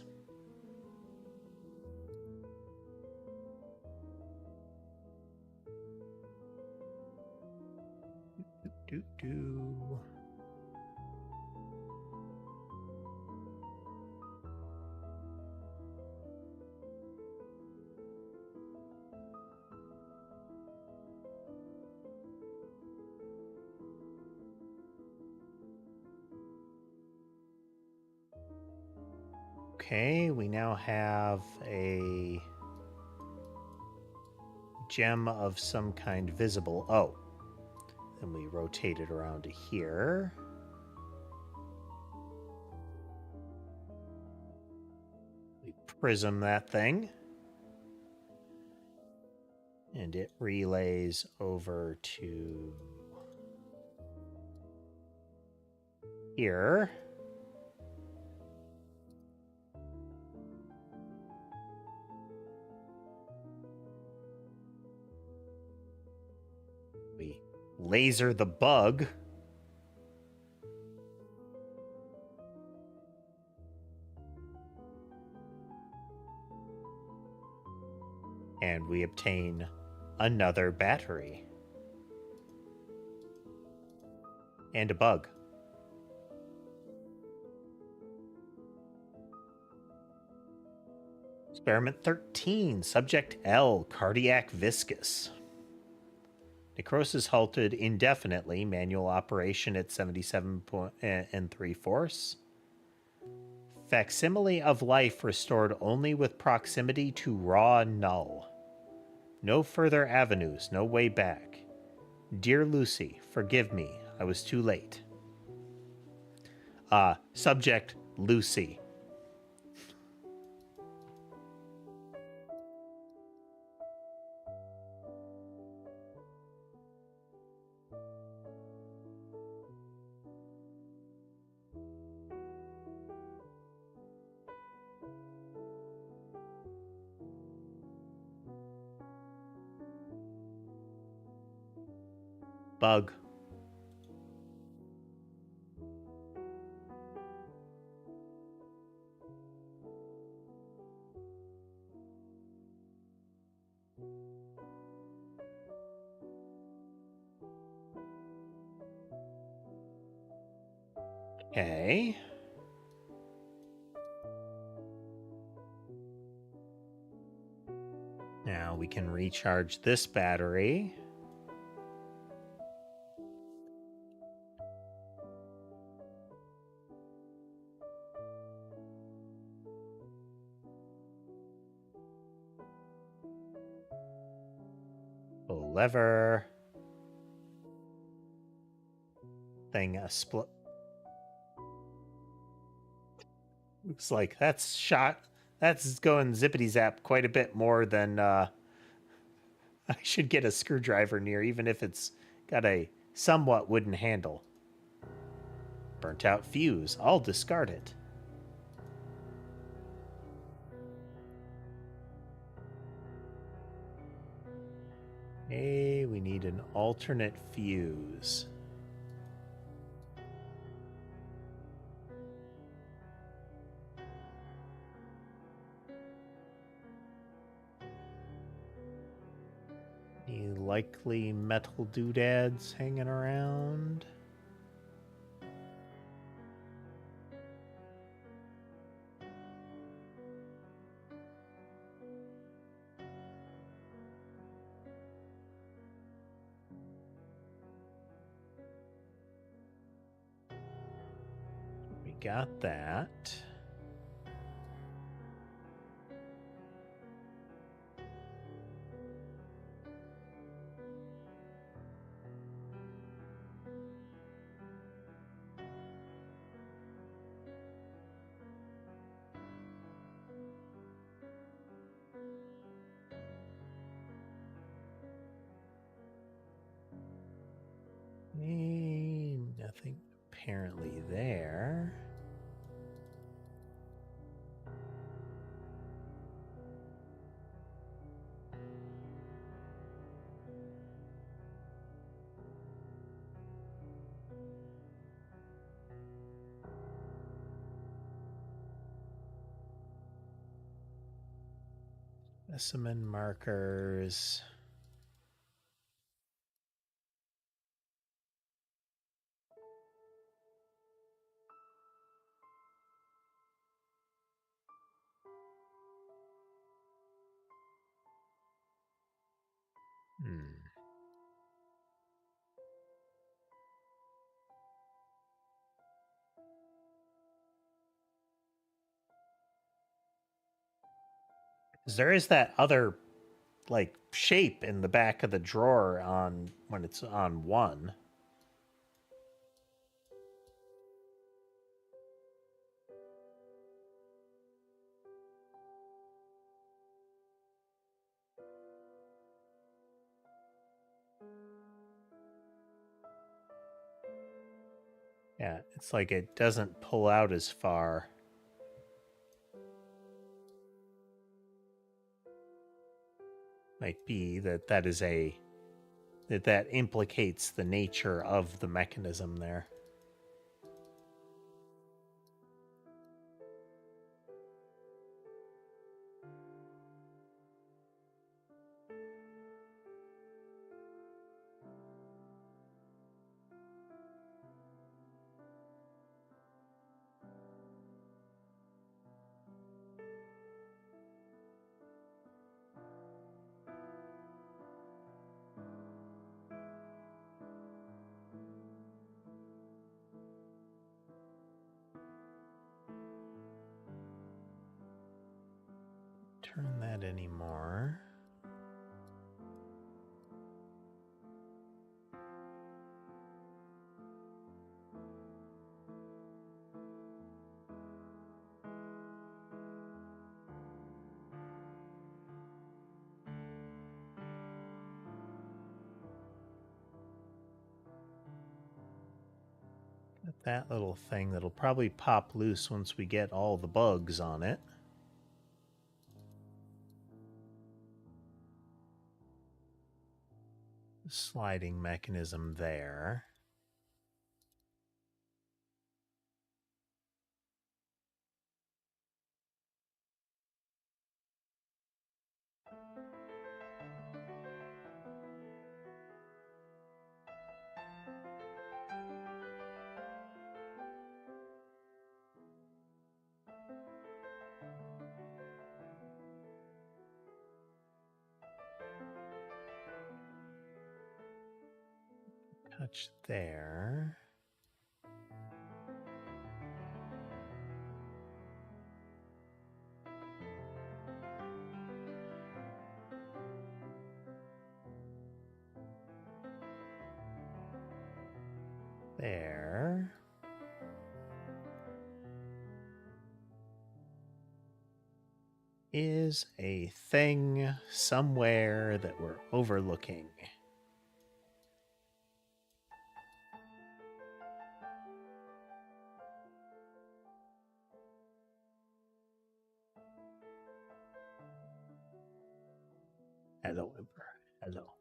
Okay, we now have a gem of some kind visible. Oh, then we rotate it around to here. We prism that thing. And it relays over to here. We laser the bug. And we obtain another battery. And a bug. Experiment 13, Subject L, cardiac viscous. Necrosis halted indefinitely, manual operation at 77 3/4. Facsimile of life restored only with proximity to raw null. No further avenues, no way back. Dear Lucy, forgive me, I was too late. Subject Lucy. Bug. Okay. Now we can recharge this battery. Pull lever. Thing a split. Looks like that's going zippity zap quite a bit more than I should get a screwdriver near, even if it's got a somewhat wooden handle. Burnt out fuse. I'll discard it. Hey, we need an alternate fuse. Any likely metal doodads hanging around? We got that. Specimen markers. There is that other like shape in the back of the drawer on when it's on one. Yeah, it's like it doesn't pull out as far. Might be that that is a that implicates the nature of the mechanism there. Turn that anymore. Got that little thing that'll probably pop loose once we get all the bugs on it. Sliding mechanism there. Touch there. There. Is a thing somewhere that we're overlooking. Hello, Emperor. Hello.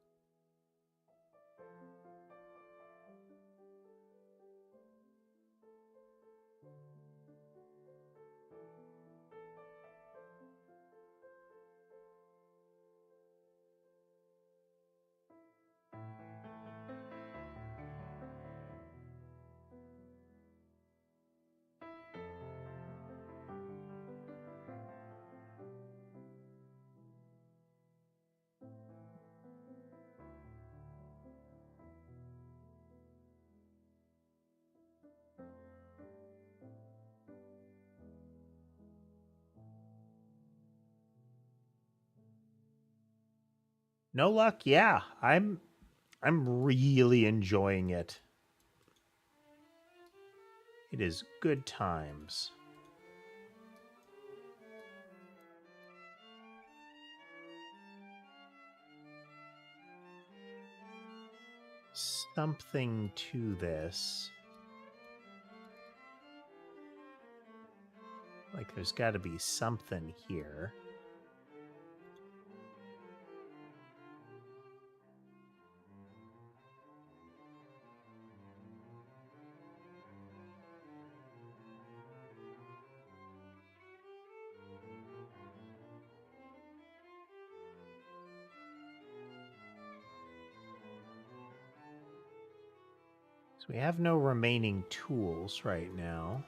No luck. Yeah, I'm really enjoying it. It is good times. Something to this. Like there's got to be something here. So we have no remaining tools right now.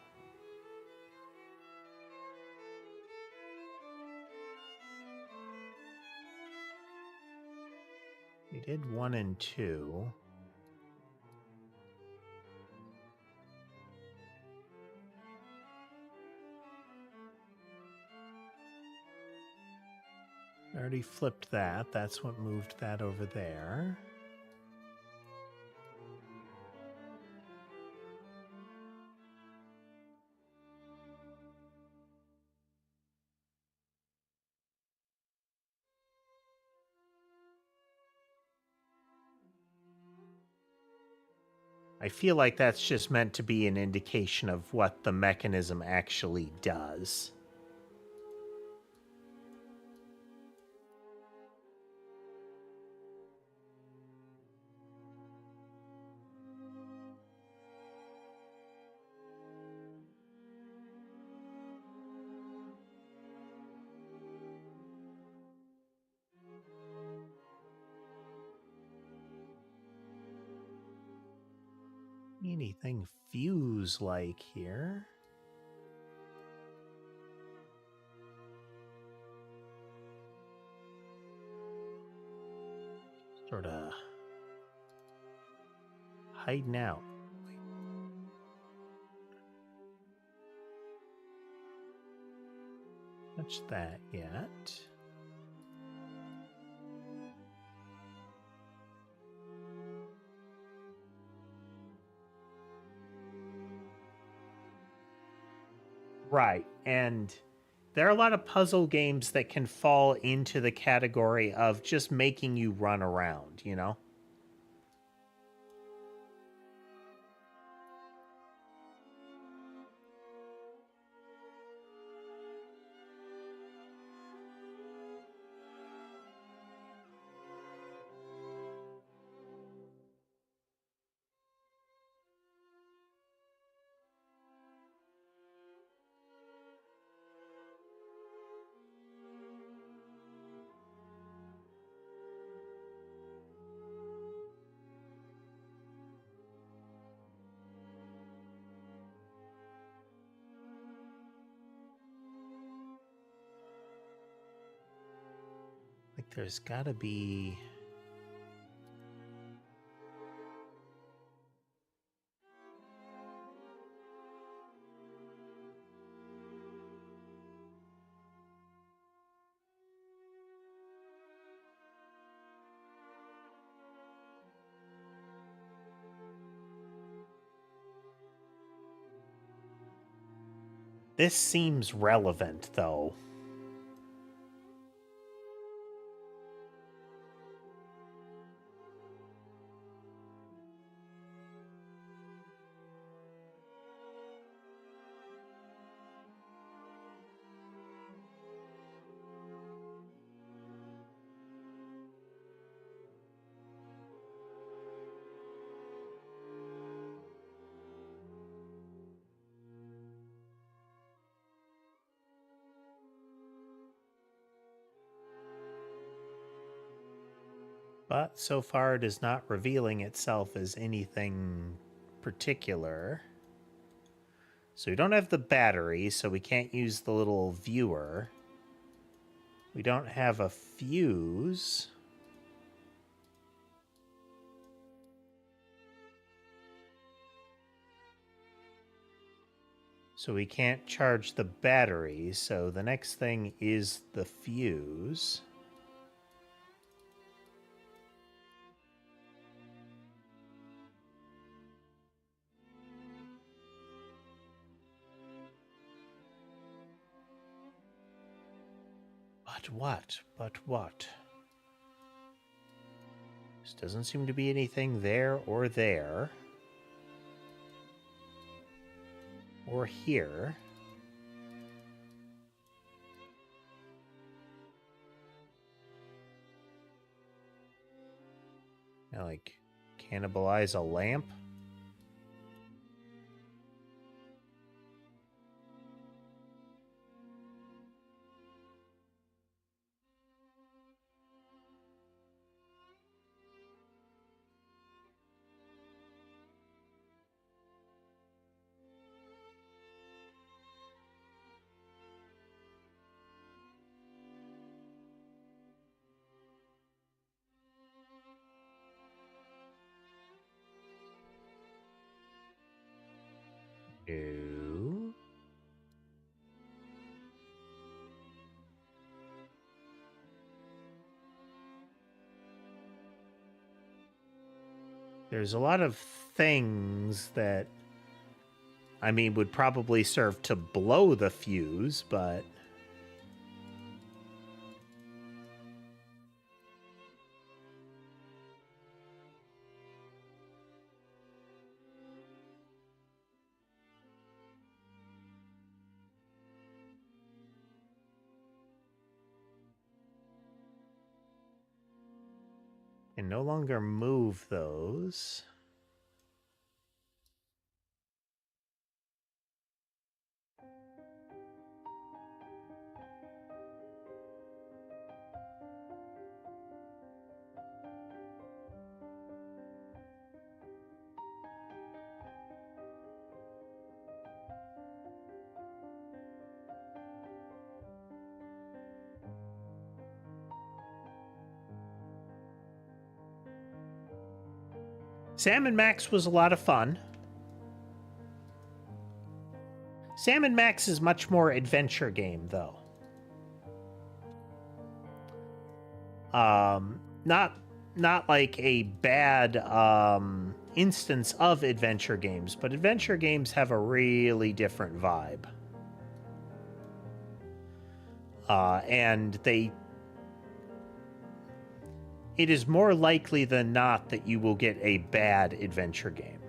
We did 1 and 2. I already flipped that. That's what moved that over there. I feel like that's just meant to be an indication of what the mechanism actually does. Anything fuse-like here? Sort of hiding out. Touch that yet. Right, and there are a lot of puzzle games that can fall into the category of just making you run around, you know? Like there's gotta be... This seems relevant, though. But so far it is not revealing itself as anything particular. So we don't have the battery, so we can't use the little viewer. We don't have a fuse. So we can't charge the battery, so the next thing is the fuse. But what? But what? This doesn't seem to be anything there or there. Or here. Now, like, cannibalize a lamp? No. There's a lot of things that, I mean, would probably serve to blow the fuse, but... can no longer move those. Sam and Max was a lot of fun. Sam and Max is much more adventure game, though. Not like a bad instance of adventure games, but adventure games have a really different vibe. And it is more likely than not that you will get a bad adventure game.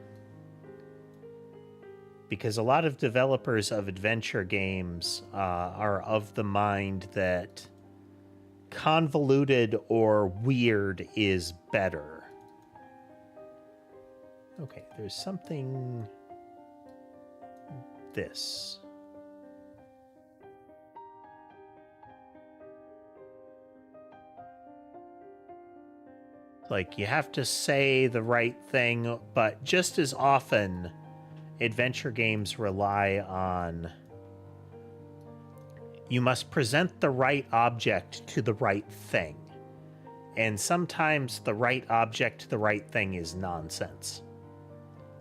Because a lot of developers of adventure games are of the mind that convoluted or weird is better. Okay, there's something... this. Like, you have to say the right thing, but just as often, adventure games rely on... you must present the right object to the right thing. And sometimes the right object to the right thing is nonsense.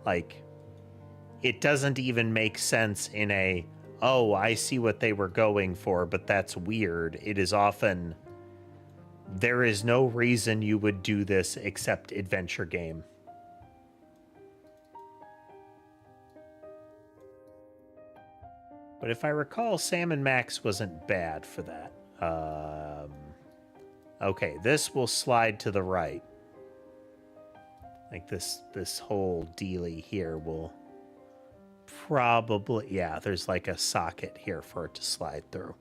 Like, it doesn't even make sense in a, oh, I see what they were going for, but that's weird. It is often... there is no reason you would do this except adventure game. But if I recall, Sam and Max wasn't bad for that. Okay, this will slide to the right. Like this whole dealie here will probably... yeah, there's like a socket here for it to slide through.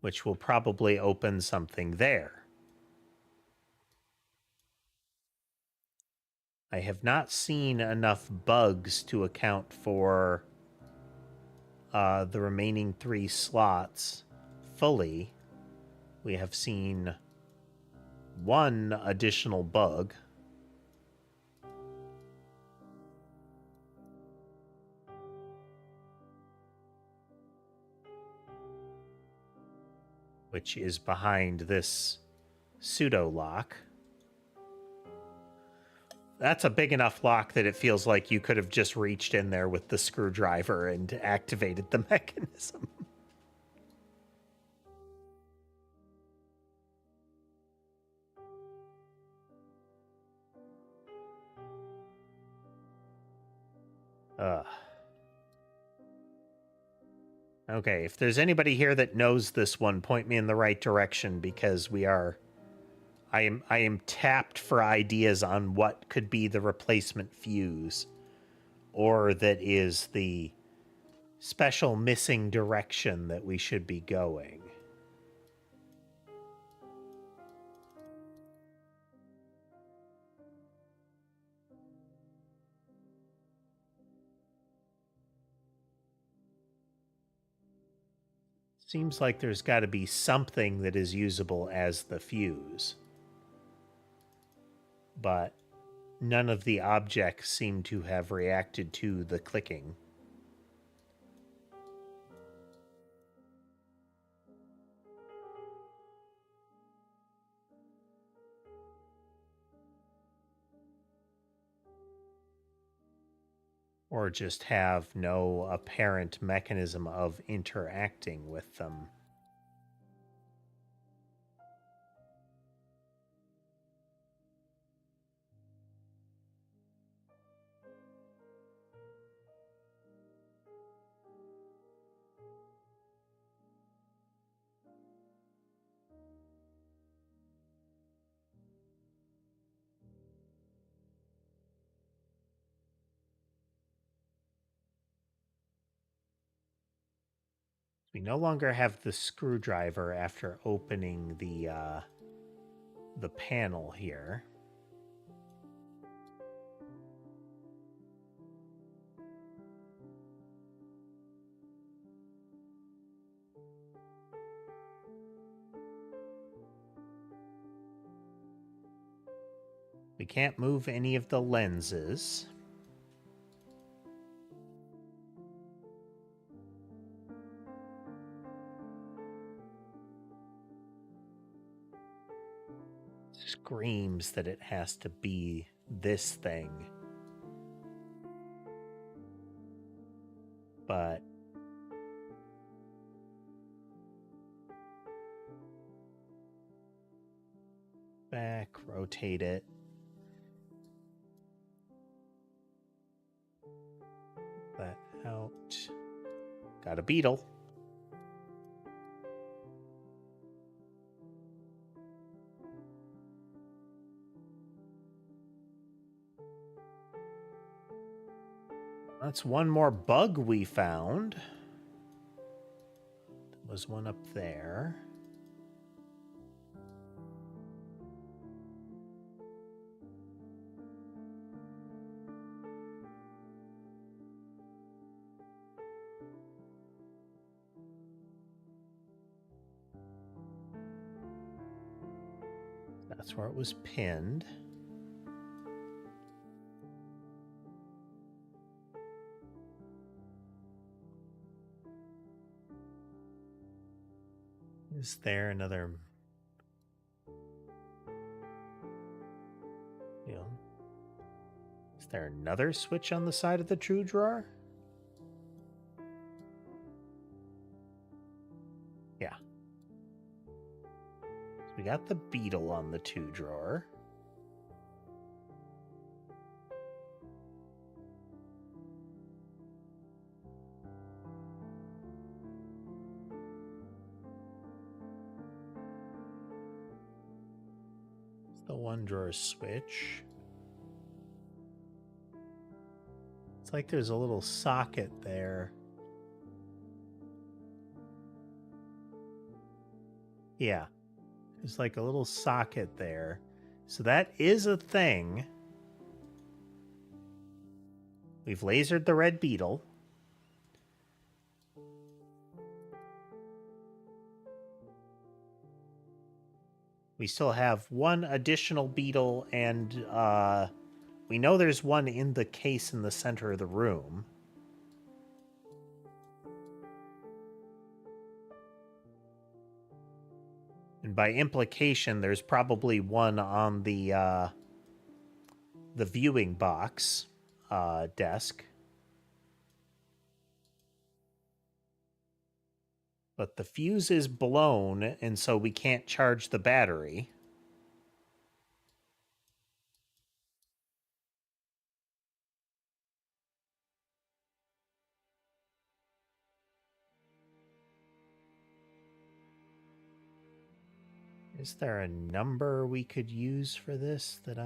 Which will probably open something there. I have not seen enough bugs to account for the remaining 3 slots fully. We have seen 1 additional bug. Which is behind this pseudo lock. That's a big enough lock that it feels like you could have just reached in there with the screwdriver and activated the mechanism. Okay, if there's anybody here that knows this one, point me in the right direction, because we are... I am tapped for ideas on what could be the replacement fuse, or that is the special missing direction that we should be going. Seems like there's got to be something that is usable as the fuse. But none of the objects seem to have reacted to the clicking. Or just have no apparent mechanism of interacting with them. We no longer have the screwdriver after opening the panel here. We can't move any of the lenses. Screams that it has to be this thing. But back, rotate it. That out. Got a beetle. That's one more bug we found. There was one up there. That's where it was pinned. Is there another... You know, is there another switch on the side of the true drawer? Yeah. So we got the beetle on the 2 drawer. The 1 drawer switch. It's like there's a little socket there. Yeah. There's like a little socket there. So that is a thing. We've lasered the red beetle. We still have 1 additional beetle, and we know there's one in the case in the center of the room. And by implication, there's probably one on the viewing box desk. But the fuse is blown, and so we can't charge the battery. Is there a number we could use for this that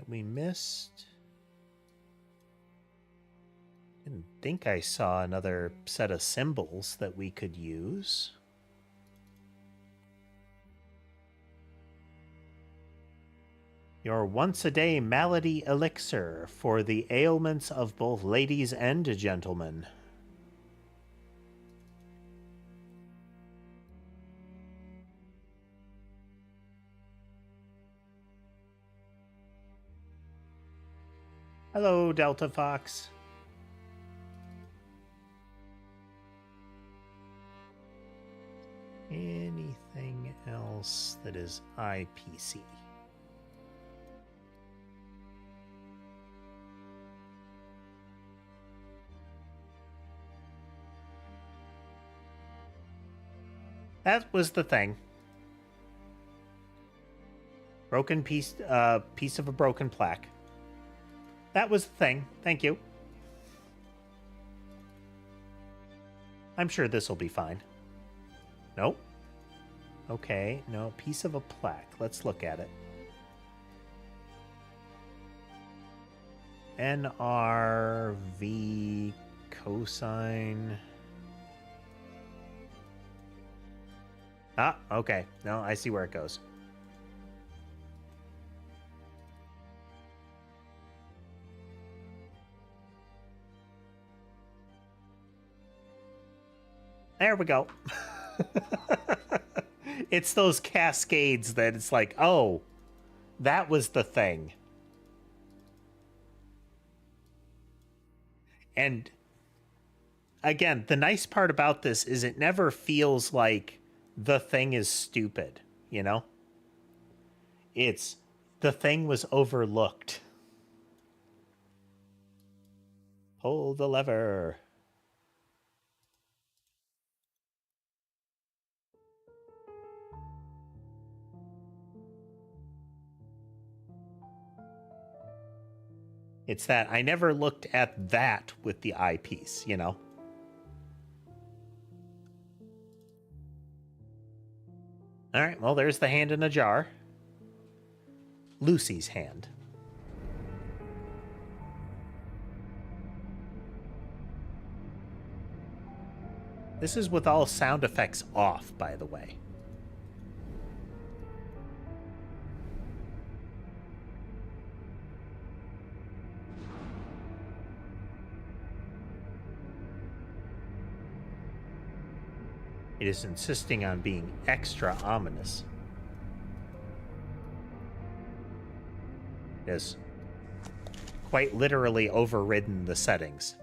we missed? Didn't think I saw another set of symbols that we could use. Your once-a-day malady elixir for the ailments of both ladies and gentlemen. Hello, Delta Fox. Anything else that is IPC? That was the thing. Broken piece of a broken plaque. That was the thing. Thank you. I'm sure this will be fine. Nope. Okay, no, piece of a plaque. Let's look at it. NRV cosine. Ah, okay. No, I see where it goes. There we go. It's those cascades that it's like, oh, that was the thing. And again, the nice part about this is it never feels like the thing is stupid, you know? It's the thing was overlooked. Pull the lever. It's that I never looked at that with the eyepiece, you know? All right, well, there's the hand in a jar. Lucy's hand. This is with all sound effects off, by the way. It is insisting on being extra ominous. It has quite literally overridden the settings.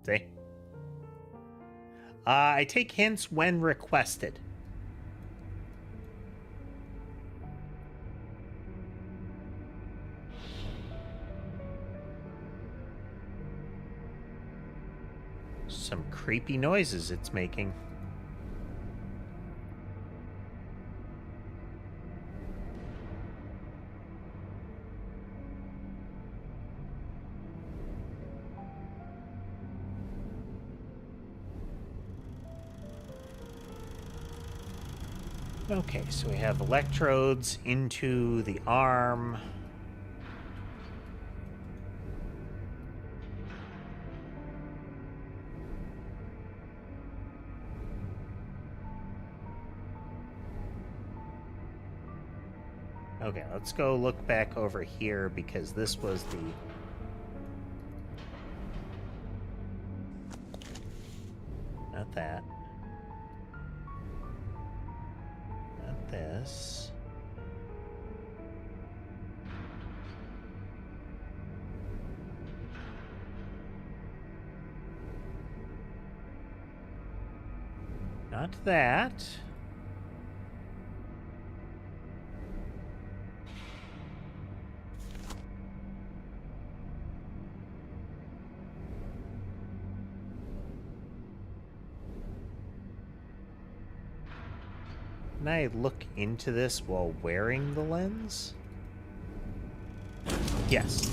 See? I take hints when requested. Some creepy noises it's making. Okay, so we have electrodes into the arm. Okay, let's go look back over here because this was the... Not that. Not this. Not that. Can I look into this while wearing the lens? Yes.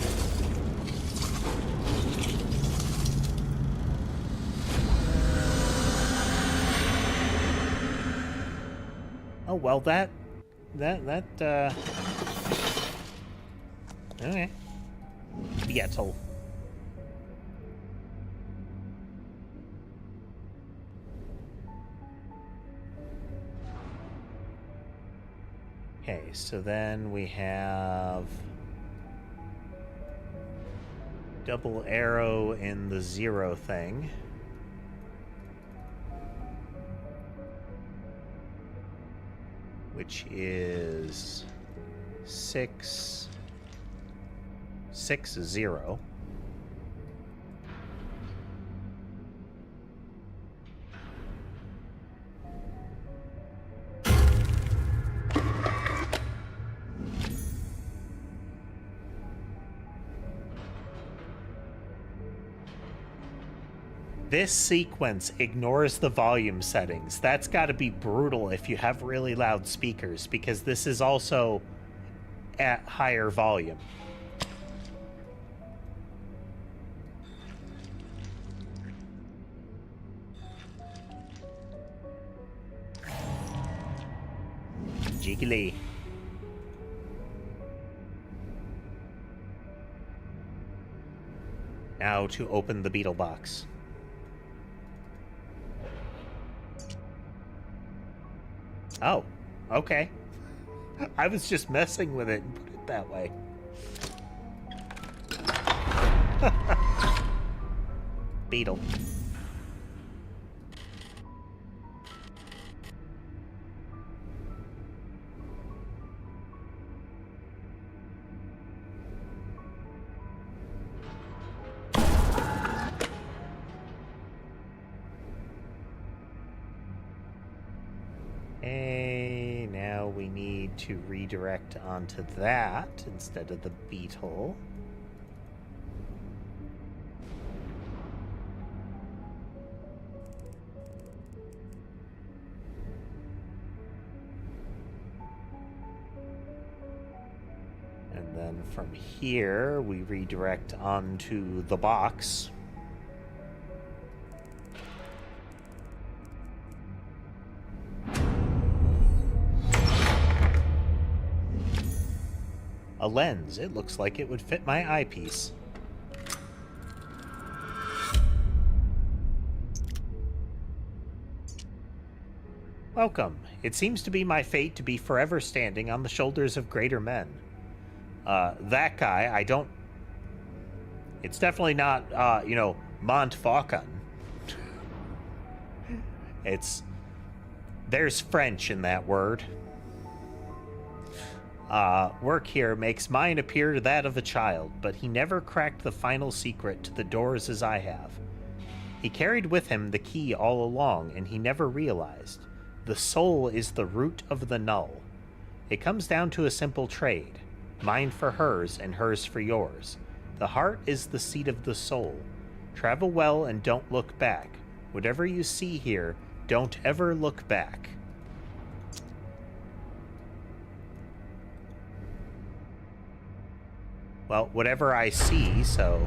Oh, well, that, okay. Yeah, told. Okay, so then we have double arrow in the 0 thing. Which is 6, 6, 0. This sequence ignores the volume settings. That's got to be brutal if you have really loud speakers, because this is also at higher volume. Jiggly. Now to open the beetle box. Oh, okay. I was just messing with it and put it that way. Beetle. Okay, now we need to redirect onto that instead of the beetle. And then from here, we redirect onto the box. A lens. It looks like it would fit my eyepiece. Welcome. It seems to be my fate to be forever standing on the shoulders of greater men. That guy, I don't... It's definitely not, Montfaucon. It's... There's French in that word. Work here makes mine appear to that of a child, but he never cracked the final secret to the doors as I have. He carried with him the key all along, and he never realized. The soul is the root of the null. It comes down to a simple trade. Mine for hers, and hers for yours. The heart is the seat of the soul. Travel well and don't look back. Whatever you see here, don't ever look back. Well, whatever I see, so...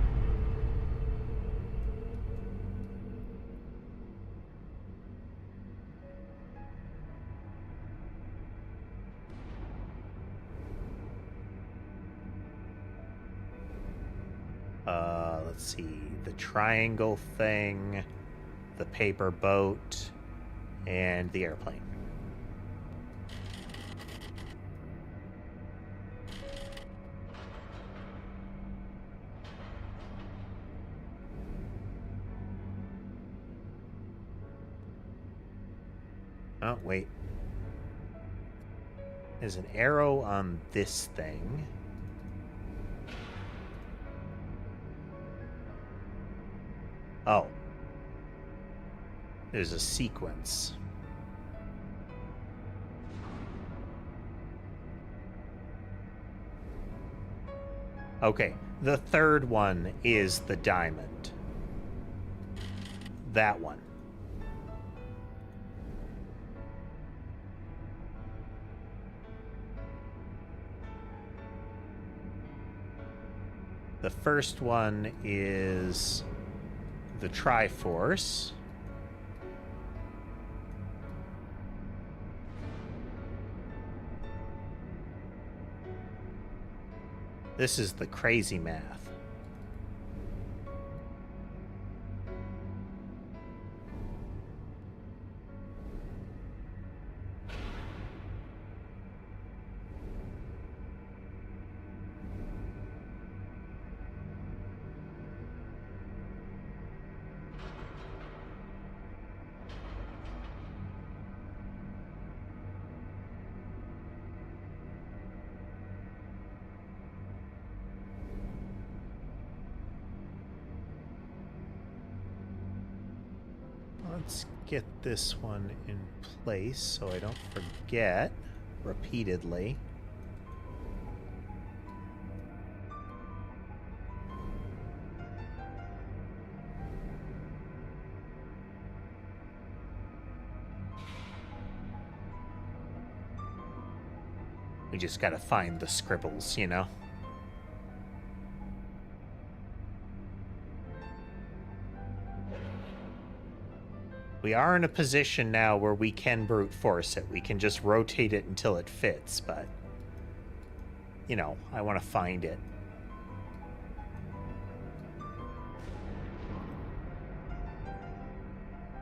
let's see, the triangle thing, the paper boat, and the airplane. Oh, wait. There's an arrow on this thing. Oh. There's a sequence. Okay, the third one is the diamond. That one. The first one is the Triforce. This is the crazy math. Let's get this one in place so I don't forget repeatedly. We just gotta find the scribbles, you know? We are in a position now where we can brute force it. We can just rotate it until it fits, but... You know, I want to find it.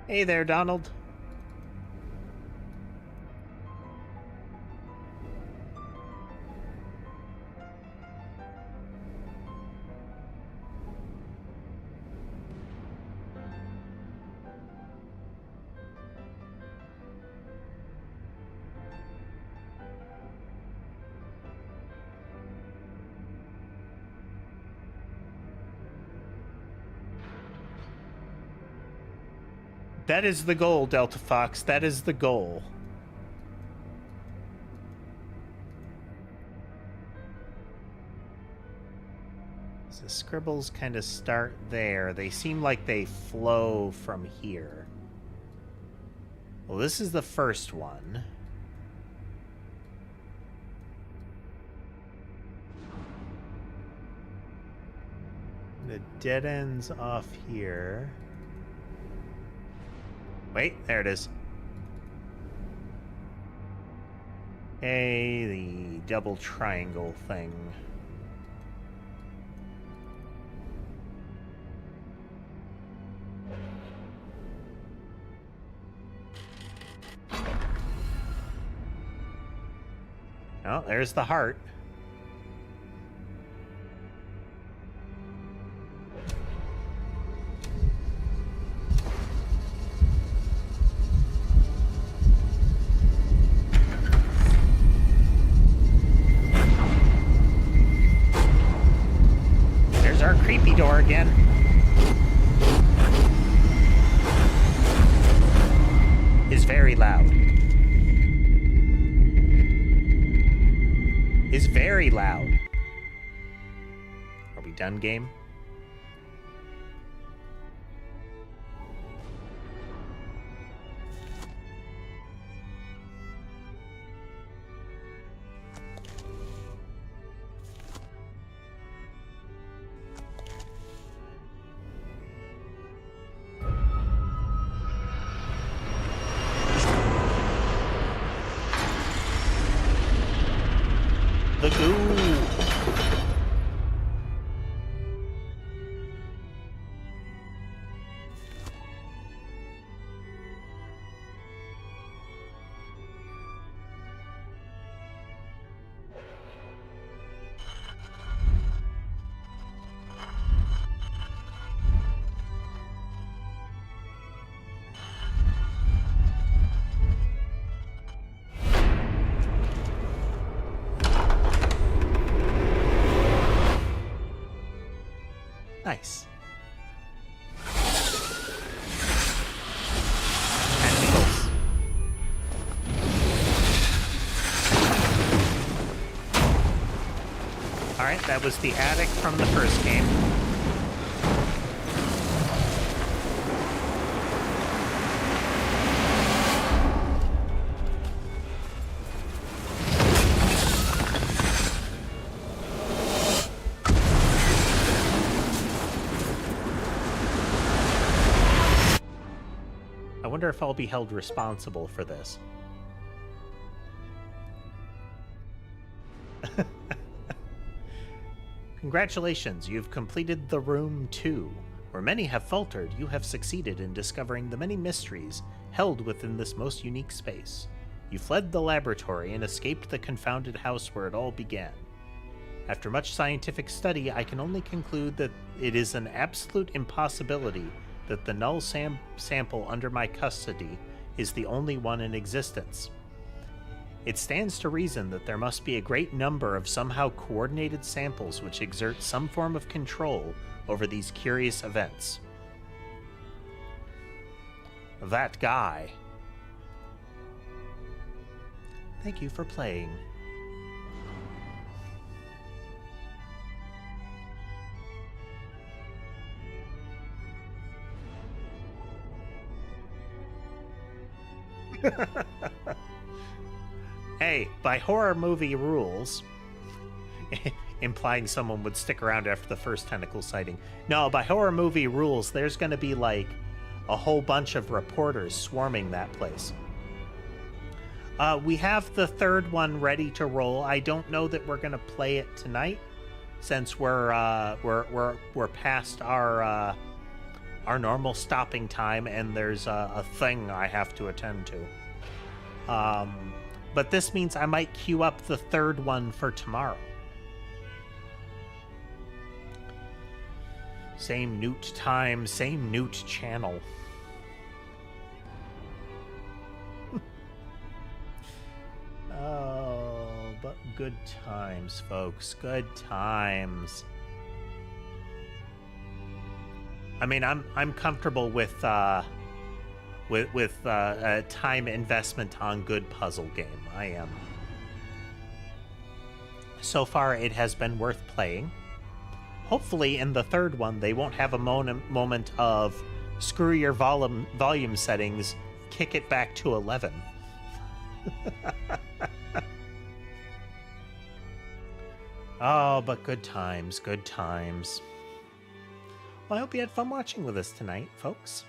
Hey there, Donald. That is the goal, Delta Fox. That is the goal. So the scribbles kind of start there. They seem like they flow from here. Well, this is the first one. The dead end's off here. Wait, there it is. Okay, the double triangle thing. Oh, there's the heart. Door again. Is very loud. Is very loud. Are we done, game? The goo. Nice. Tentacles. Alright, that was the attic from the first game. I wonder if I'll be held responsible for this. Congratulations, you've completed the Room 2. Where many have faltered, you have succeeded in discovering the many mysteries held within this most unique space. You fled the laboratory and escaped the confounded house where it all began. After much scientific study, I can only conclude that it is an absolute impossibility that the null sample under my custody is the only one in existence. It stands to reason that there must be a great number of somehow coordinated samples which exert some form of control over these curious events. That guy. Thank you for playing. hey, by horror movie rules, implying someone would stick around after the first tentacle sighting. No, by horror movie rules, there's going to be like a whole bunch of reporters swarming that place. We have the third one ready to roll. I don't know that we're going to play it tonight, since we're past our normal stopping time, and there's a thing I have to attend to. But this means I might queue up the third one for tomorrow. Same newt time, same newt channel. Oh, but good times, folks. Good times. I mean, I'm comfortable with time investment on good puzzle game. I am. So far, it has been worth playing. Hopefully, in the third one, they won't have a moment of screw your volume settings, kick it back to 11. Oh, but good times, good times. Well, I hope you had fun watching with us tonight, folks.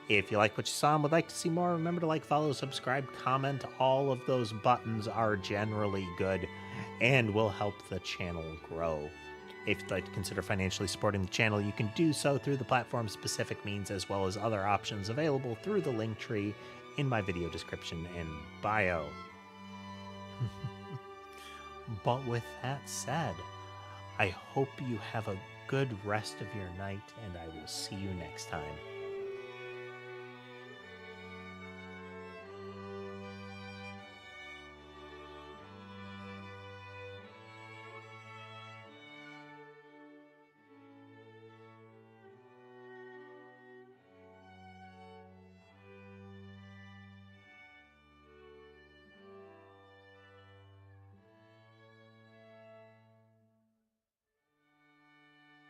If you like what you saw and would like to see more, remember to like, follow, subscribe, comment. All of those buttons are generally good and will help the channel grow. If you'd like to consider financially supporting the channel, you can do so through the platform-specific means, as well as other options available through the link tree in my video description and bio. But with that said, I hope you have a good rest of your night, and I will see you next time.